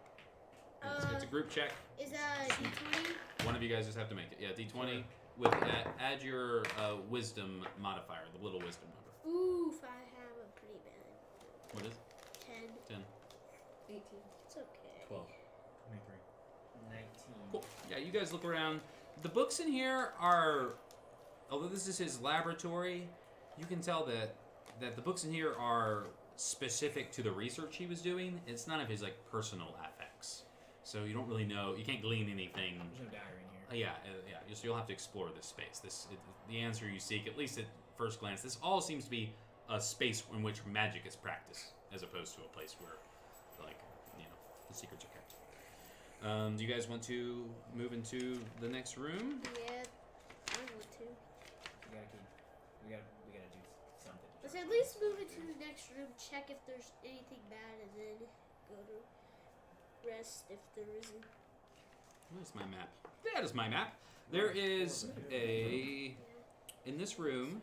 It's a group check. Is that D20? One of you guys just have to make it. Yeah, D20 with add your wisdom modifier, the little wisdom number. Ooh, if I have a pretty bad. What is it? 10. 10. 18. It's okay. 12. 23. 19. Cool. Yeah, you guys look around. The books in here are, although this is his laboratory, you can tell that the books in here are specific to the research he was doing. It's none of his like personal affects, so you don't really know. You can't glean anything. There's no diary in here. Yeah. So you'll have to explore this space. The answer you seek, at least at first glance, this all seems to be a space in which magic is practiced, as opposed to a place where, like, the secrets are kept. Do you guys want to move into the next room? Yeah, I want to. We gotta do something. Let's at least move into the next room, check if there's anything bad, and then go to rest if there isn't. Where's my map? That is my map. There is in this room,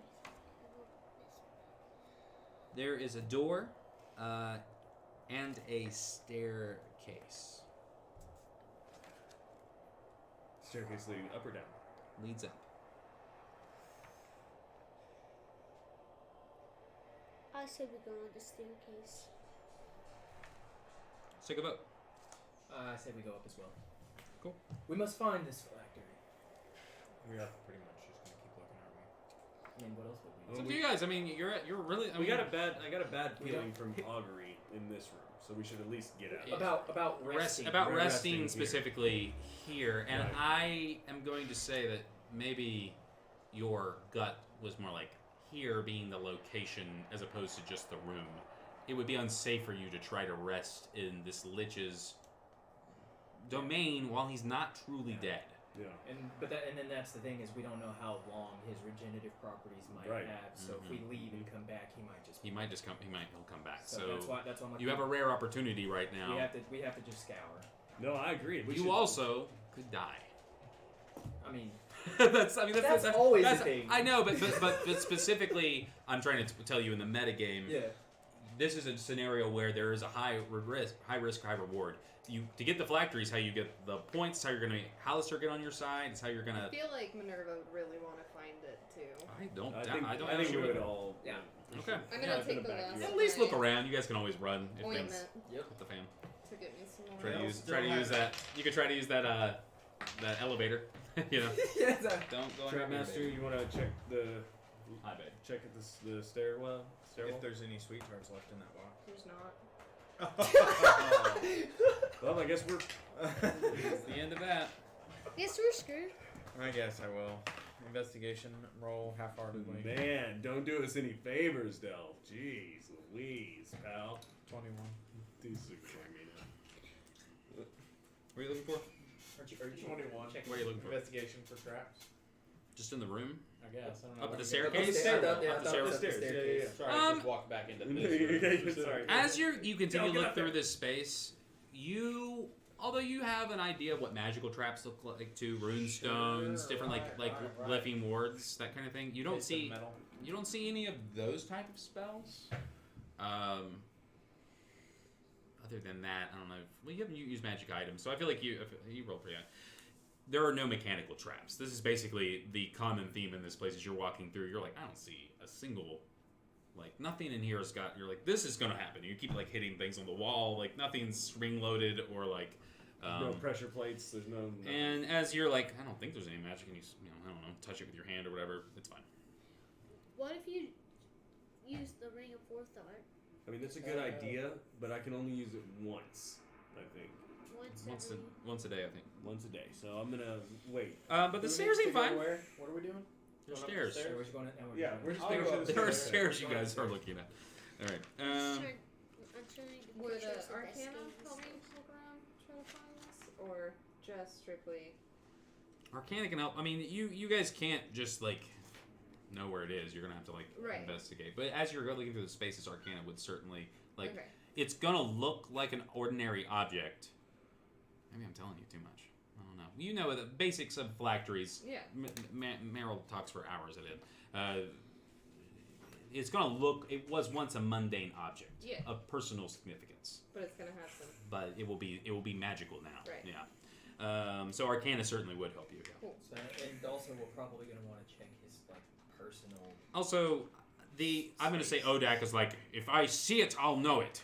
there is a door and a staircase. Staircase leading up or down? Leads up. I said we go on the staircase. Let's take a vote. I said we go up as well. Cool. We must find this phylactery. We are pretty much just gonna keep looking, aren't we? I mean, what else would we It's do? up to you guys. I mean, you're really. I I mean, got a bad We feeling don't- from augury in this room, so we should at least get out. About resting. About We're resting resting here. specifically here, and Right. I am going to say that maybe your gut was more like here being the location as opposed to just the room. It would be unsafe for you to try to rest in this lich's domain while he's not truly dead. Yeah. And then that's the thing is we don't know how long his regenerative properties might Right. have. So if we leave and come back, he might just. He'll come back. So So, that's why I'm like, you have a rare opportunity right now. we have to just scour. No, I agree. We You should- also could die. I mean, that's always that's a thing. I know, but specifically, I'm trying to tell you in the metagame. yeah. This is a scenario where there is a high risk, high reward. To get the phylacteries, how you get the points, how you're gonna Hallister get on your side. It's how you're I gonna. feel like Minerva would really want to find it too. I don't. I I think she we would would. all. Yeah. Okay. I'm Yeah, gonna I'm take gonna the back last. you up. At least look my around. You guys can always run if Ointment things Yep. hit the fan. to get me some more. Try to Well, use. still Try to have- use that. You could try to use that. That elevator. You know. yeah. Don't go. Trapmaster, you want to check the Hi, babe. check at the stairwell? If there's any sweet tarts left in that box. There's not. Well, I guess we're. That's the end of that. Yes, we're screwed. I guess I will. Investigation roll half-heartedly. Man, don't do us any favors, Del. Jeez Louise, pal. 21. These are going me now. What are you looking for? Are you 21. checking- What are you looking for? Investigation for traps. Just in the room. I guess. I don't know. Up at the Up the staircase. stairs, Up yeah, the up the stairwell. stairs. Yeah. Sorry, Um, I just walked back into Okay, this. sorry. As you continue to Don't get look up through there. this space, although you have an idea of what magical traps look like too, rune stones, Sure, different right. glyphing wards, that kind of thing. You don't Bits of see metal. any of those type of spells. Other than that, I don't know. Well, you haven't used magic items, so I feel like you roll pretty high. There are no mechanical traps. This is basically the common theme in this place. As you're walking through, you're like, I don't see a single, nothing in here has got. You're like, this is gonna happen. You keep hitting things on the wall, nothing's spring loaded or No pressure plates. There's no. nothing. And as you're like, I don't think there's any magic, and you I don't know, touch it with your hand or whatever. It's fine. What if you use the Ring of Forethought I mean, that's a good idea, but I can only use it once. I think Once a day, I think. once a day. So I'm gonna wait. But the stairs seem fine. Where? What are we doing? There's Going up stairs. the So we're just going. Now we're Yeah, going- we're just I'll going go to up the There are stairs. stairs you guys are looking at. All right. I'm trying to Would picture some Arcana escapes. help me look around, try to find this, or just strictly? Arcana can help. I mean, you guys can't just know where it is. You're gonna have to like Right. investigate. But as you're looking through the spaces, Arcana would certainly like. Okay. It's gonna look like an ordinary object. Maybe I'm telling you too much. I don't know. You know the basics of phylacteries. Yeah. Meryl talks for hours at it. It's gonna look. It was once a mundane object. Yeah. Of personal significance. But it's gonna have some. But it will be magical now. Right. Yeah. So Arcana certainly would help you. Yeah. Cool. So, and also we're probably going to want to check his like personal. Also, I'm going to say Odak is like, if I see it, I'll know it.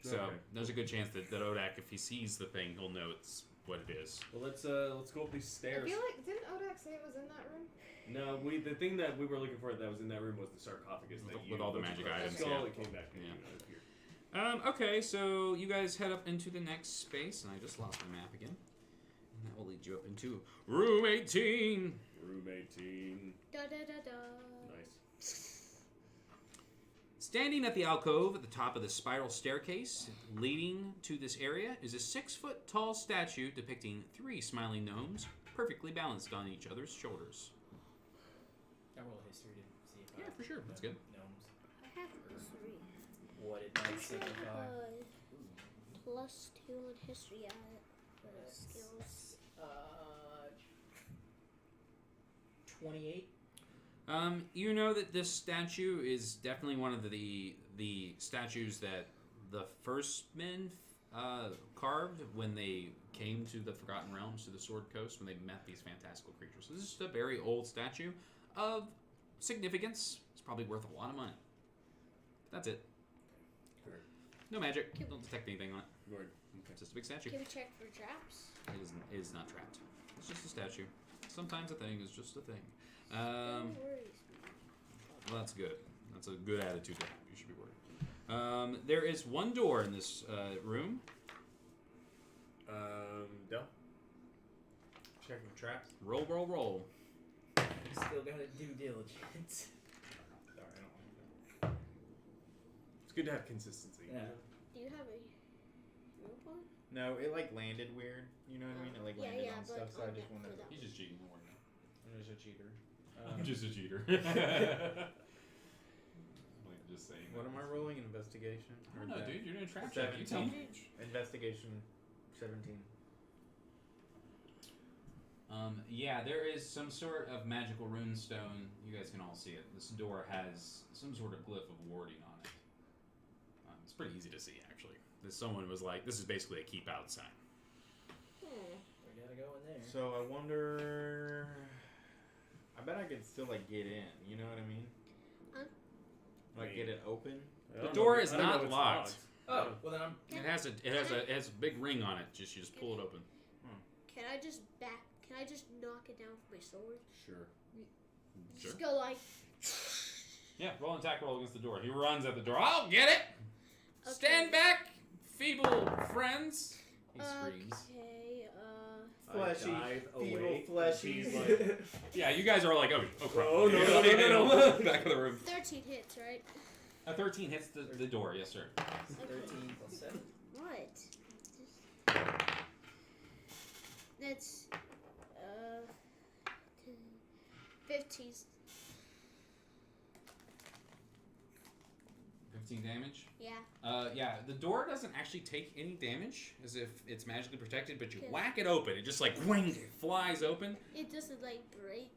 So Okay. there's a good chance that Odak, if he sees the thing, he'll know it's what it is. Well, let's go up these I stairs. feel like didn't Odak say it was in that room? No, the thing that we were looking for that was in that room was the sarcophagus With all the magic items, Skull, yeah. it came back and Yeah. appeared. Okay, so you guys head up into the next space, and I just lost my map again. And that will lead you up into room 18. Room 18. Da da da da. Nice. Standing at the alcove at the top of the spiral staircase leading to this area is a 6-foot tall statue depicting 3 smiling gnomes perfectly balanced on each other's shoulders. I roll history to see if Yeah, I for sure. That's good. Gnomes. I have history. What it might I signify. have +2 in history skills. 28. You know that this statue is definitely one of the statues that the first men carved when they came to the Forgotten Realms, to the Sword Coast, when they met these fantastical creatures. So this is just a very old statue of significance. It's probably worth a lot of money. That's it. Alright. No magic. Don't detect anything on it. Word. Okay. It's just a big statue. Can we check for traps? It is not trapped. It's just a statue. Sometimes a thing is just a thing. No worries. Well, that's good. That's a good attitude to have. You should be worried. There is one door in this room. Del? Check for traps. Roll, roll, roll. Still got to due diligence. Sorry, I don't like that. It's good to have consistency. Yeah. Do you have a hero point? No, it like landed weird. You know what I mean? It like Yeah, landed yeah, on but stuff, so I on just that- wanted. for that He's just cheating. Don't worry. I'm just a cheater. I'm just a cheater. Just saying. What am I rolling? Investigation? I don't know, dude. You're doing a trap check. You 17. tell me. Investigation 17. Yeah, there is some sort of magical rune stone. You guys can all see it. This door has some sort of glyph of warding on it. It's pretty easy to see, actually. Someone was like, this is basically a keep out sign. We gotta go in there. So I wonder. I bet I could still like get in. You know what I mean? Like get it open. I The don't door know- is I don't know not if it's locked. Oh, well then I'm. It has a big ring on it. You just pull it open. Can I just knock it down with my sword? Sure. Sure. Just go like. Yeah, roll an attack roll against the door. He runs at the door. I'll get it. Okay. Stand back, feeble friends. He screams. Okay. Fleshy, I dive feeble, away. fleshy. She's like, Yeah, you guys are like, oh crap. Oh, no. Back of the room. 13 hits, right? A 13 hits the door. Yes, sir. 13 plus 7. What? That's 15. 15 damage. Yeah. Yeah, the door doesn't actually take any damage, as if it's magically protected, but you Okay. whack it open. It just like wing, it flies open. It doesn't like break.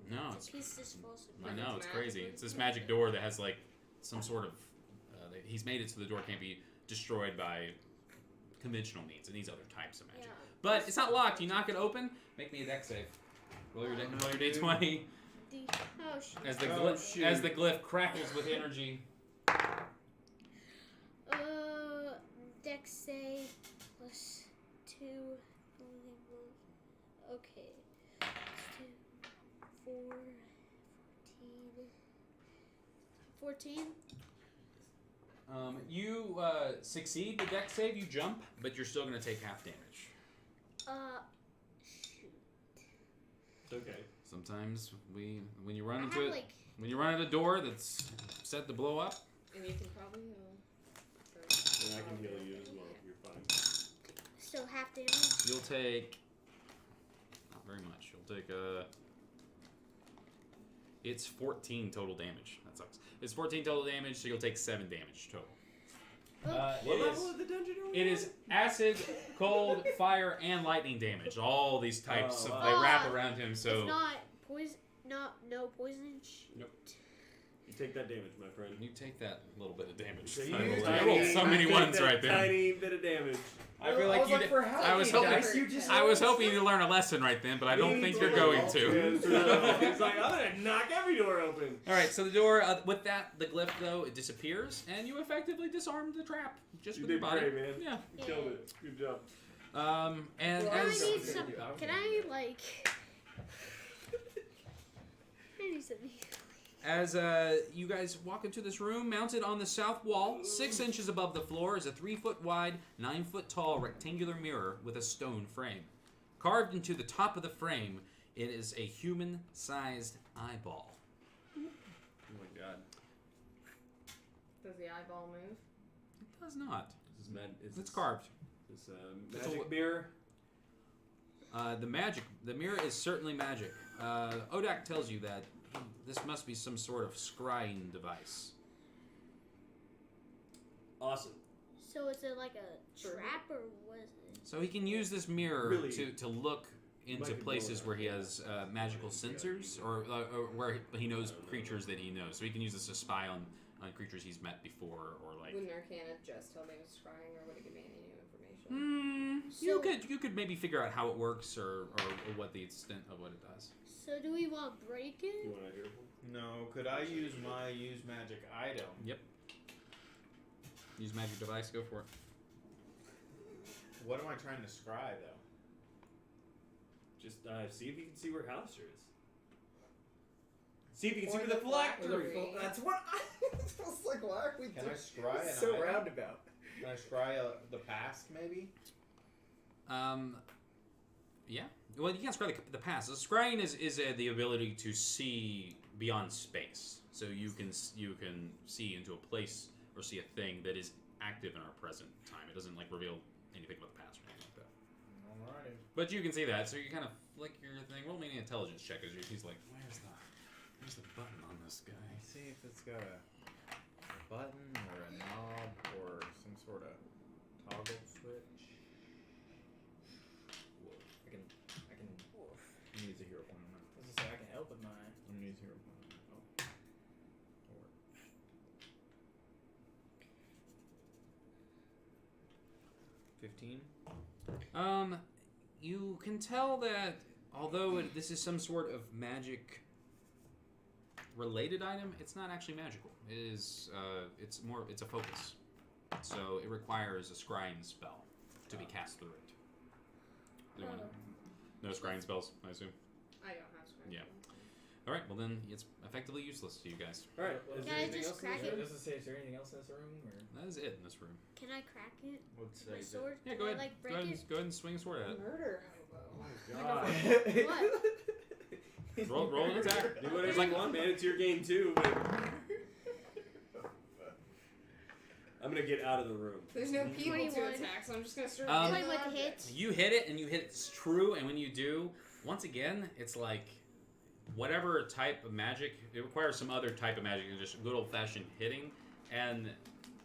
And No, the it's- piece just falls I apart. know, It's it's crazy. magic. It's this magic door that has like some sort of. He's made it so the door can't be destroyed by conventional means. It needs other types of magic. Yeah. But it's not locked. You knock it open. Make me a dex save. Roll your d20 Oh shit. as the Oh, glyph shoot. as the glyph crackles with energy. Dex save +2. Okay. 2, 4, 14. You succeed the dex save. You jump, but you're still going to take half damage. Shoot. It's okay. Sometimes when you run I into have it, like. when you run at a door that's set to blow up. And you can probably heal. And I can heal you as well. You're fine. Still half damage. You'll take not very much. You'll take It's 14 total damage. That sucks. It's 14 total damage, so you'll take 7 damage total. What level of the dungeon are we It at? is acid, cold, fire, and lightning damage. All these types Oh, of, wow. they wrap around him. So It's not poison. No poison. Nope. You take that damage, my friend. You take that little bit of damage. So I rolled so many take ones that right there. Tiny bit of damage. I feel like you. for how I was many hoping. dice you just I was rolled? hoping you learn a lesson right then, but I don't think you're going to. It's like, I'm gonna knock every door open. All right, so the door with that the glyph though it disappears, and you effectively disarmed the trap just You with your did body. great, man. Yeah. You killed it. Good job. And Well, I as need some. Can I like? I need some. As you guys walk into this room, mounted on the south wall, 6 inches above the floor, is a 3-foot wide, 9-foot tall rectangular mirror with a stone frame. Carved into the top of the frame, it is a human-sized eyeball. Oh my god. Does the eyeball move? It does not. This is mad. It's carved. This It's a magic mirror. The mirror is certainly magic. Odak tells you that this must be some sort of scrying device. Awesome. So is it like a trap or what is it? So he can use this mirror Really? to look into Might be places blowing where he up. has magical sensors, or where he knows creatures that he knows. So he can use this to spy on creatures he's met before, or like. Wouldn't Arcana just tell me it was scrying, or would it give me any new information? You could maybe figure out how it works, or what the extent of what it does. So do we want to break You it? want to hear one? No, could I use my use magic item? Yep. Use magic device. Go for it. What am I trying to scry though? Just see if you can see where Hauser is. See if you can see Or where the the phylactery. phylactery. That's what I was like. Why are we Can doing I scry an so item? roundabout? Can I scry the past maybe? Yeah. Well, you can't scry the past. So scrying is the ability to see beyond space. So you can see into a place or see a thing that is active in our present time. It doesn't like reveal anything about the past or anything like that. Alrighty. But you can see that. So you kind of flick your thing. Roll me an intelligence check as he's like, where's the button on this guy? See if it's got a button or a knob or some sort of toggle switch. I can use a hero point on that. I was gonna say I can help with mine. I'm gonna use a hero point on that. Oh. Or 15. You can tell that although this is some sort of magic related item, it's not actually magical. It is it's a focus. So it requires a scrying spell to be cast through it. Do you want no scrying spells, I assume? I don't have scrying. Yeah. Alright, well then it's effectively useless to you guys. Alright. Is Can there I anything just else in crack this it? room? Does it say, is there anything else in this room? Or? That is it in this room. Can I crack it? Let's My say sword? Yeah, Can go I, ahead. like break Go ahead, it? go ahead and swing a sword at it. Murder. God. What? Roll an attack. Do whatever you want, man. It's your game too. But I'm gonna get out of the room. There's no people to 21. attack, so I'm just gonna start. Um, hitting Like the with the object. hit? You hit it, and you hit it true, and when you do, once again, it's like whatever type of magic, it requires some other type of magic than just good old-fashioned hitting, and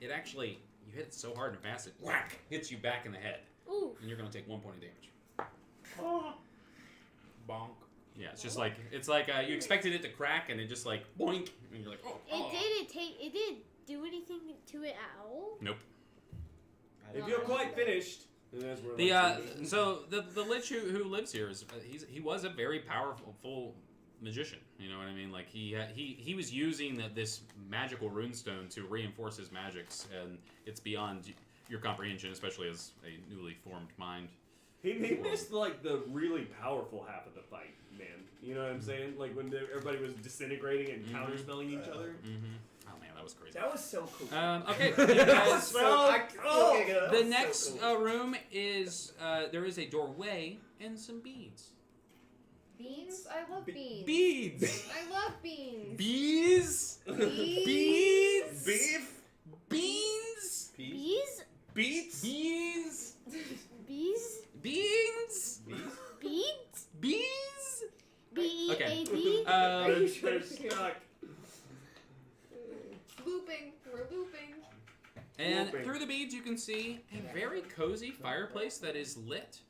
it actually, you hit it so hard and fast, it whack, hits you back in the head, Ooh. and you're going to take 1 point of damage. bonk. Yeah, it's just like, you expected it to crack, and it just like, boink, and you're like, oh. It didn't do anything to it at all? Nope. If you're quite finished, then that's where. The Lich who lives here is he was a very powerful magician. You know what I mean? Like he was using this magical runestone to reinforce his magics, and it's beyond your comprehension, especially as a newly formed mind. He missed like the really powerful half of the fight, man. You know what I'm saying? Like when everybody was disintegrating and counterspelling each other. Mm-hmm. Oh man, that was crazy. That was so cool. Okay, you guys, The the next room is there is a doorway and some beads. Beans? I love beans. Beads. I love beans. Bees. Bees. Bees. Beef. Beans. Bees? Beats. Bees. Bees? Beans. Beads? Bees. B-E-A-D? They're stuck. Looping. We're looping. And Whooping. through the beads, you can see a very cozy fireplace that is lit.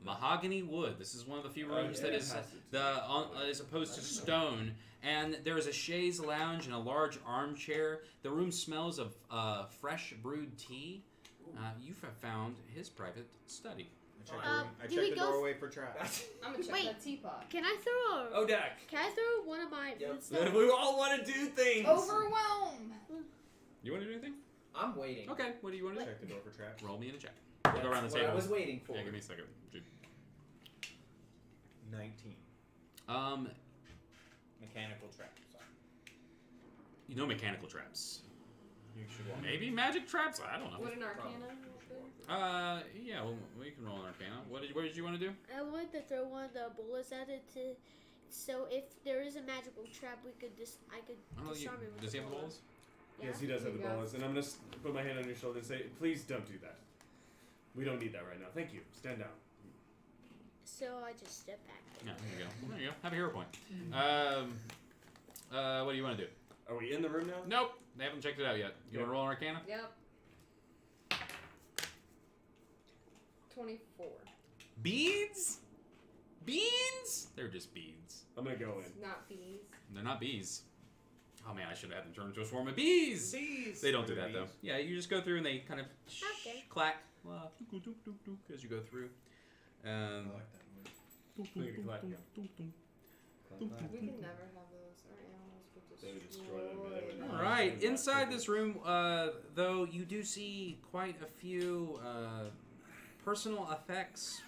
Mahogany wood. This is one of the few rooms that is as opposed to stone. And there is a chaise lounge and a large armchair. The room smells of fresh brewed tea. You have found his private study. I checked the doorway for traps. I'm gonna check Wait. that teapot. Can I throw a... Odak. Can I throw one of my... Yep. stuff? We all want to do things. Overwhelm. You want to do anything? I'm waiting. Okay. What do you want to do? Check the door for traps. Roll me in a check. That's We'll go around the what table. I was waiting for. Yeah, give me a second. 19. Mechanical traps. You know mechanical traps. You should walk. Maybe magic traps? I don't know. What an arcana? Yeah, well, we can roll an arcana. What did you want to do? I wanted to throw one of the bullets at it to... So if there is a magical trap, I could Oh, disarm it with does the he have the bullet. balls? Yeah. Yes, he does have the There you go. bonus, and I'm gonna put my hand on your shoulder and say, "Please don't do that. We don't need that right now. Thank you. Stand down." So I just step back. Yeah, there you go. There you go. Have a hero point. What do you want to do? Are we in the room now? Nope, they haven't checked it out yet. You want to roll an arcana? Yep. 24. Beads? Beans? They're just beads. I'm gonna go It's in. not bees. They're not bees. Oh man, I should have had them turn into a swarm of bees. Bees. They don't do that though. Yeah, you just go through and they kind of Okay. clack as you go through. I like that word. Clickety clack, yeah. We can never have those. Our animals would just They would destroy them, but they would All right, inside this room, though, you do see quite a few personal effects,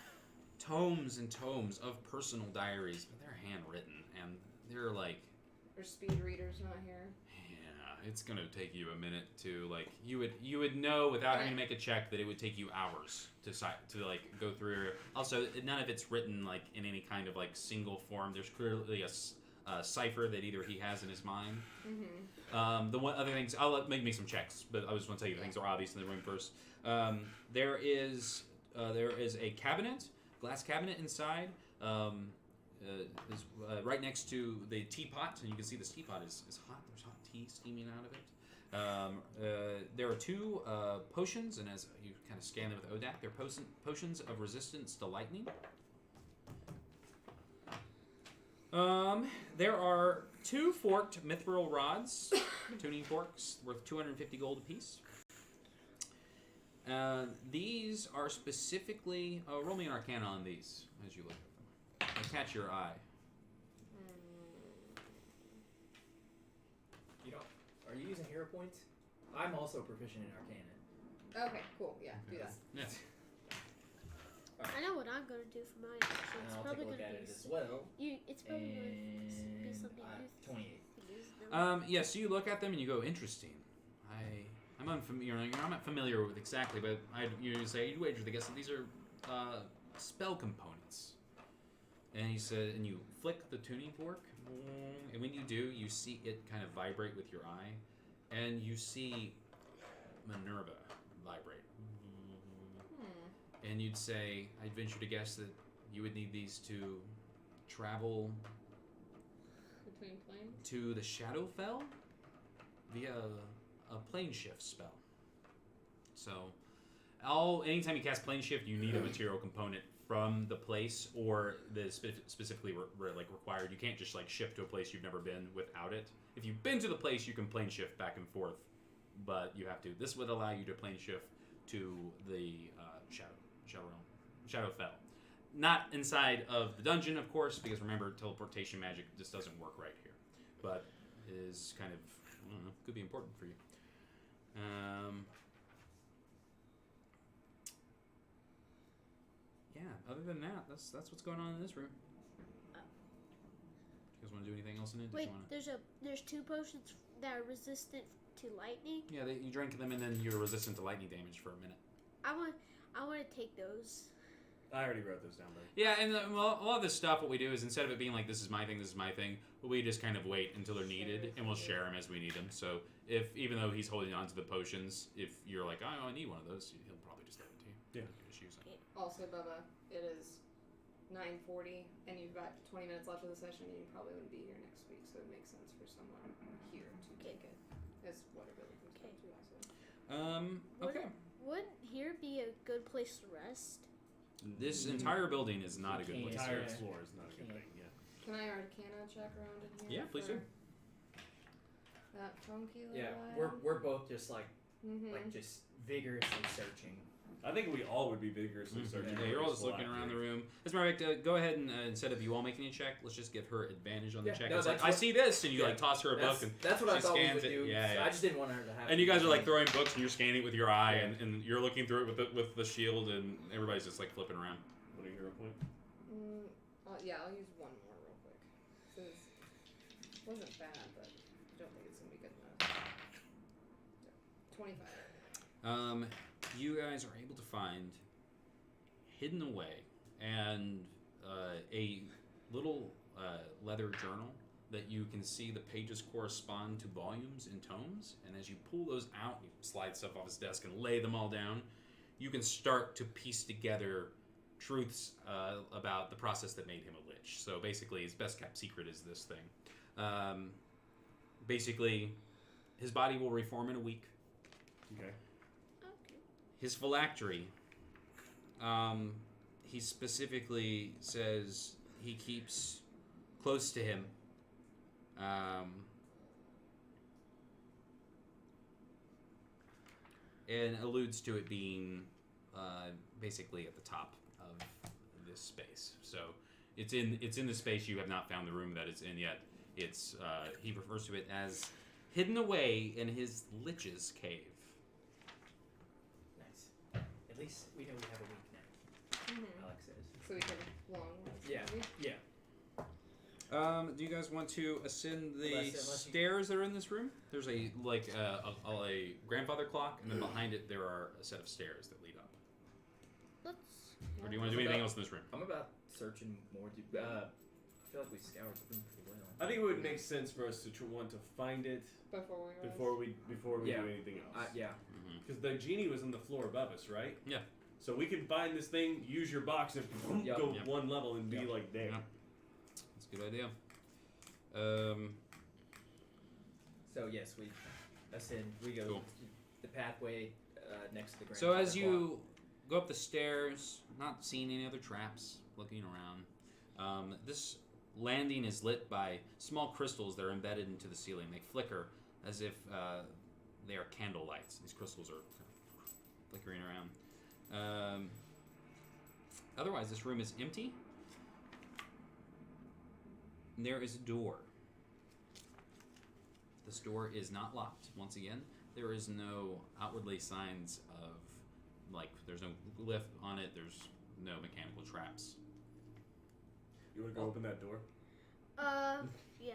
tomes and tomes of personal diaries, but they're handwritten and they're like, Our speed reader's not here. yeah, it's gonna take you a minute to like you would know without having to make a check that it would take you hours to like go through. Also, none of it's written like in any kind of like single form. There's clearly a cipher that either he has in his mind. Mm-hmm. The one other things, I'll make some checks, but I just want to tell you the things that are obvious in the room first. There is a cabinet, glass cabinet inside. Is right next to the teapot, and you can see this teapot is hot. There's hot tea steaming out of it. There are two potions, and as you kind of scan them with ODAC, they're potions of resistance to lightning. There are two forked mithril rods, tuning forks, worth 250 gold apiece. These are specifically... roll me an arcana on these as you look at them. They catch your eye. You know, are you using hero points? I'm also proficient in Arcana. Okay, cool. Yeah, do that. Yeah. I know what I'm gonna do for my action. And It's I'll probably take a look gonna at be it as well. It's probably gonna be And something 28. Yeah, so you look at them and you go, interesting. I'm unfamiliar. I'm not familiar with exactly, but you say you wager the guess that these are spell components. And he said, and you flick the tuning fork, and when you do, you see it kind of vibrate with your eye, and you see Minerva vibrate. And you'd say, I'd venture to guess that you would need these to travel Between planes? to the Shadowfell via a plane shift spell. So, anytime you cast plane shift, you need a material component from the place or the specifically required. You can't just like shift to a place you've never been without it. If you've been to the place, you can plane shift back and forth, but you have to. This would allow you to plane shift to the Shadowfell. Not inside of the dungeon, of course, because remember, teleportation magic just doesn't work right here. But is kind of, I don't know, could be important for you. Yeah, other than that, that's what's going on in this room. You guys want to do anything else in it? Wait, there's two potions that are resistant to lightning. Yeah, you drink them and then you're resistant to lightning damage for a minute. I want to take those. I already wrote those down, buddy. Yeah, and a lot of this stuff, what we do is instead of it being like, this is my thing, we just kind of wait until they're needed, and we'll share them as we need them. So even though he's holding on to the potions, if you're like, oh, I need one of those, he'll probably just give it to you. Yeah. You can just use it. Also, Bubba, it is 9:40, and you've got 20 minutes left of the session, and you probably wouldn't be here next week, so it makes sense for someone here to take it. Is what it really comes down to, also. Okay. Would here be a good place to rest? This entire building is not a good Can't. place. Entire Yeah. floor is not a good thing. Yeah. Can I Arcana check around in here? Yeah, please for do. That funky little Yeah, lad? we're both just like Mm-hmm. just vigorously searching. I think we all would be vigorously searching. Yeah, you're all just looking around the room. As a matter of fact, go ahead and instead of you all making a check, let's just give her advantage on the Yeah, check. no, It's like, that's I what- see this, and you yeah, like toss her a book, and That's what I she thought we scans would it. do. Yeah, so yeah. I just didn't want her to have. and you guys are like throwing books, and you're scanning it with your eye, Yeah. and you're looking through it with the shield, and everybody's just like flipping around. What a hero point. Yeah, I'll use one more real quick. Since it wasn't bad, but I don't think it's going to be good enough. 25. You guys are able to find hidden away and a little leather journal that you can see the pages correspond to volumes and tomes, and as you pull those out, you slide stuff off his desk and lay them all down, you can start to piece together truths about the process that made him a lich. So basically, his best kept secret is this thing. Basically, his body will reform in a week. Okay. Okay. His phylactery, he specifically says he keeps close to him. And alludes to it being basically at the top of this space. So it's in the space you have not found the room that it's in yet. It's he refers to it as hidden away in his lich's cave. Nice. At least we know we have a week now. Mm-hmm. Alex says. So we can long rest. Yeah. maybe? Yeah. Do you guys want to ascend the Unless you- stairs that are in this room? There's a grandfather clock, and then behind it there are a set of stairs that lead up. Let's. Or do you want to do anything else in this room? I'm about searching more. I feel like we scoured the room pretty well. I think it would make sense for us to want to find it Before we before we Yeah. do anything else. Yeah. Because the genie was on the floor above us, right? Yeah. So we can find this thing, use your box, and Yep. go Yep. one level and be Yep. like there. Yep. That's a good idea. So yes, we ascend. We go Cool. the pathway next to the grand. So as you go up the stairs, not seeing any other traps, looking around, this landing is lit by small crystals that are embedded into the ceiling. They flicker as if they are candle lights. These crystals are kind of flickering around. Otherwise, this room is empty. And there is a door. This door is not locked. Once again, there is no outwardly signs of, like, there's no glyph on it. There's no mechanical traps. You want to go open that door? Yeah.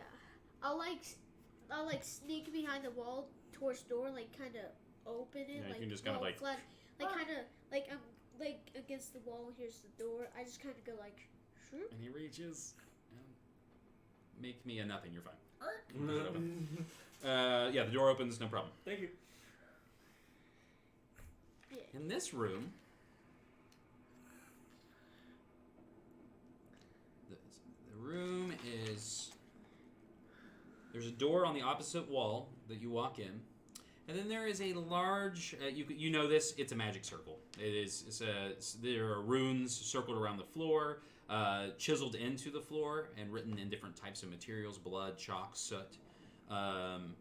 I'll sneak behind the wall towards the door, like kind of open it, Yeah, you like can just kind of like. flat, like kind of like I'm like against the wall. Here's the door. I just kind of go like, shoop. And he reaches. Make me a nothing. You're fine. Yeah, the door opens. No problem. Thank you. Yeah. In this room, the room is. There's a door on the opposite wall that you walk in, and then there is a large. You know this. It's a magic circle. There are runes circled around the floor, chiseled into the floor, and written in different types of materials: blood, chalk, soot. And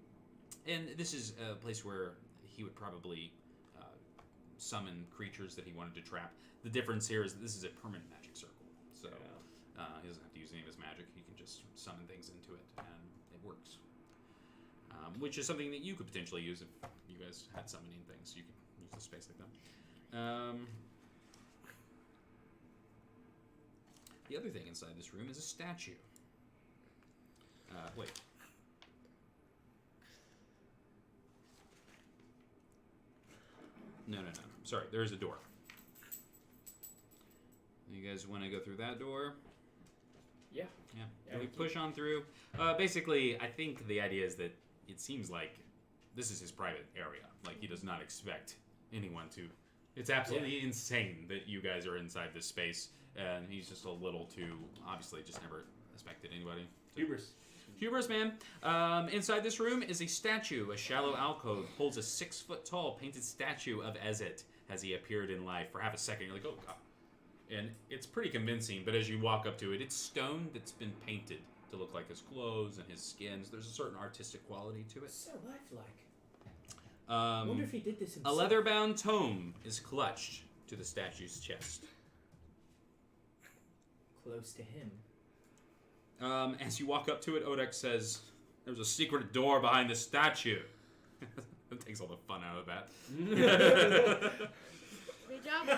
this is a place where he would probably summon creatures that he wanted to trap. The difference here is that this is a permanent magic circle, so he doesn't have to use any of his magic. He can just summon things into it, and it works. Which is something that you could potentially use if you guys had summoning things. You could use a space like that. The other thing inside this room is a statue. Wait. No. Sorry, there is a door. You guys want to go through that door? Yeah. Yeah. Yeah, Can we we push on through? Basically, I think the idea is that it seems like this is his private area. Like, he does not expect anyone to. It's absolutely insane that you guys are inside this space. and he's just a little too obviously just never expected anybody. Hubris. Hubris, man. Inside this room is a statue. A shallow alcove holds a 6-foot-tall painted statue of Ezet as he appeared in life. For half a second, you're like, oh god. And it's pretty convincing, but as you walk up to it, it's stone that's been painted to look like his clothes and his skins. There's a certain artistic quality to it. So lifelike. I wonder if he did this A himself. leather-bound tome is clutched to the statue's chest. Close to him. As you walk up to it, Odex says, "There's a secret door behind the statue." That takes all the fun out of that. Good job, man.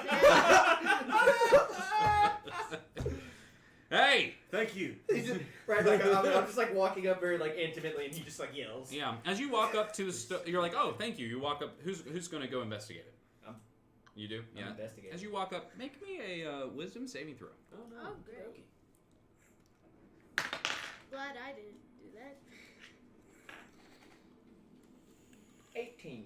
Hey! Thank you. He's just, right, like I'm just like walking up very like intimately, and he just like yells. Yeah. As you walk up to the you're like, "Oh, thank you." You walk up. Who's going to go investigate it? You do? I'm Yeah. investigating. As you walk up, make me a wisdom saving throw. Oh no. Oh, great. Okay. Glad I didn't do that. 18.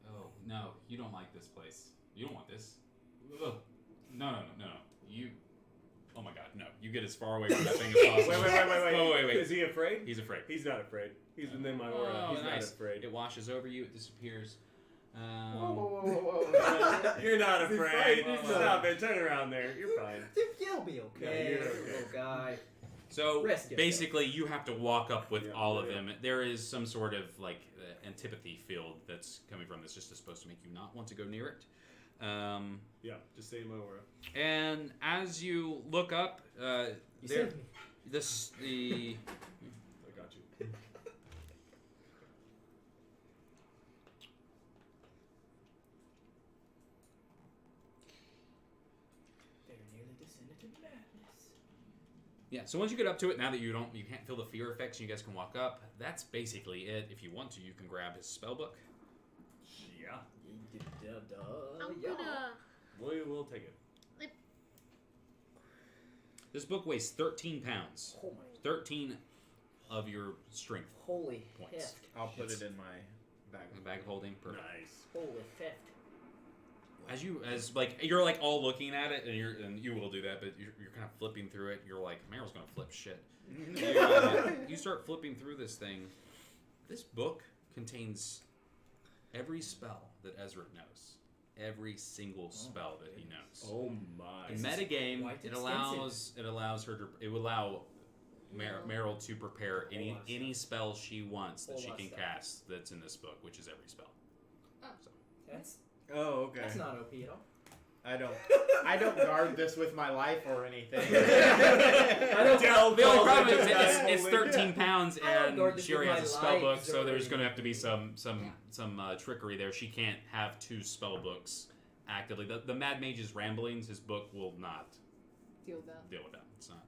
Oh no, you don't like this place. You don't want this. Ugh. No. You. Oh my god, no. You get as far away from that thing as possible. Wait. Is he afraid? He's afraid. He's not afraid. He's within my aura. Oh, He's nice. not afraid. It washes over you. It disappears. Whoa. You're not He's afraid. frightened. Stop it. Turn around there. You're fine. You'll be Yeah, okay, you're okay. little guy. So Rest yourself. basically, you have to walk up with Yeah, all of yeah. them. There is some sort of like antipathy field that's coming from this, just supposed to make you not want to go near it. Yeah, just stay in my aura. And as you look up, You there, saved me. the I got you. They're nearly descended to madness. yeah. So once you get up to it, now that you can't feel the fear effects, and you guys can walk up. That's basically it. If you want to, you can grab his spell book. Yeah. I'm Yeah. gonna. We'll take it. This book weighs 13 pounds. Oh my. 13 of your strength. Holy Points. heft. I'll put it in my bag. A bag of holding. Perfect. Nice. Holy heft. As you're like all looking at it, and you will do that, but you're kind of flipping through it. You're like, Meryl's gonna flip shit. You start flipping through this thing. This book contains every spell that Ezra knows. Every single spell that he knows. Oh my. In metagame, quite it allows her to. It would allow Meryl to prepare Whole lot of any spell she wants that Whole she lot of can stuff. cast. That's in this book, which is every spell. That's Oh, okay. that's not OP at all. I don't guard this with my life or anything. I don't Del The only calls problem it is that. it's 13 pounds, I don't guard and this she already with has a my spell book, life, so there's Zoe. going to have to be some trickery there. She can't have 2 spell books actively. The Mad Mage's Ramblings, his book will not Deal with that. deal with that. It's not.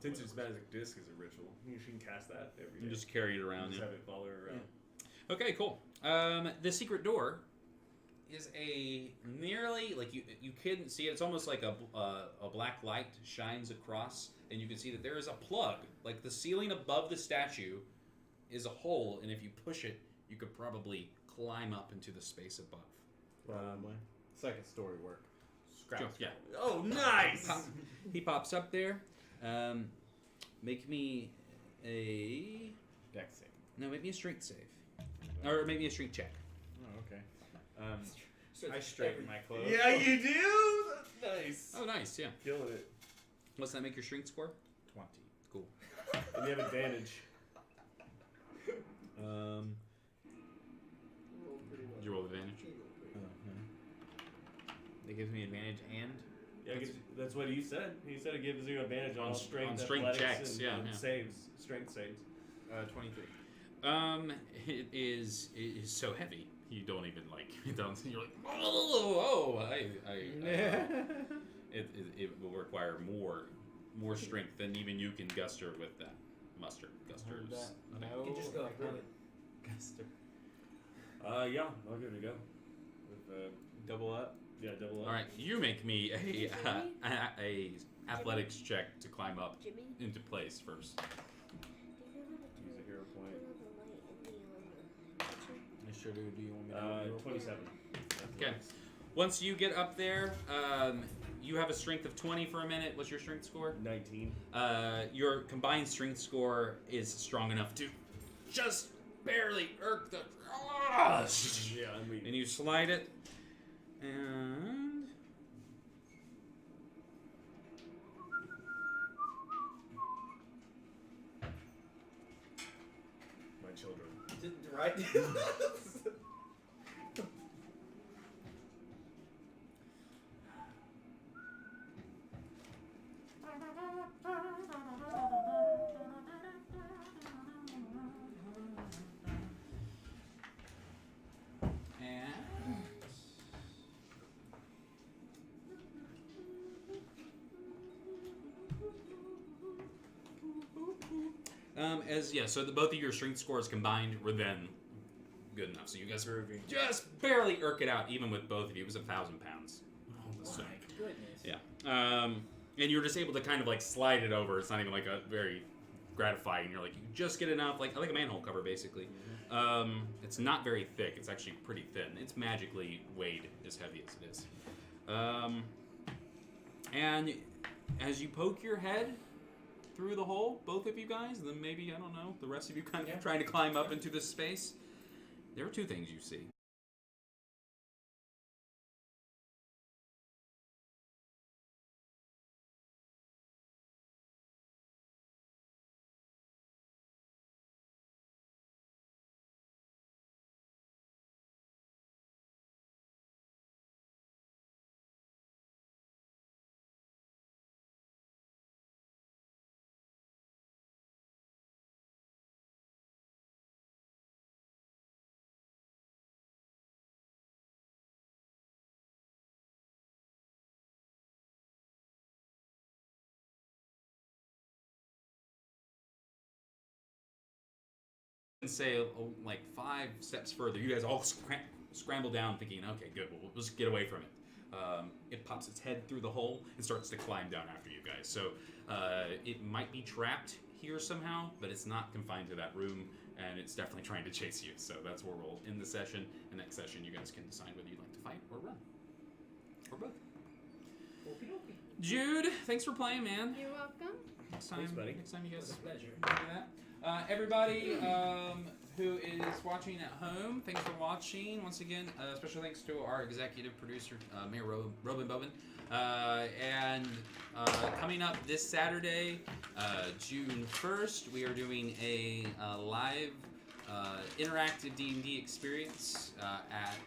Since its magic disc is a ritual, you can cast that every day. You just carry it around. Just Yeah. have it follow her around. Okay, cool. The secret door is a nearly like you couldn't see it. It's almost like a black light shines across, and you can see that there is a plug. Like the ceiling above the statue is a hole, and if you push it, you could probably climb up into the space above. Probably. Second story work. Scratch. Yeah. Oh, nice! He pops up there. Make me a Dex save. make me a strength save, or make me a strength check. Oh, okay. So I straighten my clothes. Yeah, you do? That's nice. Oh, nice. Yeah. Killing it. What's that make your strength score? 20. Cool. And you have advantage. Did you roll advantage? It gives me advantage and Yeah, that's what he said. He said it gives you advantage on strength, on strength athletics, checks, and, yeah, and yeah. saves, strength saves. 23. it is so heavy. You don't even like. You don't. You're like, oh, it will require more strength than even you can muster with that. Gusters. No. You can just go like that. Guster. Yeah, I'll give it a go. With, Double up. yeah, double up. All right, you make me a athletics check to climb up Jimmy? into place first. Use a hero point. or do you want me to roll? 27. Okay. Once you get up there, you have a strength of 20 for a minute. What's your strength score? 19. Your combined strength score is strong enough to just barely irk the. Yeah, I mean. And you slide it, and My children. Right? so both of your strength scores combined were then good enough. So you guys just barely irk it out, even with both of you. It was 1,000 pounds. Oh my goodness. Yeah. And you're just able to kind of like slide it over. It's not even like a very gratifying. You're like, you just get enough, like a manhole cover, basically. It's not very thick. It's actually pretty thin. It's magically weighed as heavy as it is. And as you poke your head through the hole, both of you guys, and then maybe, I don't know, the rest of you kind of trying to climb up into this space, there are two things you see. And say like 5 steps further, you guys all scramble down thinking, okay, good, we'll just get away from it. It pops its head through the hole and starts to climb down after you guys. So it might be trapped here somehow, but it's not confined to that room, and it's definitely trying to chase you. So that's where we'll end the session. And next session, you guys can decide whether you'd like to fight or run. Or both. Jude, thanks for playing, man. You're welcome. Next time, Thanks, buddy. Next time you guys It was a pleasure. do that. Everybody who is watching at home, thanks for watching. Once again, special thanks to our executive producer, Mayor Robin Bobin. And coming up this Saturday, June 1st, we are doing a live interactive D&D experience at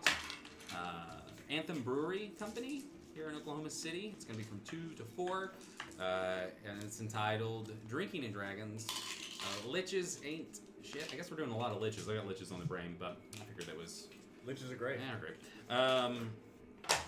Anthem Brewery Company here in Oklahoma City. It's going to be from 2 to 4, and it's entitled Drinking and Dragons. Liches ain't shit. I guess we're doing a lot of liches. I got liches on the brain, but I figured that was... Liches are great. Yeah, great.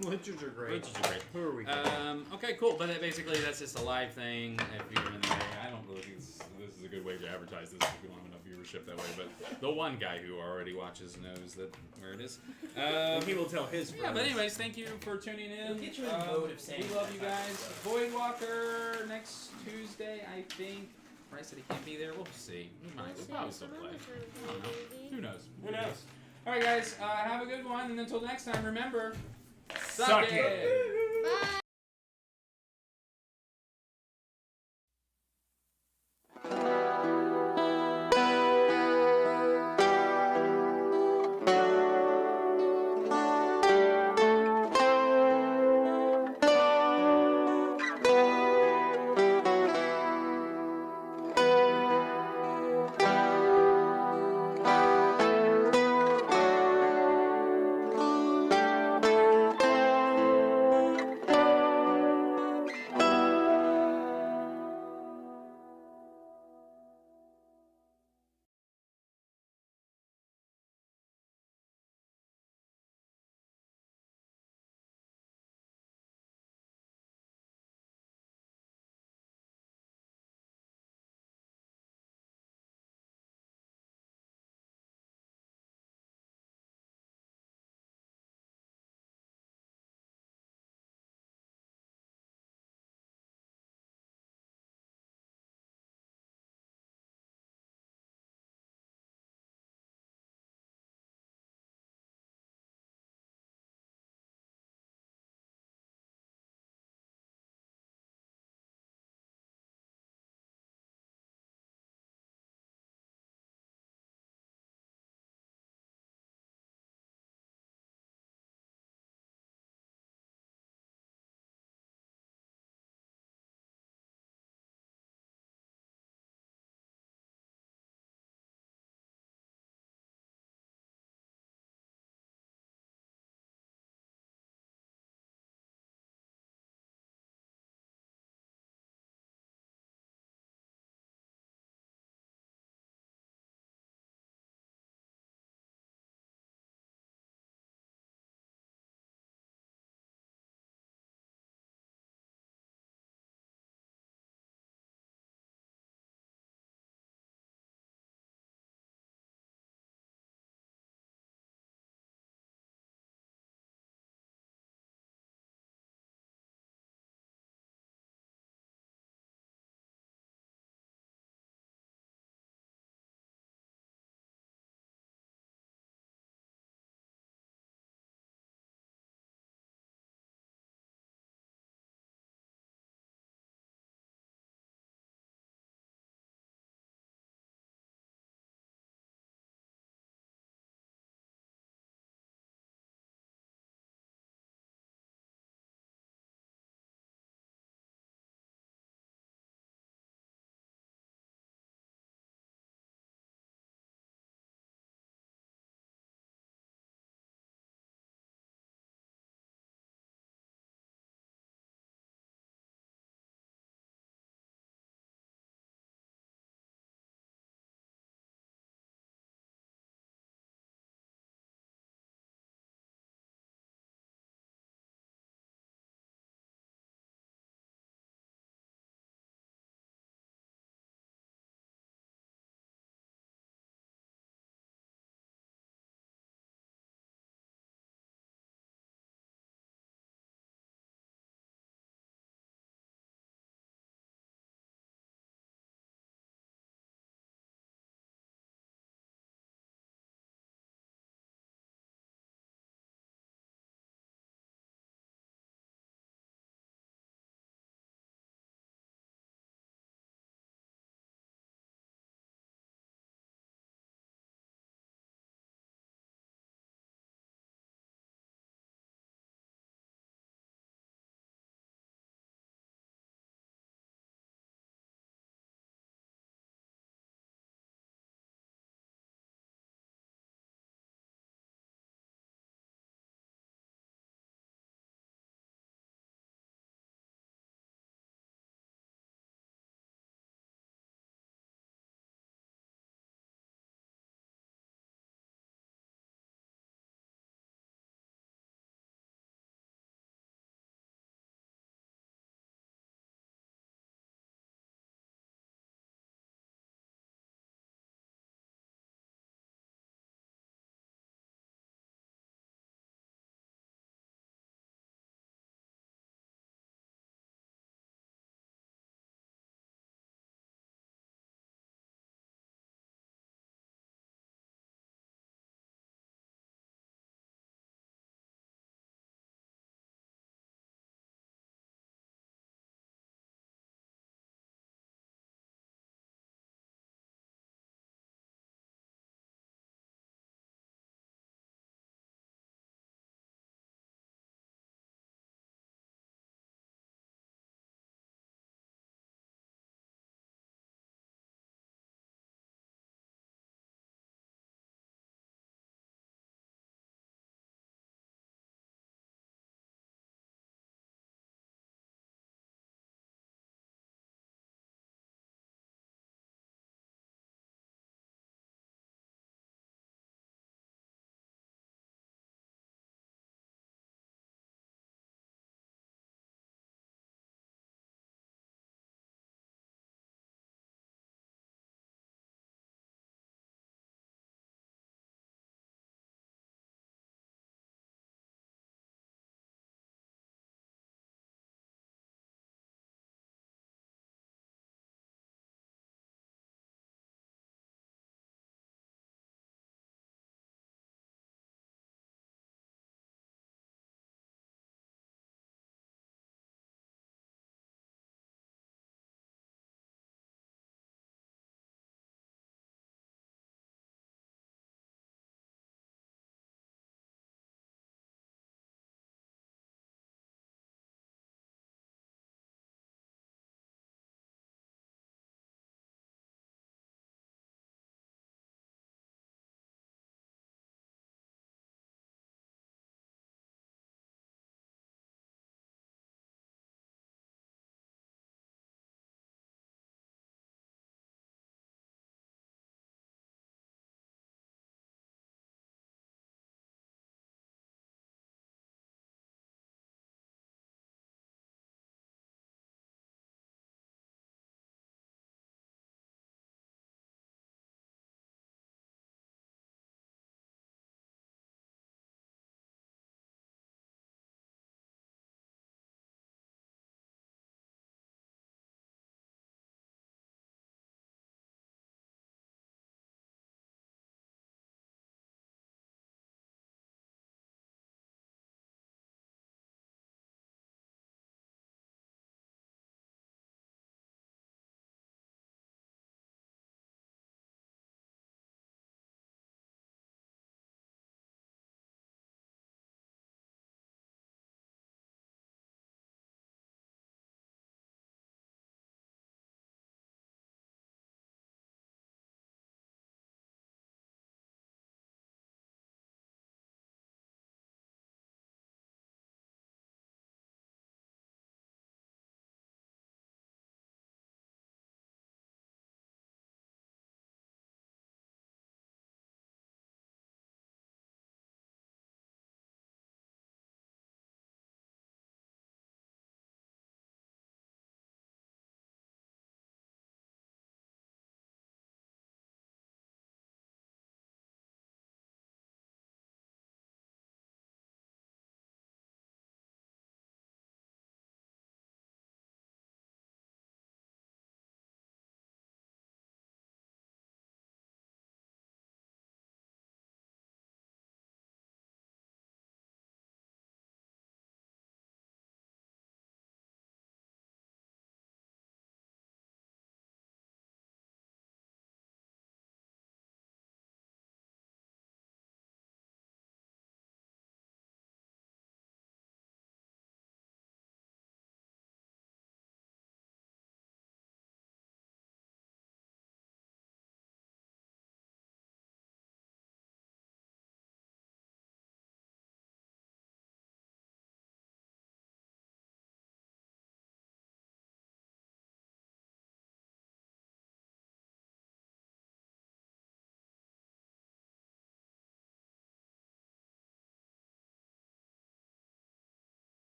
Liches are great. Liches are great. Who are we kidding? Okay, cool. But basically, that's just a live thing. If you're in the area, I don't really think this is a good way to advertise this if we don't have enough viewership that way. But the one guy who already watches knows that where it is. And he will tell his friends. Yeah, but anyways, thank you for tuning in. Get you in the mode of saying we love you that guys. stuff. Voidwalker next Tuesday, I think. Bryce said he can't be there. We'll see. He might. We'll probably still play. I don't know. Who knows? Who knows? All right, guys. Have a good one. And until next time, remember, suck it. Bye.